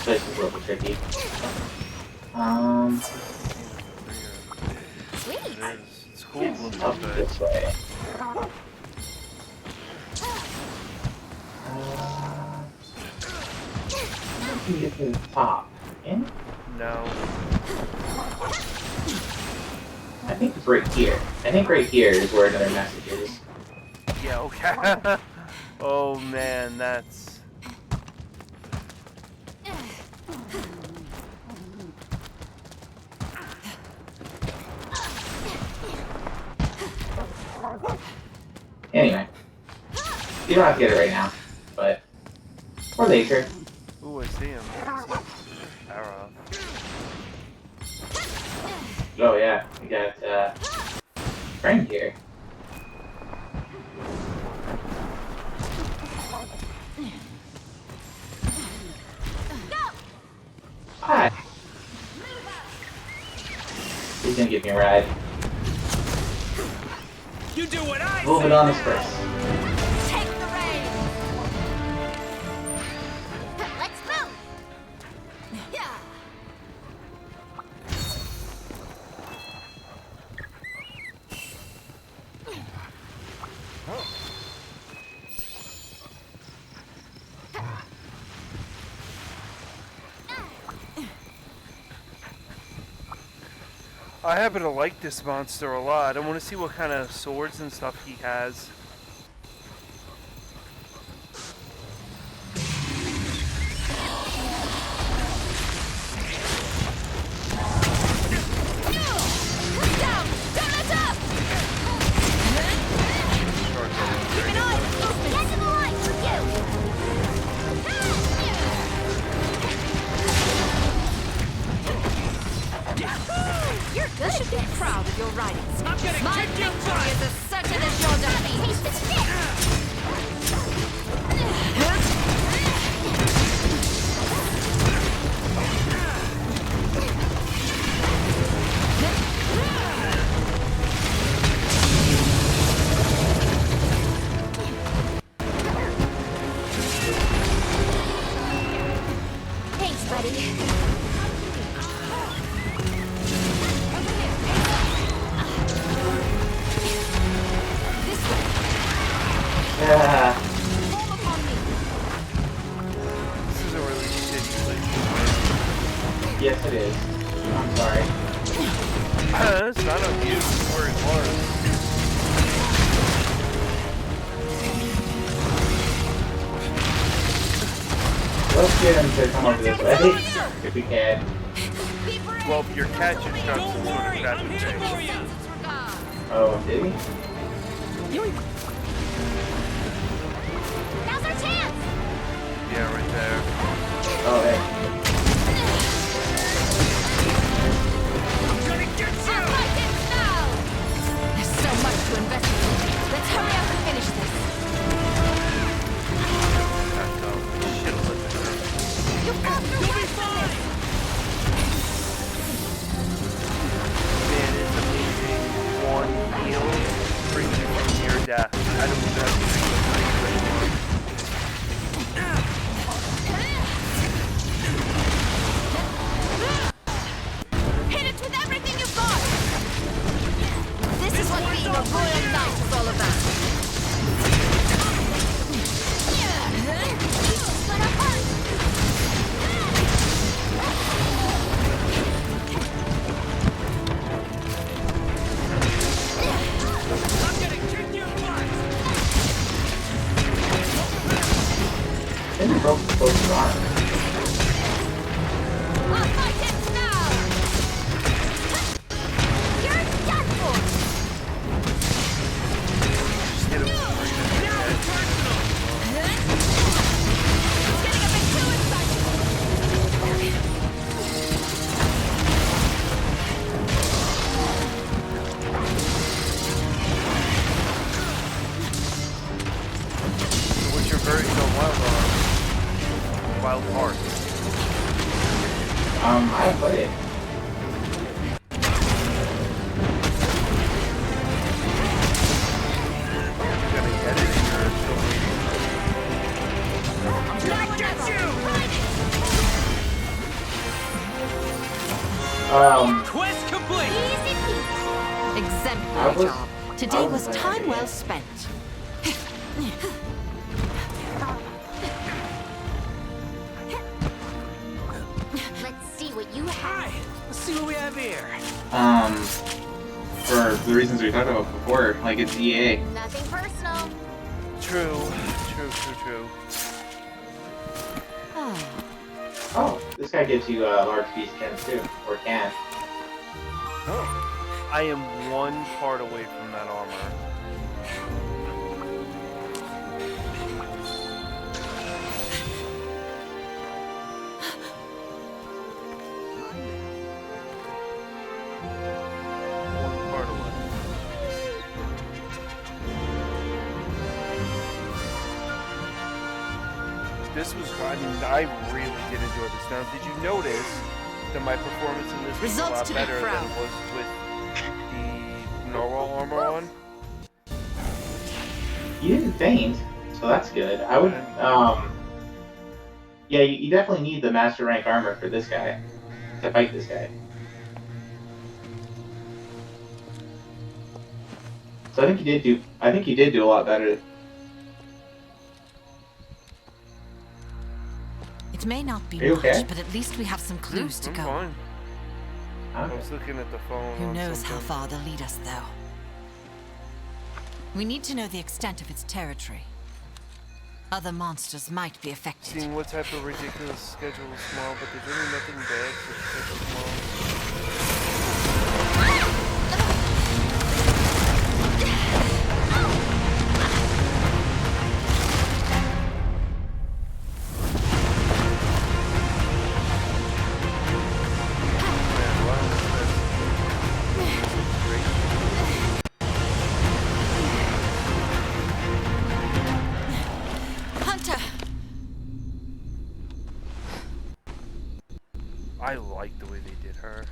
Speaker 1: This is a little tricky.
Speaker 5: Sweet.
Speaker 2: It is. It's cool
Speaker 1: It's
Speaker 2: looking
Speaker 1: up
Speaker 2: good.
Speaker 1: this way. How can you get to the top? In?
Speaker 2: No.
Speaker 1: I think it's right here. I think right here is where another message is.
Speaker 2: Yeah, okay. Oh man, that's...
Speaker 1: Anyway. You don't have to get it right now, but... Or later.
Speaker 2: Ooh, I see him. Arrow.
Speaker 1: Oh yeah, we got, Frank here. Hi. He's gonna give me a ride.
Speaker 7: You do what I
Speaker 1: Move
Speaker 7: say.
Speaker 1: it on us first.
Speaker 5: Take the reins. Let's move. Yeah.
Speaker 2: I happen to like this monster a lot. I want to see what kind of swords and stuff he has.
Speaker 5: Down. Don't let up. Keep an eye on the movement. Get to the line for you. You're good.
Speaker 8: You should be proud of your writings.
Speaker 7: I'm gonna
Speaker 8: My
Speaker 7: kick your
Speaker 8: victory
Speaker 7: butt.
Speaker 8: is as certain as your defeat.
Speaker 5: Taste the stick. Thanks, buddy. This way.
Speaker 1: Yeah.
Speaker 5: Fall upon me.
Speaker 2: This is a really shitty place.
Speaker 1: Yes, it is. I'm sorry.
Speaker 2: It's not on you, where it was.
Speaker 1: Let's get him to come over this way, if we can.
Speaker 2: Well, your catch is got some sort of catch thing.
Speaker 1: Oh, did he?
Speaker 5: Now's our chance!
Speaker 2: Yeah, right there.
Speaker 1: Oh, hey.
Speaker 7: I'm gonna get you!
Speaker 5: I'll fight it now! There's so much to investigate. Let's hurry up and finish this.
Speaker 2: That's shit with it.
Speaker 5: You fought through
Speaker 7: You'll be
Speaker 5: worse than
Speaker 7: fine!
Speaker 2: Man, it's amazing. One heal brings you from near death. I don't know if
Speaker 5: Hit it with everything you've got! This is what being a royal knight is all about. This is gonna hurt!
Speaker 7: I'm gonna kick your butt!
Speaker 1: I think we broke both his arms.
Speaker 5: I'll fight it now! You're done for!
Speaker 2: just hit him
Speaker 7: Now it's personal!
Speaker 5: It's getting a bit too exciting!
Speaker 2: What's your version of Wild Heart?
Speaker 1: I haven't played it.
Speaker 2: You're gonna get it and you're still waiting.
Speaker 7: I'm gonna get you! Quest complete!
Speaker 5: Easy peasy.
Speaker 8: Exemplary
Speaker 1: was-
Speaker 8: job. Today was time well spent.
Speaker 5: Let's see what you have.
Speaker 7: Alright, let's see what we have here.
Speaker 1: For the reasons we talked about before, like it's EA.
Speaker 5: Nothing personal.
Speaker 2: True.
Speaker 1: Oh, this guy gives you large piece gems too, or can.
Speaker 2: I am one part away from that armor. One part away. This was, I mean, I really did enjoy this. Now, did you notice that my performance in this was a
Speaker 8: Results
Speaker 2: lot
Speaker 8: to be
Speaker 2: better than
Speaker 8: proud.
Speaker 2: it was with the normal armor on?
Speaker 1: You didn't faint, so that's good. I would, yeah, you definitely need the master rank armor for this guy to fight this guy. So I think you did do a lot better.
Speaker 8: It may not be
Speaker 1: Are you
Speaker 8: much,
Speaker 1: okay?
Speaker 8: but at least we have some clues to
Speaker 2: I'm
Speaker 8: go.
Speaker 2: fine. I
Speaker 1: Okay.
Speaker 2: was looking at the phone.
Speaker 8: Who
Speaker 2: on
Speaker 8: knows how
Speaker 2: something.
Speaker 8: far they'll lead us, though. We need to know the extent of its territory. Other monsters might be affected.
Speaker 2: Seeing what type of ridiculous schedule is small, but there's really nothing bad for schedule small. Man, wow, that's great.
Speaker 8: Hunter!
Speaker 2: I like the way they did her.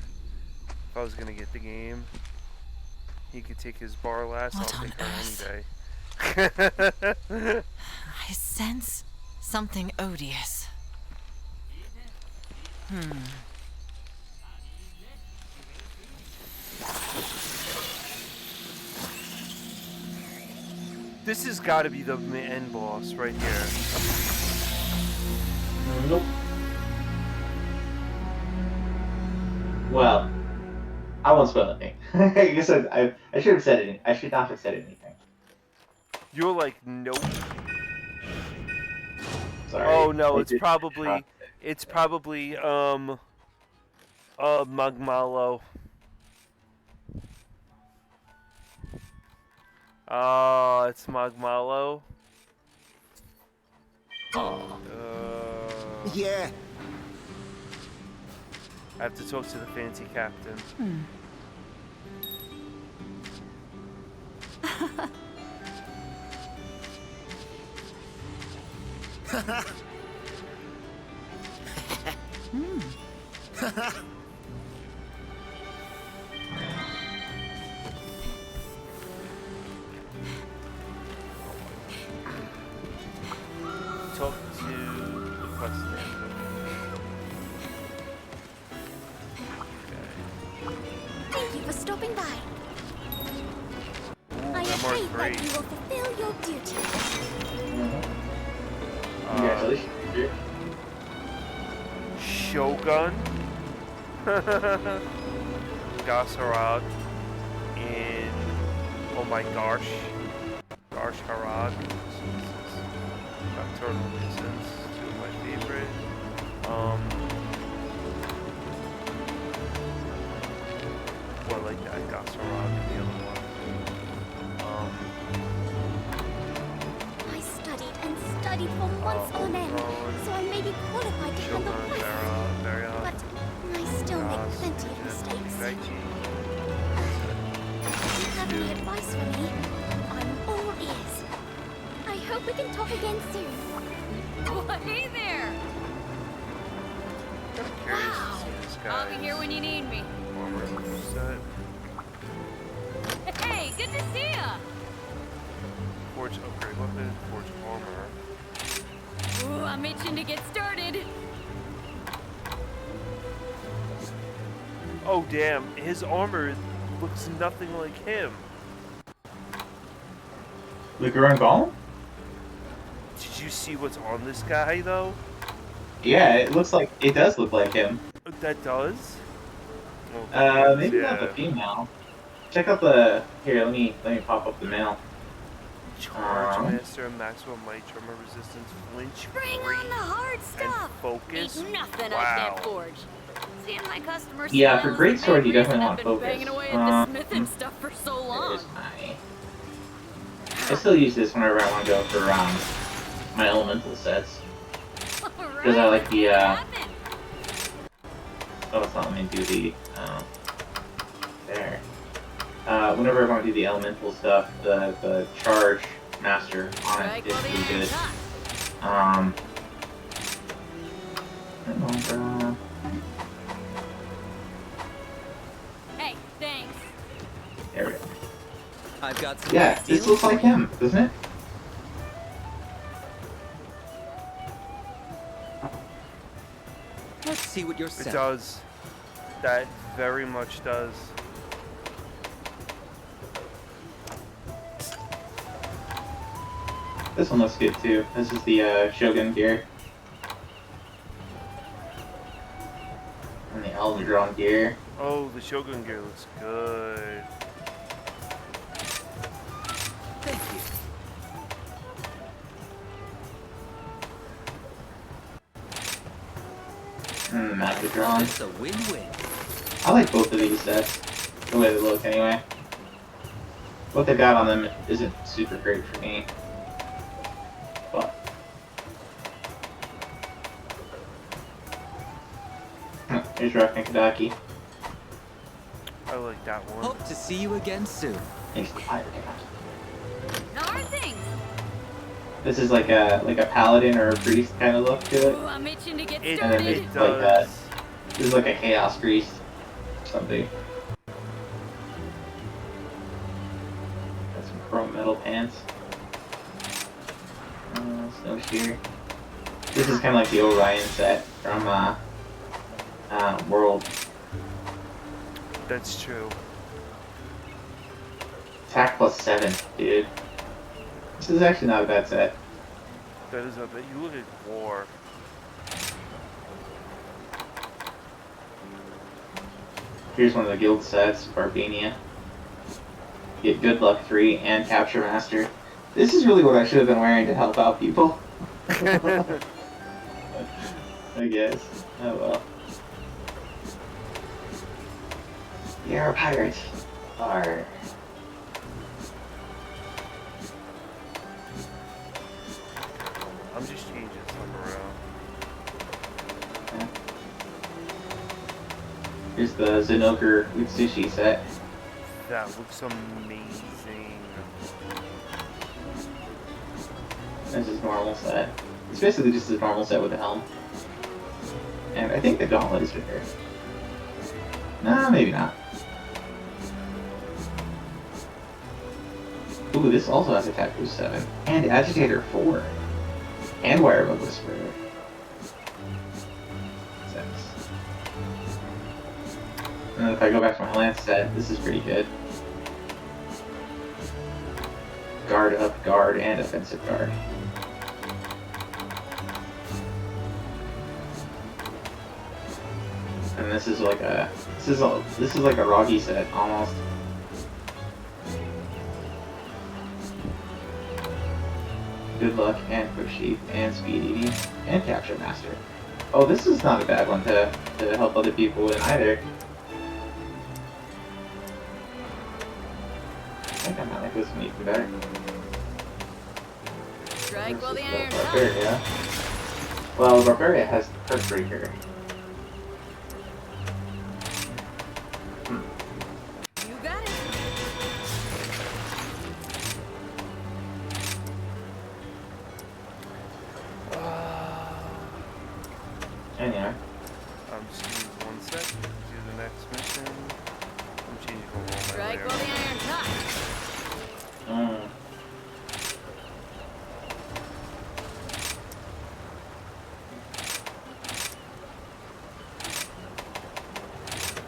Speaker 2: If I was gonna get the game, he could take his bar last.
Speaker 8: What
Speaker 2: I'll
Speaker 8: on
Speaker 2: take her
Speaker 8: earth?
Speaker 2: any day.
Speaker 8: I sense something odious.
Speaker 2: This has got to be the end boss right here.
Speaker 1: Nope. Well, I won't spoil anything. I guess I should have said it. I should not have said anything.
Speaker 2: You're like, nope.
Speaker 1: Sorry.
Speaker 2: Oh no,
Speaker 1: I
Speaker 2: it's
Speaker 1: did-
Speaker 2: probably Magmalo. It's Magmalo.
Speaker 7: Yeah.
Speaker 2: I have to talk to the fancy captain. Talk to the quest stand.
Speaker 5: Thank you for stopping by.
Speaker 2: Ooh,
Speaker 5: I am
Speaker 2: that mark's
Speaker 5: afraid
Speaker 2: great.
Speaker 5: that you will fulfill your duty.
Speaker 1: Congratulations. dude.
Speaker 2: Shogun, Gasarag, and oh my gosh, Garsh Harag, Nocturnal Nuisance, two of my favorite. Well, I like that Gasarag and the other one.
Speaker 5: I studied and studied for months on end, so I may be qualified to handle
Speaker 2: Shogun,
Speaker 5: quests.
Speaker 2: Vera,
Speaker 5: But I still make plenty of mistakes. If you have any advice for me, I'm all ears. I hope we can talk again soon.
Speaker 3: Well, hey there! Wow! I'll be here when you need me. Hey, good to see ya!
Speaker 2: Forge upgrade weapon, forge armor.
Speaker 3: Ooh, I'm itching to get started.
Speaker 2: Oh damn, his armor looks nothing like him.
Speaker 1: The Growing Golem?
Speaker 2: Did you see what's on this guy though?
Speaker 1: Yeah, it does look like him.
Speaker 2: That does? Well,
Speaker 1: Maybe not the female. Check out the here. Let me pop up the male.
Speaker 2: Charge master, maximum might, tremor resistance, flinch
Speaker 3: Bring
Speaker 2: free,
Speaker 3: on the hard
Speaker 2: and
Speaker 3: stuff!
Speaker 2: focus.
Speaker 3: Ain't nothing
Speaker 2: Wow.
Speaker 3: I can't forge. Seeing my customers
Speaker 1: Yeah,
Speaker 3: smile
Speaker 1: for
Speaker 3: is
Speaker 1: great
Speaker 3: the
Speaker 1: sword,
Speaker 3: main
Speaker 1: you definitely
Speaker 3: reason
Speaker 1: want
Speaker 3: I've been
Speaker 1: focus.
Speaker 3: banging away at the smithing stuff for so long.
Speaker 1: There's I still use this whenever I want to go for my elemental sets. Because I like the oh, it's not let me do the there. Whenever I want to do the elemental stuff, the charge master on it is pretty good. I don't know, bro.
Speaker 3: Hey, thanks.
Speaker 1: There we go.
Speaker 4: I've got some
Speaker 1: Yeah,
Speaker 4: great
Speaker 1: this
Speaker 4: deals
Speaker 1: looks
Speaker 4: for
Speaker 1: like
Speaker 4: you.
Speaker 1: him, doesn't it?
Speaker 4: Let's see what you're
Speaker 2: It
Speaker 4: selling.
Speaker 2: does. That very much does.
Speaker 1: This one looks good too. This is the Shogun gear. And the Elmadron gear.
Speaker 2: Oh, the Shogun gear looks good.
Speaker 4: Thank you.
Speaker 1: And the Macadron.
Speaker 4: It's a win-win.
Speaker 1: I like both of these sets. The way they look anyway. What they got on them isn't super great for me. But here's Raknikadaki.
Speaker 2: I like that one.
Speaker 4: Hope to see you again soon.
Speaker 1: Thanks to Pirate.
Speaker 3: How are things?
Speaker 1: This is like a paladin or a priest kind of look to it.
Speaker 3: Ooh, I'm itching to get
Speaker 2: It,
Speaker 1: And then
Speaker 3: started.
Speaker 1: it's
Speaker 2: it
Speaker 1: like
Speaker 2: does.
Speaker 1: This is like a chaos priest or something. Got some chrome metal pants. Snow shear. This is kind of like the Orion set from World.
Speaker 2: That's true.
Speaker 1: Attack plus 7, dude. This is actually not a bad set.
Speaker 2: That is a bit. You look at war.
Speaker 1: Here's one of the guild sets, Barbania. Get Good Luck 3 and Capture Master. This is really what I should have been wearing to help out people. I guess. Oh well. You're a pirate. Arr.
Speaker 2: I'm just changing stuff around.
Speaker 1: Okay. Here's the Zenoker Utsushi set.
Speaker 2: That looks amazing.
Speaker 1: That's his normal set. It's basically just his normal set with a helm. And I think the gauntlet is bigger. Nah, maybe not. Ooh, this also has Attack Boost 7. And Agitator 4. And Wirebook Whisperer. 6. And then if I go back to my Lance set, this is pretty good. Guard up, guard, and offensive guard. And this is like a this is like a Rocky set almost. Good Luck and Quick Sheath and Speed Eating and Capture Master. Oh, this is not a bad one to help other people with either. I think I might like this one even better.
Speaker 3: Strike while the
Speaker 1: Versus
Speaker 3: iron's hot.
Speaker 1: Barbaria. Well, Barbaria has the Breaker.
Speaker 3: You got it.
Speaker 1: And yeah.
Speaker 2: I'm just gonna use one sec to do the next mission. I'm changing over all my
Speaker 3: Strike
Speaker 2: layer.
Speaker 3: while the iron's hot.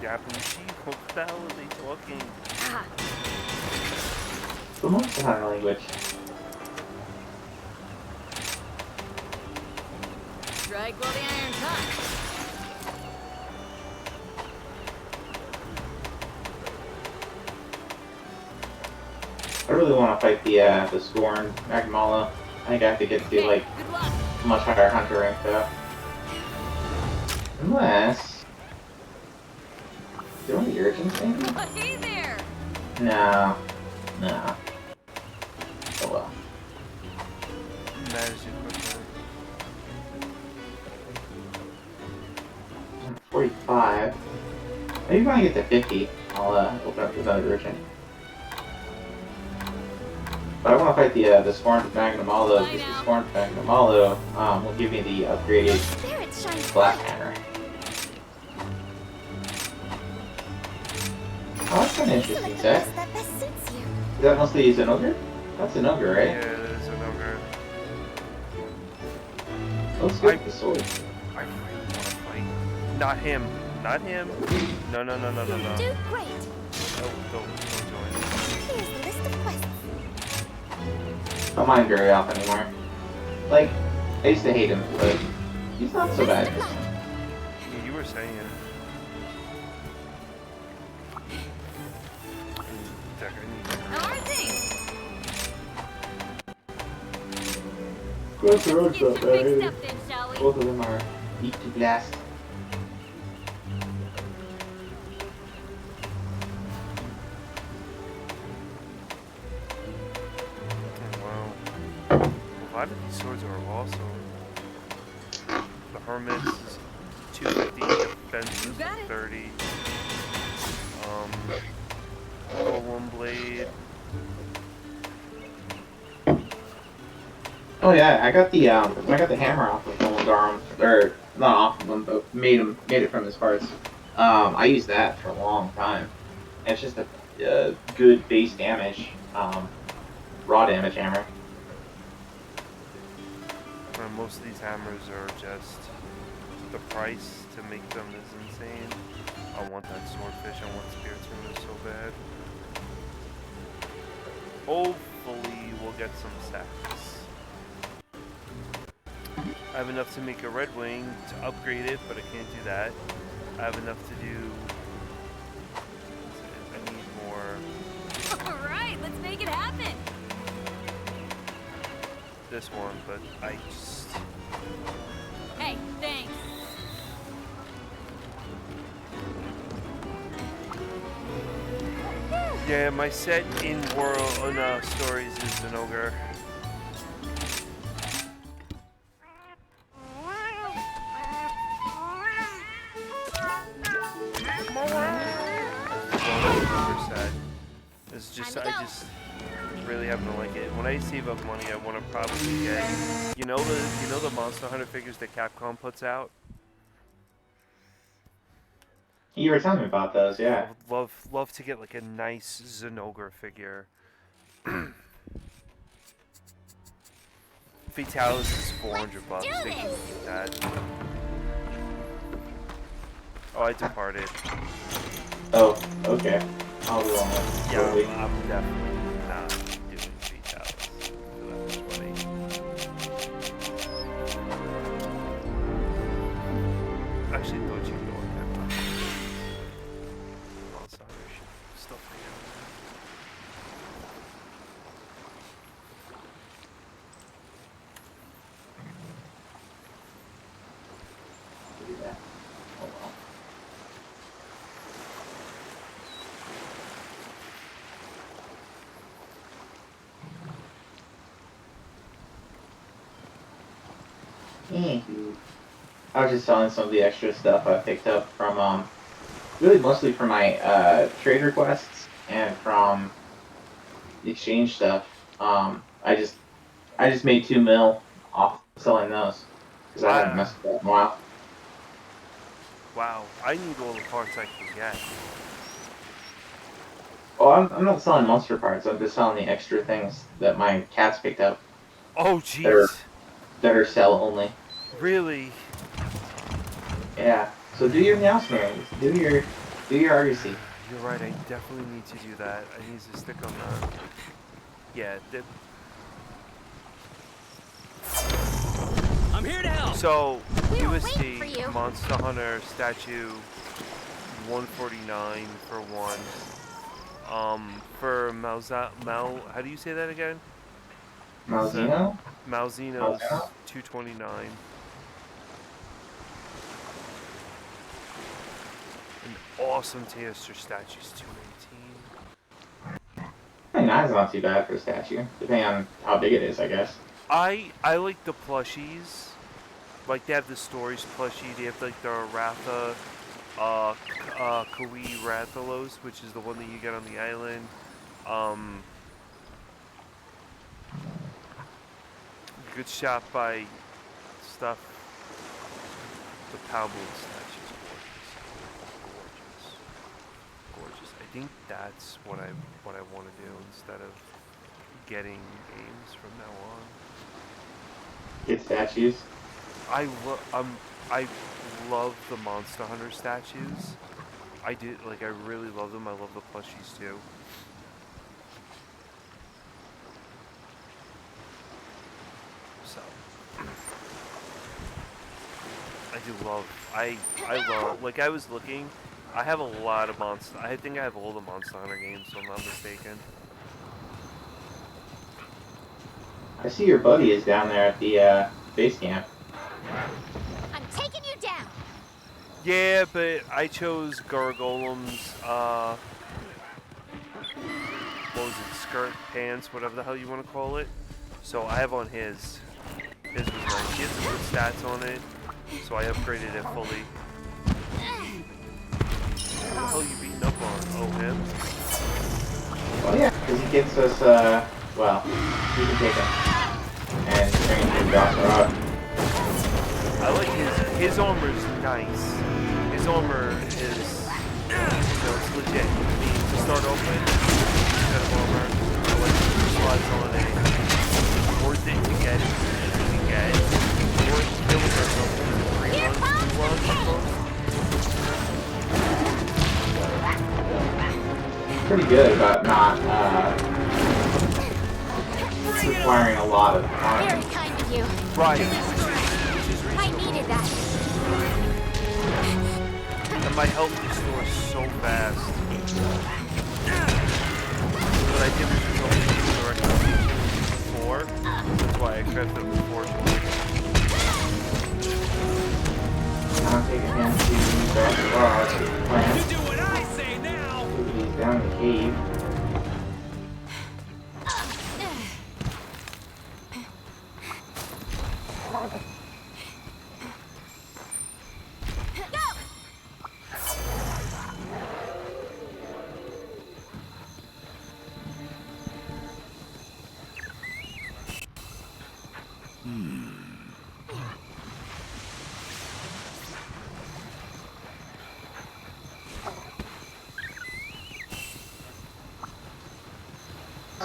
Speaker 2: Yapushi, what the hell are they talking?
Speaker 3: Ah,
Speaker 1: The Monster Hunter language.
Speaker 3: strike while the iron's hot.
Speaker 1: I really want to fight the Scorn Magmala. I think I have to get to like
Speaker 3: Good luck.
Speaker 1: much higher hunter rank though. Unless doing the urgent thing?
Speaker 3: Hey there.
Speaker 1: No. No. Oh well.
Speaker 2: Manage it quickly.
Speaker 1: I'm 45. Maybe when I get to 50, I'll open up another urgent. But I want to fight the Scorned Magnamalo, because the Scorned Magnamalo will give me the upgraded
Speaker 5: Spirit shines
Speaker 1: Black
Speaker 5: bright.
Speaker 1: Hammer. Oh, that's kind of interesting
Speaker 5: Select the
Speaker 1: set.
Speaker 5: dress that best suits you.
Speaker 1: Is that mostly an ogre? That's an ogre,
Speaker 2: Yeah,
Speaker 1: right?
Speaker 2: there's an ogre.
Speaker 1: Looks good with the sword.
Speaker 2: I really want to fight. Not him. Not him. No, no, no, no, no, no.
Speaker 5: Do great.
Speaker 2: Don't join.
Speaker 5: Here's the list of quests.
Speaker 1: Don't mind Gary off anymore. Like, I used to hate him, but he's not so bad.
Speaker 2: Yeah, you were saying.
Speaker 3: How are things?
Speaker 1: Good
Speaker 3: Get you fixed up then, shall we?
Speaker 1: Both of them are weak to blast.
Speaker 2: Wow. A lot of these swords are awesome. The Hermit's is 250, defense
Speaker 3: You
Speaker 2: is
Speaker 3: got it.
Speaker 2: 30. Golem blade.
Speaker 1: Oh yeah, I got the hammer off of Golem, or not off of him, but made it from his parts. I used that for a long time. It's just a good base damage, raw damage hammer.
Speaker 2: Most of these hammers are just the price to make them is insane. I want that swordfish, I want Spirit Tumor so bad. Hopefully we'll get some sacks. I have enough to make a Red Wing to upgrade it, but I can't do that. I have enough to do
Speaker 3: make it happen.
Speaker 2: This one, but I just...
Speaker 3: Hey, thanks.
Speaker 2: Yeah, my set in world stories is an ogre. It's just, I just really happen to like it. When I save up money, I want to probably get, you know the Monster Hunter figures that Capcom puts out.
Speaker 1: You were telling me about those,
Speaker 2: I
Speaker 1: yeah.
Speaker 2: would love to get like a nice Zenogre figure. Fatalis is $400. They can keep that. Oh, I departed.
Speaker 1: Oh, okay. I'll be on that.
Speaker 2: Yeah, I'm definitely not doing Fatalis for that much money. Actually, don't you know what that Monster Hunter should still figure
Speaker 1: Do that. Oh well. Anywho, I was just selling some of the extra stuff I picked up from, really mostly from my trade requests and from the exchange stuff. I just made 2 mil off selling those because I haven't messed with that in a while.
Speaker 2: Wow, I need all the parts I can get.
Speaker 1: Oh, I'm not selling monster parts. I'm just selling the extra things that my cats picked up
Speaker 2: Oh, jeez.
Speaker 1: that are sell only.
Speaker 2: Really?
Speaker 1: Yeah. So do your announcements. Do your RUC.
Speaker 2: You're right, I definitely need to do that. I need to stick on that. Yeah,
Speaker 7: I'm here to help.
Speaker 2: so,
Speaker 5: We were waiting for
Speaker 2: USD,
Speaker 5: you.
Speaker 2: Monster Hunter statue, 149 for one. For how do you say that again?
Speaker 1: Malzino?
Speaker 2: Malzino's
Speaker 1: Malzino?
Speaker 2: 229. An awesome Taster statue's 218.
Speaker 1: 29 is not too bad for a statue, depending on how big it is, I guess.
Speaker 2: I like the plushies. Like, they have the Stories plushie, they have like the Ratha, Kawi Rathalos, which is the one that you get on the island. Good shot by stuff. The Pablo statue's gorgeous. Gorgeous. I think that's what I want to do instead of getting games from now on.
Speaker 1: Get statues.
Speaker 2: I love the Monster Hunter statues. I really love them. I love the plushies too. So I love, like, I was looking, I have a lot of I think I have all the Monster Hunter games, if I'm not mistaken.
Speaker 1: I see your buddy is down there at the base camp.
Speaker 5: I'm taking you down.
Speaker 2: Yeah, but I chose Gargolem's, what was it, skirt, pants, whatever the hell you want to call it. So I have on his. His was nice. He has some good stats on it, so I upgraded it fully. What the hell are you beating up on? Oh, him?
Speaker 1: Well, yeah, because he gets us, well, you can take him and train him down the road.
Speaker 2: I like his armor's nice. His armor is, it's legit. I mean, to start off with, set of armor, I like the slots on it. Worth it to get it. You can get it. Worth killing ourselves in 3 months, 2 months.
Speaker 1: Pretty good about not, requiring a lot of armor.
Speaker 5: Very kind of you.
Speaker 2: Right.
Speaker 5: I needed that.
Speaker 2: And my health restores so fast. But I I did was just only do the recommendation before. That's why I crafted them before.
Speaker 1: I'll take a hand to grab the rod, plant,
Speaker 7: You do what I say now!
Speaker 1: he's down the cave.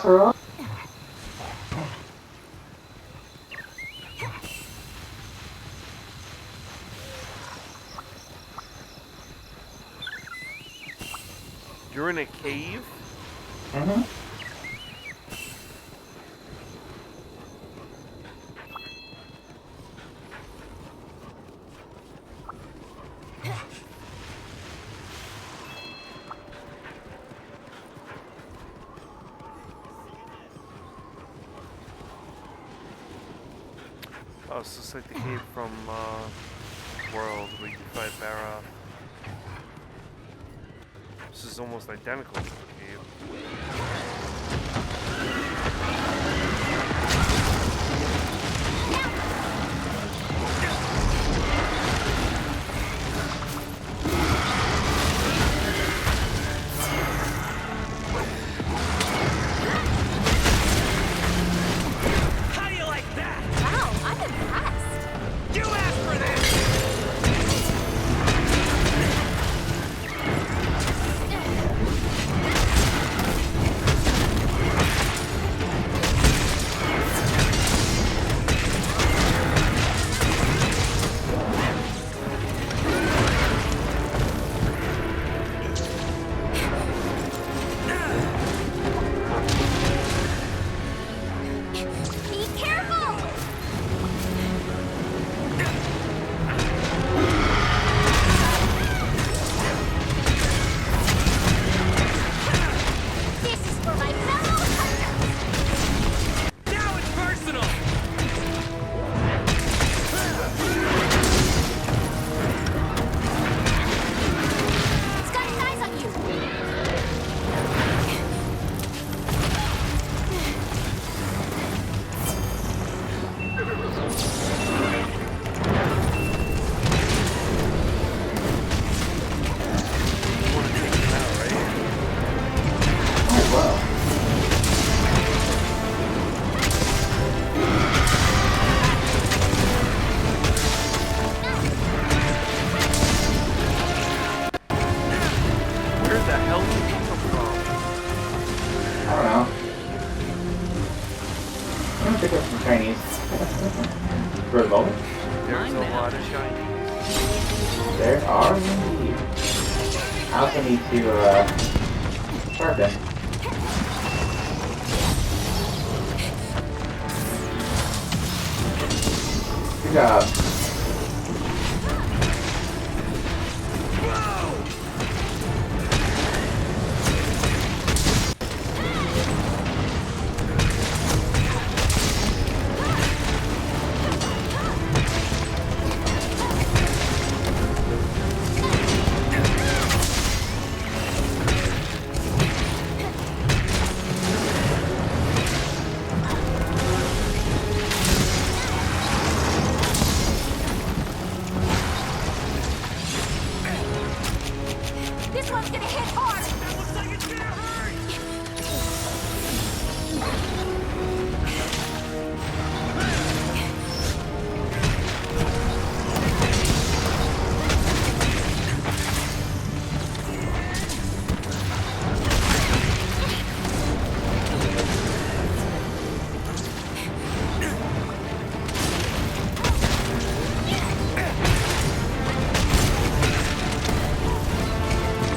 Speaker 1: Sarah?
Speaker 2: You're in a cave?
Speaker 1: Mm-hmm.
Speaker 2: Oh, it's just like the cave from World where you fight Baron. This is almost identical to the cave.
Speaker 7: How do you like that?
Speaker 5: Wow, I'm impressed.
Speaker 7: You asked for this!
Speaker 5: Be careful! This is for my fellow hunters!
Speaker 7: Now it's personal!
Speaker 5: It's got its eyes on you!
Speaker 2: You want to take him out, right?
Speaker 1: Oh, wow.
Speaker 2: Where the hell did he come from?
Speaker 1: I don't know. I'm gonna pick up some Chinese. For the moment.
Speaker 2: There's a lot of shiny.
Speaker 1: There are indeed. I also need to, sharpen. Good job.
Speaker 5: This one's gonna hit hard!
Speaker 7: That looks like it's gonna hurt!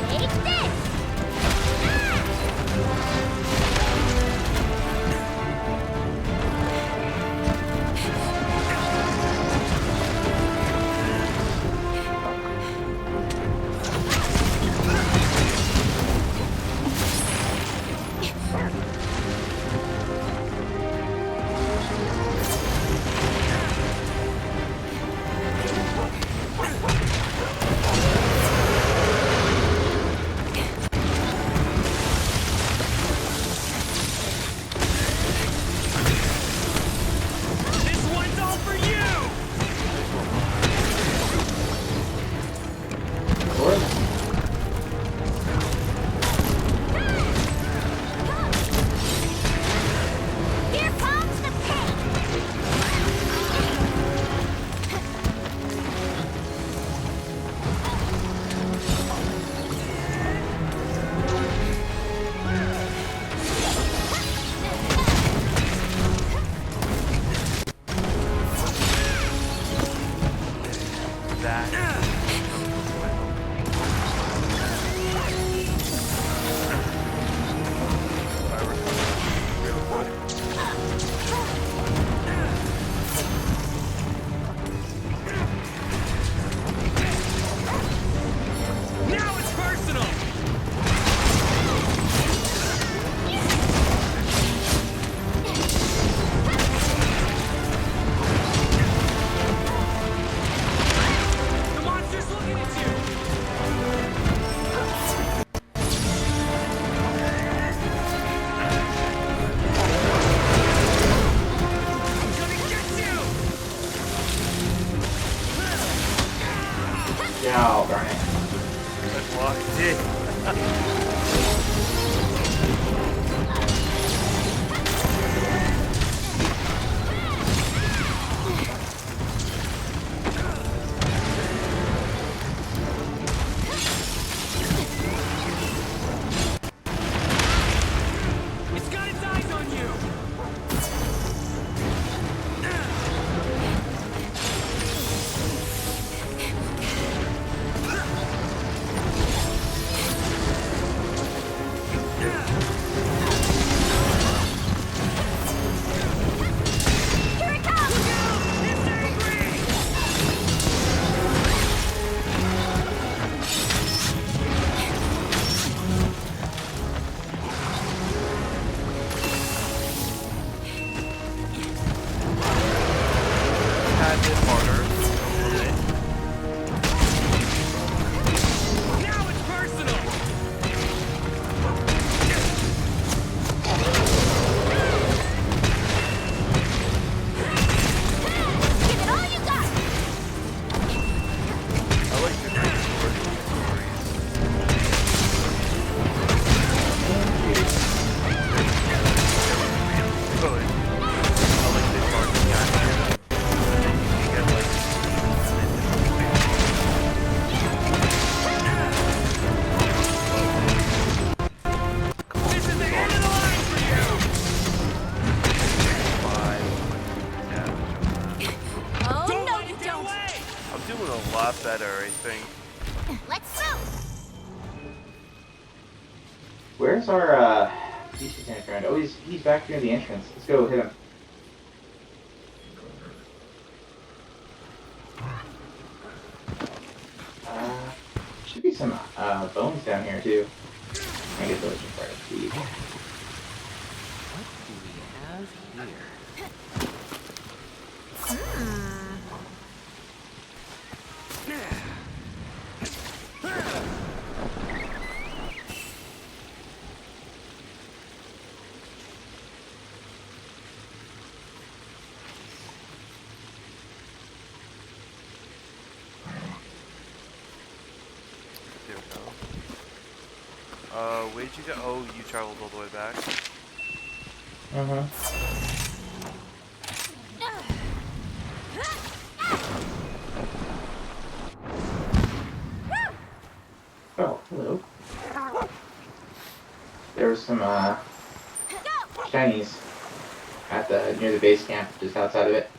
Speaker 5: Take this!
Speaker 1: Oh, darn it.
Speaker 2: That's what I did.
Speaker 7: It's got its eyes on you!
Speaker 5: Here it comes!
Speaker 7: It's angry!
Speaker 2: Had it harder.
Speaker 7: Now it's personal!
Speaker 5: Give it all you got!
Speaker 2: I like the great stories. Good. I like the party action. You get like
Speaker 7: This is the end of the line for you!
Speaker 2: 5 damage on that.
Speaker 5: Oh,
Speaker 7: Don't
Speaker 5: no,
Speaker 7: let
Speaker 5: you
Speaker 7: it get
Speaker 5: don't!
Speaker 7: away!
Speaker 2: I'm doing a lot better, I think.
Speaker 5: Let's go!
Speaker 1: Where's our beast lieutenant friend? Oh, he's back near the entrance. Let's go hit him. Should be some bones down here too. I get those before I leave.
Speaker 4: What do we have here?
Speaker 2: There we go. Where'd you go? Oh, you traveled all the way back.
Speaker 1: Oh, hello. There was some shinies at the near the base camp, just outside of it.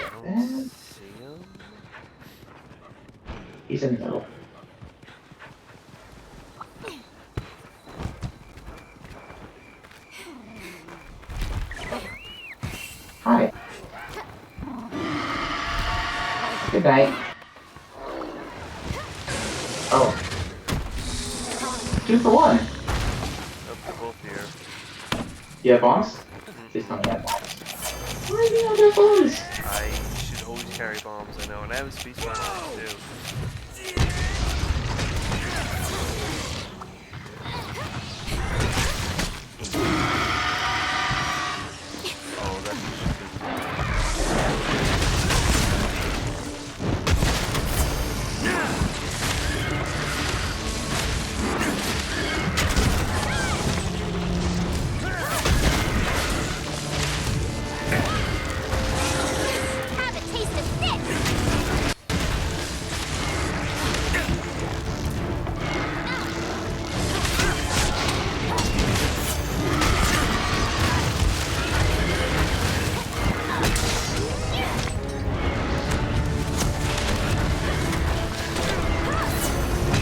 Speaker 2: I don't see him.
Speaker 1: He's in the middle. Hi. Good night. Oh. 2 for 1.
Speaker 2: Oh, they're both here.
Speaker 1: You have bombs? Please tell me you have bombs. Why do you have their bombs?
Speaker 2: I should always carry bombs, I know, and I have a speed bomb too. Oh, that's
Speaker 5: Have a taste of this!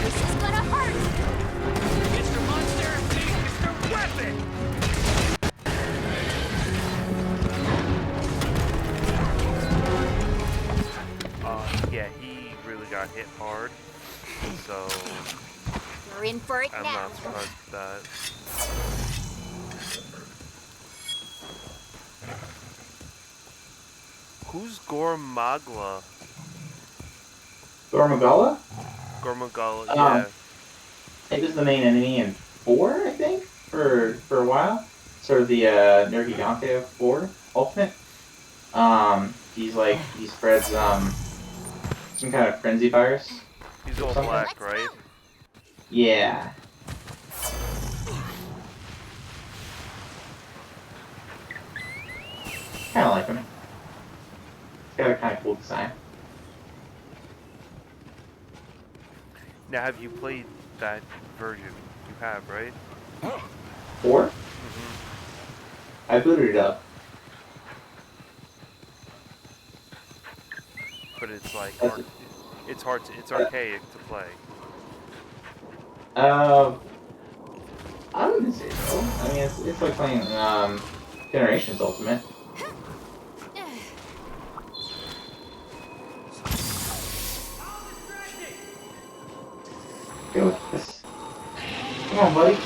Speaker 5: This is gonna hurt!
Speaker 7: Mr. Monster, Mr. Weapon!
Speaker 2: yeah, he really got hit hard, so
Speaker 5: You're in for it
Speaker 2: I'm
Speaker 5: now.
Speaker 2: not surprised at that. Who's Gormagla?
Speaker 1: Gormagala?
Speaker 2: Gormagala, yeah.
Speaker 1: It was the main enemy in 4, I think, for a while. Sort of the Nergigante 4 ultimate. He spreads some kind of frenzy virus.
Speaker 2: He's all
Speaker 1: something.
Speaker 2: black, right?
Speaker 1: Yeah. Kind of like him. He's got a kind of cool design.
Speaker 2: Now, have you played that version? You have, right?
Speaker 1: 4?
Speaker 2: Mm-hmm.
Speaker 1: I booted it up.
Speaker 2: But it's like
Speaker 1: That's
Speaker 2: it's archaic to play.
Speaker 1: I wouldn't say so. I mean, it's like playing Generations Ultimate. Go with this. Come on, buddy.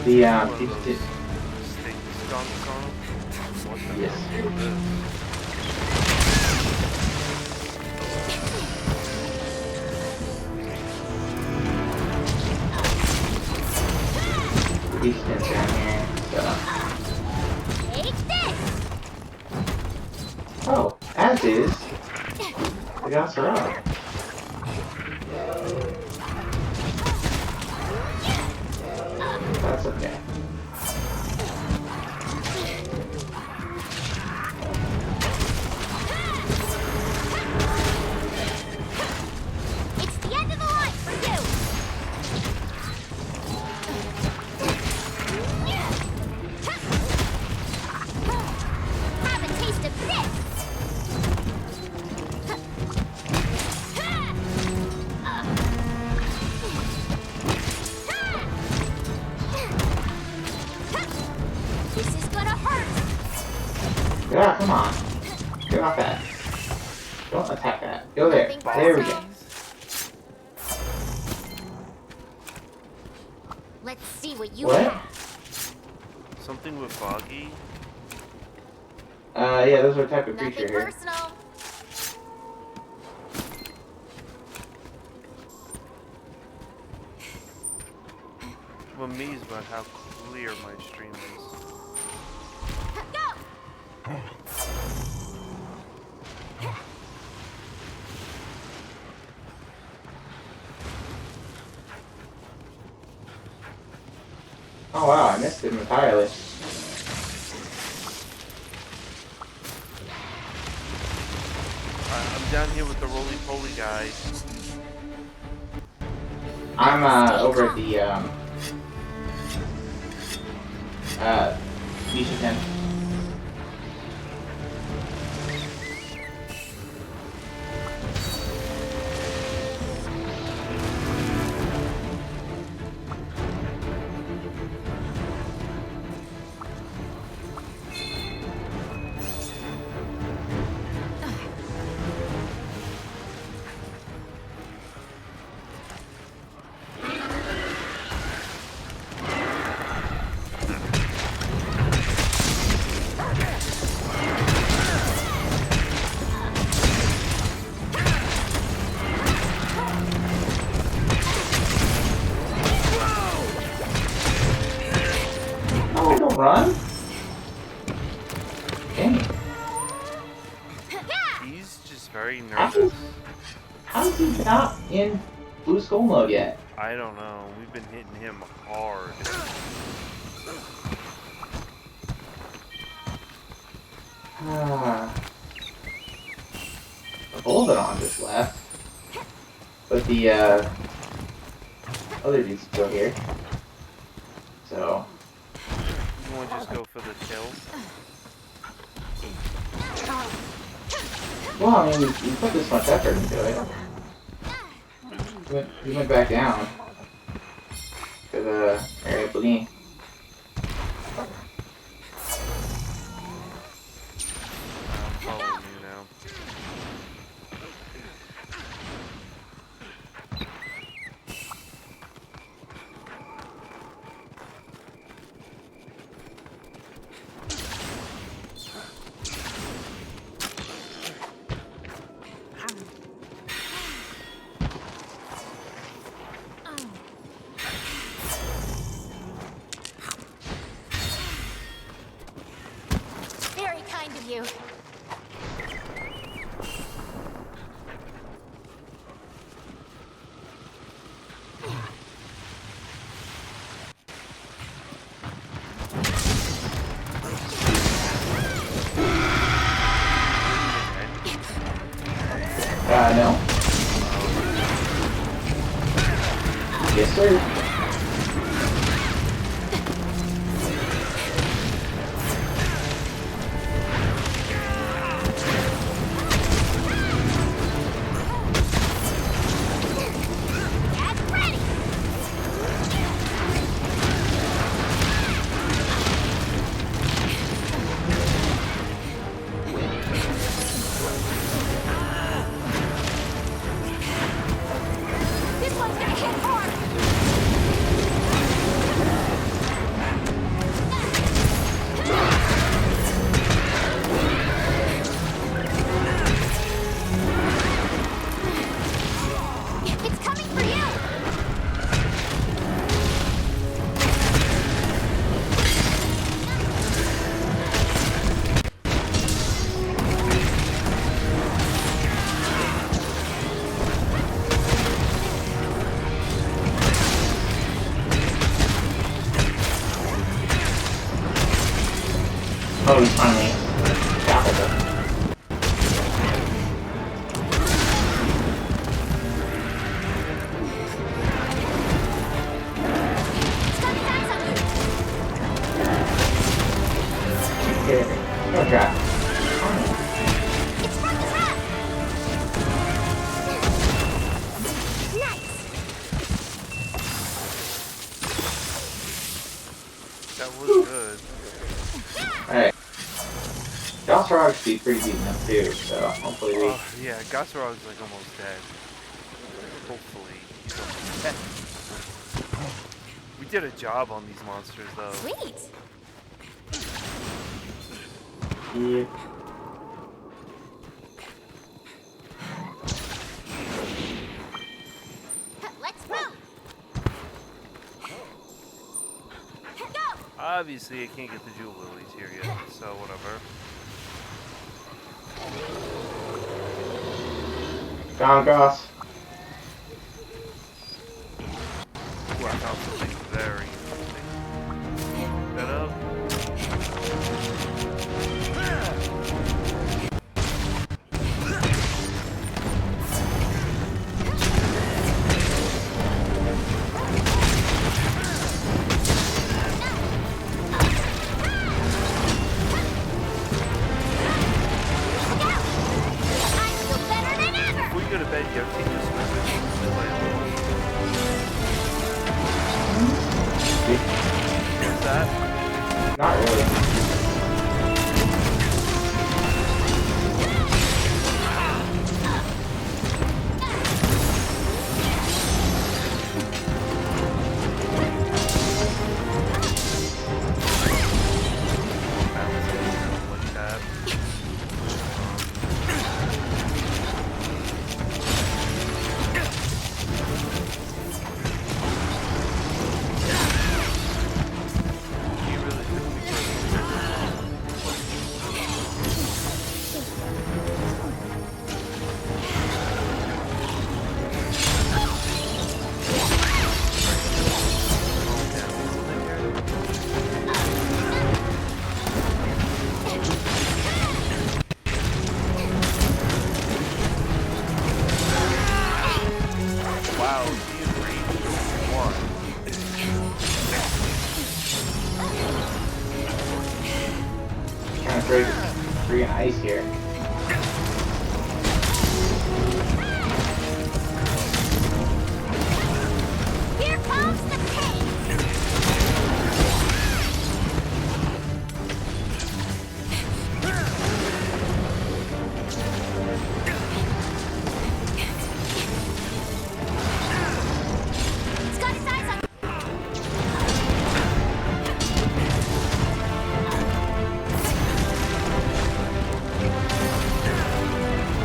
Speaker 1: The
Speaker 2: Stink skunk song? What the
Speaker 1: Yes.
Speaker 2: hell is this?
Speaker 1: He's down here. So.
Speaker 5: Take this!
Speaker 1: Oh, as is the Gasserado. That's okay.
Speaker 5: It's the end of the line for you! Have a taste of this! This is gonna hurt!
Speaker 1: Yeah, come on. Get off that. Don't attack that. Go there.
Speaker 5: Nothing
Speaker 1: There we go.
Speaker 5: personal. Let's see what you
Speaker 1: What?
Speaker 5: have.
Speaker 2: Something with Boggy?
Speaker 1: Yeah, those are a type of
Speaker 5: Nothing
Speaker 1: creature here.
Speaker 5: personal.
Speaker 2: I'm amazed about how clear my stream is.
Speaker 5: Go!
Speaker 1: Oh wow, I missed him entirely.
Speaker 2: I'm down here with the roly-poly guy.
Speaker 1: I'm over at the Nisha 10. Oh, don't run! Dang it.
Speaker 2: He's just very
Speaker 1: How
Speaker 2: nervous.
Speaker 1: is he not in blue skull mode yet?
Speaker 2: I don't know. We've been hitting him hard.
Speaker 1: The Volvidon just left. But the other dude's still here. So
Speaker 2: You want to just go for the kill?
Speaker 1: well, I mean we put this much effort into it. We went back down to the area beneath.
Speaker 2: I'm following you now.
Speaker 1: Yes, sir.
Speaker 5: Get ready! This one's gonna hit hard! It's coming for you!
Speaker 1: Oh, he's finally stoppable.
Speaker 5: It's got its eyes on you!
Speaker 1: Here. No drop.
Speaker 5: It's from the top! Nice!
Speaker 2: That was good.
Speaker 1: Alright. Gossrog should be pretty decent enough too, so hopefully we...
Speaker 2: Oh, yeah, Gossarog's like almost dead. Hopefully. He's almost dead. We did a job on these monsters, though.
Speaker 5: Sweet!
Speaker 1: Yeah.
Speaker 5: Let's move! Go!
Speaker 2: Obviously, I can't get the jewel lilies here yet, so whatever.
Speaker 1: Down, Goss.
Speaker 2: Ooh, I found something very interesting. That up.
Speaker 5: I feel better than ever!
Speaker 2: Before you go to bed, you have to take this with you. What's that?
Speaker 1: Not really.
Speaker 2: What's that? You really took me for a Wow, he is range 1.
Speaker 1: Trying to break freaking ice here.
Speaker 5: Here comes the pain! It's got its eyes on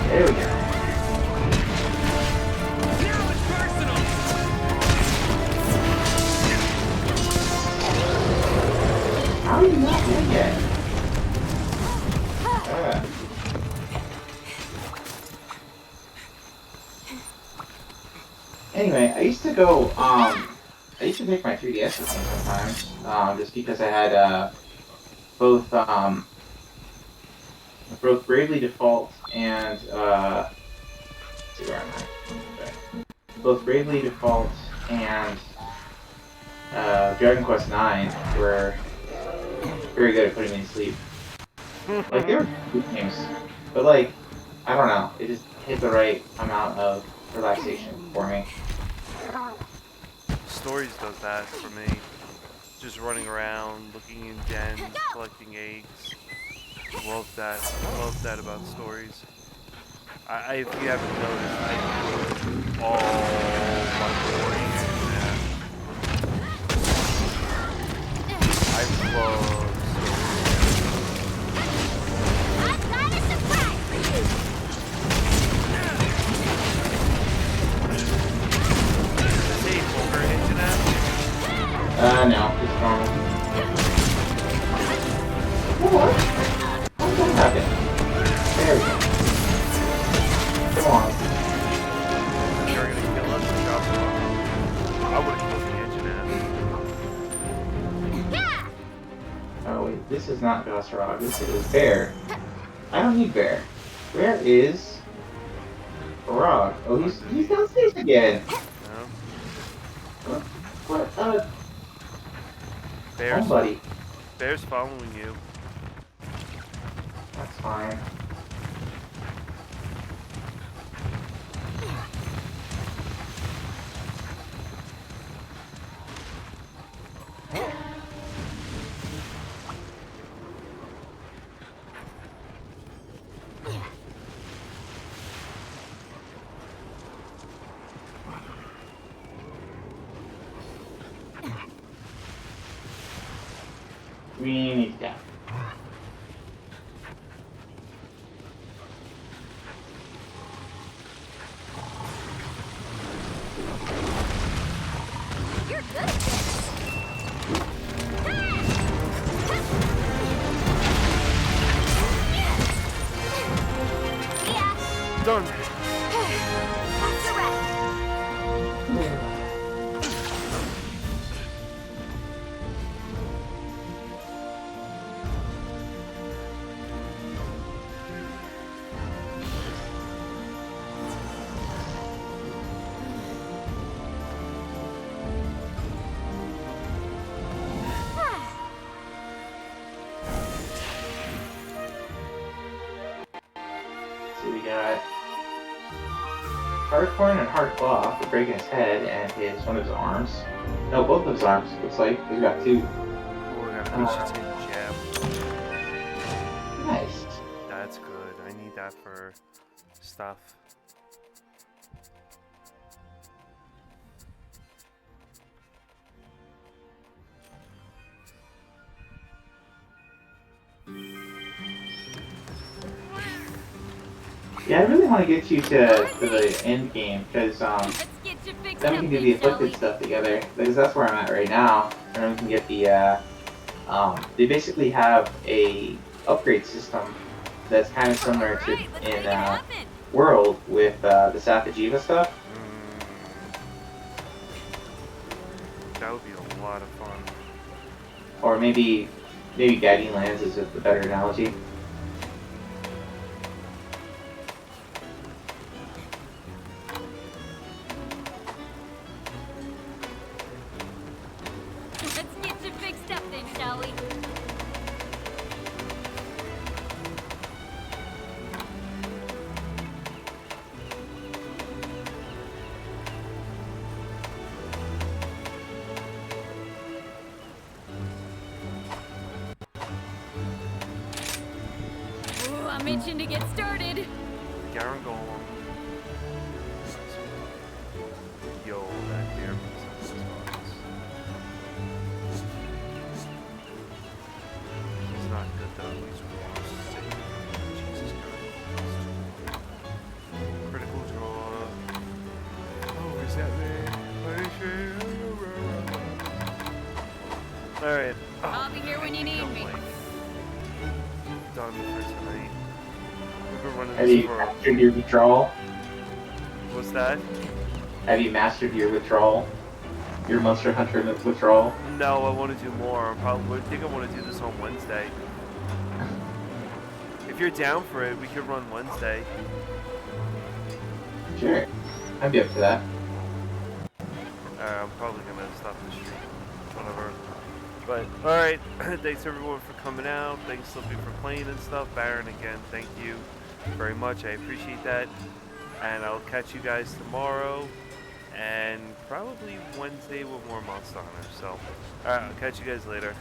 Speaker 1: There we go.
Speaker 7: Now it's personal!
Speaker 1: How are you not dead yet? Ah. Anyway, I used to go, I used to take my 3DS with me sometimes, just because I had, both Bravely Default and, let's see, where am I? Okay. Both Bravely Default and Dragon Quest IX were very good at putting me to sleep. Like, they were good games, but like, I don't know, it just hit the right amount of relaxation for me.
Speaker 2: Stories does that for me. Just running around, looking in dens, collecting eggs. Love that. Love that about stories. If you haven't noticed, I put all my boring and I love
Speaker 5: I've got a surprise for you.
Speaker 2: Hey, poker internet.
Speaker 1: No, just normal. What? How's that happen? There we go. Come on.
Speaker 2: You're gonna kill us and drop it off. I would've killed the engine ass.
Speaker 1: Oh wait, this is not Gosrog, this is Bear. I don't need Bear. Where is Rog? Oh, he's downstairs again.
Speaker 2: No?
Speaker 1: What?
Speaker 2: Bear's,
Speaker 1: Somebody.
Speaker 2: Bear's following you.
Speaker 1: That's fine. We need that.
Speaker 5: You're good at this. Yeah.
Speaker 2: Done.
Speaker 5: That's a wrap.
Speaker 1: So we got Hardcorn and Hardclaw for breaking his head and one of his arms. No, both of his arms. Looks like he's got two.
Speaker 2: We're gonna should take jab.
Speaker 1: Nice.
Speaker 2: That's good. I need that for stuff.
Speaker 1: Yeah, I really want to get you to the end game because
Speaker 3: Let's get you fixed
Speaker 1: then we
Speaker 3: up
Speaker 1: can do the
Speaker 3: then, shall we?
Speaker 1: afflicted stuff together. Because that's where I'm at right now, and then we can get the. They basically have a upgrade system that's kind of similar to
Speaker 3: Alright, let's make
Speaker 1: in
Speaker 3: it happen.
Speaker 1: World with the Sathajiva stuff.
Speaker 2: That would be a lot of fun.
Speaker 1: Or maybe Guiding Lands is a better analogy.
Speaker 3: Let's get you fixed up then, shall we? Ooh, I'm itching to get started.
Speaker 2: Garen Golem. Yo, that deer makes sense. He's not good though. He's sick. Jesus Christ. Critical draw. Oh, is that me? Alright.
Speaker 3: I'll be here when you need me.
Speaker 2: Done for tonight. We've been running
Speaker 1: Have
Speaker 2: this
Speaker 1: you
Speaker 2: for.
Speaker 1: mastered your withdrawal?
Speaker 2: What's that?
Speaker 1: Have you mastered your withdrawal? Your Monster Hunter withdrawal?
Speaker 2: No, I want to do more. I think I want to do this on Wednesday. If you're down for it, we could run Wednesday.
Speaker 1: Sure. I'd be up for that.
Speaker 2: I'm probably gonna stop the stream. Whatever. But alright, thanks everyone for coming out. Thanks Slippy for playing and stuff. Baron, again, thank you very much. I appreciate that. And I'll catch you guys tomorrow. And probably Wednesday with more Monster Hunter. So, alright, I'll catch you guys later.